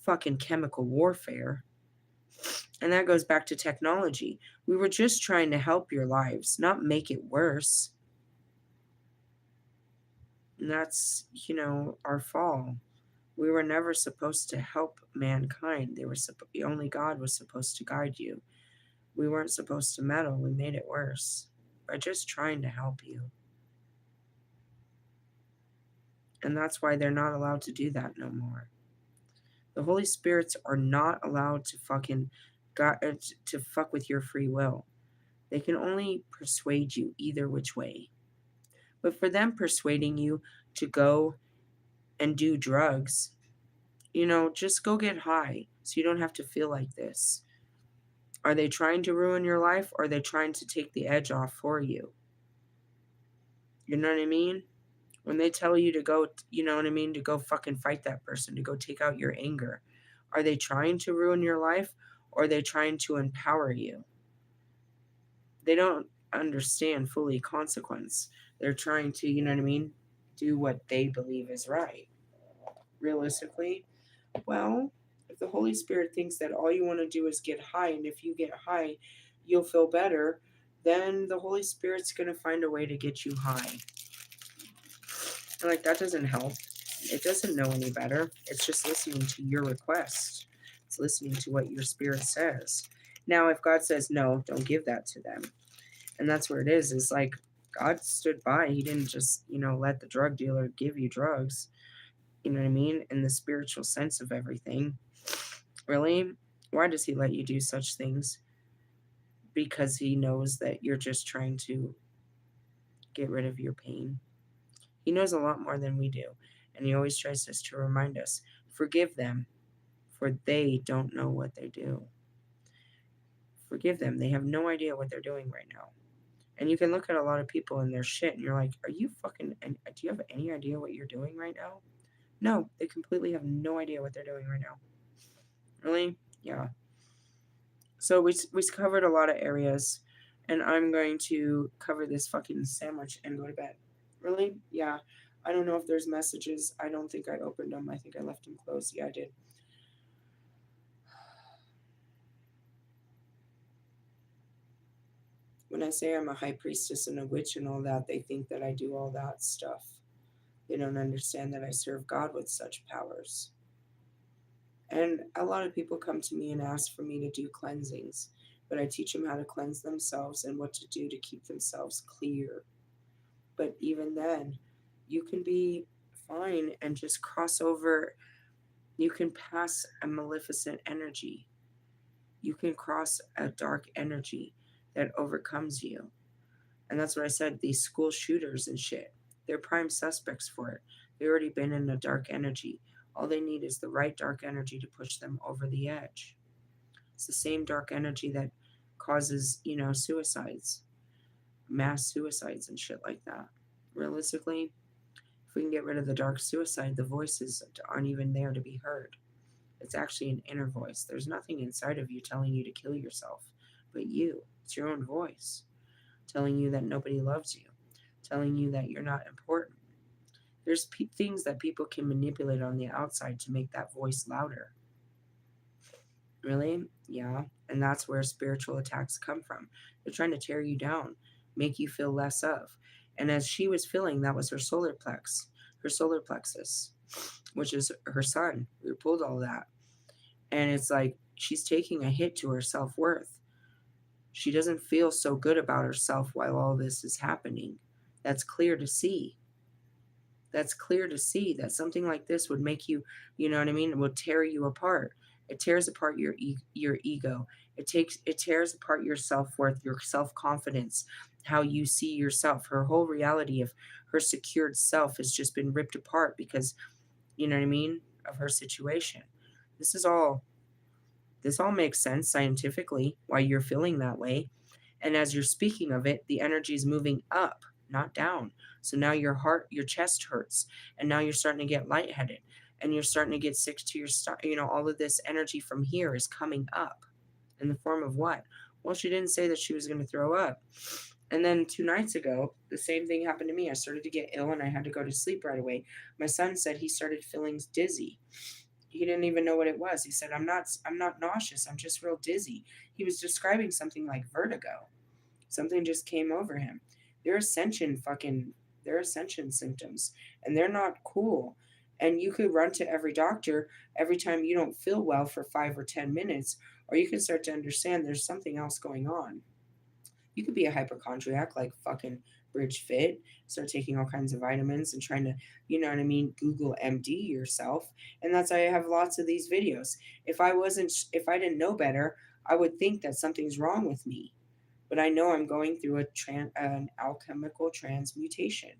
fucking chemical warfare. And that goes back to technology. We were just trying to help your lives, not make it worse. And that's, our fall. We were never supposed to help mankind. Only God was supposed to guide you. We weren't supposed to meddle. We made it worse by just trying to help you. And that's why they're not allowed to do that no more. The Holy Spirits are not allowed to to fuck with your free will. They can only persuade you either which way. But for them persuading you to go and do drugs, just go get high so you don't have to feel like this. Are they trying to ruin your life, or are they trying to take the edge off for you? You know what I mean? When they tell you to go, to go fucking fight that person, to go take out your anger, are they trying to ruin your life, or are they trying to empower you? They don't understand fully consequence. They're trying to, do what they believe is right. Realistically, Well, if the Holy Spirit thinks that all you want to do is get high, and if you get high, you'll feel better, then the Holy Spirit's going to find a way to get you high. And like, that doesn't help. It doesn't know any better. It's just listening to your request. It's listening to what your spirit says. Now, if God says no, don't give that to them. And that's where it is like God stood by. He didn't just, let the drug dealer give you drugs. You know what I mean? In the spiritual sense of everything. Really? Why does he let you do such things? Because he knows that you're just trying to get rid of your pain. He knows a lot more than we do. And he always tries to remind us, forgive them, for they don't know what they do. Forgive them. They have no idea what they're doing right now. And you can look at a lot of people and their shit and you're like, are you fucking, do you have any idea what you're doing right now? No, they completely have no idea what they're doing right now. Really? Yeah. So we covered a lot of areas, and I'm going to cover this fucking sandwich and go to bed. Really? Yeah. I don't know if there's messages. I don't think I opened them. I think I left them closed. Yeah, I did. When I say I'm a high priestess and a witch and all that, they think that I do all that stuff. They don't understand that I serve God with such powers. And a lot of people come to me and ask for me to do cleansings, but I teach them how to cleanse themselves and what to do to keep themselves clear. But even then, you can be fine and just cross over. You can pass a maleficent energy. You can cross a dark energy that overcomes you. And that's what I said, these school shooters and shit, they're prime suspects for it. They've already been in a dark energy. All they need is the right dark energy to push them over the edge. It's the same dark energy that causes, suicides, mass suicides and shit like that. Realistically, if we can get rid of the dark suicide, the voices aren't even there to be heard. It's actually an inner voice. There's nothing inside of you telling you to kill yourself, but you. It's your own voice telling you that nobody loves you, telling you that you're not important. There's things that people can manipulate on the outside to make that voice louder. Really? Yeah. And that's where spiritual attacks come from. They're trying to tear you down, make you feel less of. And as she was feeling, that was her solar plexus, which is her sun. We pulled all that. And it's like she's taking a hit to her self worth. She doesn't feel so good about herself while all this is happening. That's clear to see. That's clear to see that something like this would make you, you know what I mean, it will tear you apart. It tears apart your ego. It tears apart your self-worth, your self-confidence, how you see yourself. Her whole reality of her secured self has just been ripped apart because, you know what I mean, of her situation. This is all this all makes sense scientifically why you're feeling that way. And as you're speaking of it, the energy is moving up, not down. So now your chest hurts, and now you're starting to get lightheaded, and you're starting to get sick to your stomach. All of this energy from here is coming up in the form of what? Well, she didn't say that she was going to throw up. And then 2 nights ago, the same thing happened to me. I started to get ill and I had to go to sleep right away. My son said he started feeling dizzy. He didn't even know what it was. He said, I'm not nauseous. I'm just real dizzy. He was describing something like vertigo. Something just came over him. They're ascension symptoms, and they're not cool. And you could run to every doctor every time you don't feel well for 5 or 10 minutes, or you can start to understand there's something else going on. You could be a hypochondriac like fucking Bridge Fit, start taking all kinds of vitamins and trying to, you know what I mean, Google MD yourself. And that's why I have lots of these videos. If I didn't know better, I would think that something's wrong with me. But I know I'm going through an alchemical transmutation.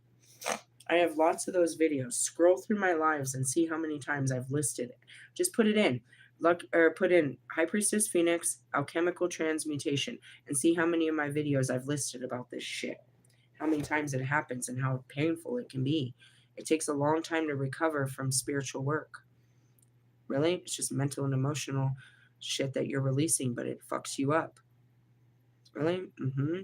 I have lots of those videos. Scroll through my lives and see how many times I've listed it. Just put it in. Put in High Priestess Phoenix alchemical transmutation and see how many of my videos I've listed about this shit. How many times it happens and how painful it can be. It takes a long time to recover from spiritual work. Really? It's just mental and emotional shit that you're releasing, but it fucks you up. Really? Mm-hmm.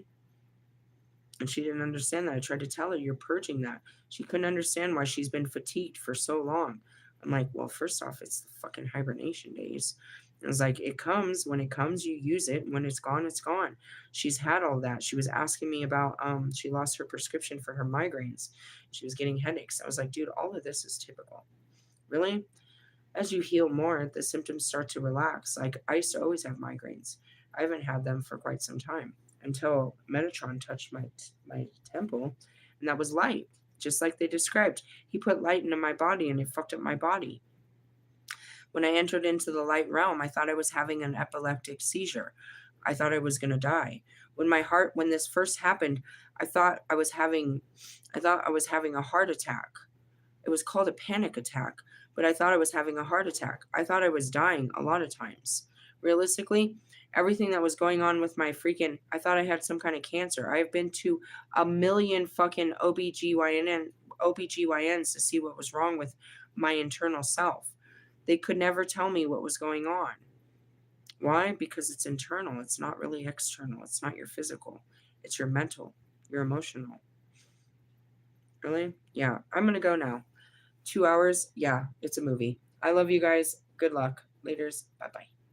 And she didn't understand that. I tried to tell her, you're purging that. She couldn't understand why she's been fatigued for so long. I'm like, well, first off, it's the fucking hibernation days. I was like, it comes when it comes, you use it. When it's gone, it's gone. She's had all that. She was asking me about she lost her prescription for her migraines. She was getting headaches. I was like, dude, all of this is typical. Really? As you heal more, the symptoms start to relax. Like I used to always have migraines. I haven't had them for quite some time until Metatron touched my temple, and that was light, just like they described. He put light into my body, and it fucked up my body. When I entered into the light realm, I thought I was having an epileptic seizure. I thought I was going to die. When this first happened, I thought I was having a heart attack. It was called a panic attack, but I thought I was having a heart attack. I thought I was dying a lot of times. Realistically, everything that was going on with I thought I had some kind of cancer. I have been to a million fucking OBGYNs to see what was wrong with my internal self. They could never tell me what was going on. Why? Because it's internal. It's not really external. It's not your physical. It's your mental, your emotional. Really? Yeah. I'm going to go now. 2 hours? Yeah, it's a movie. I love you guys. Good luck. Laters. Bye bye.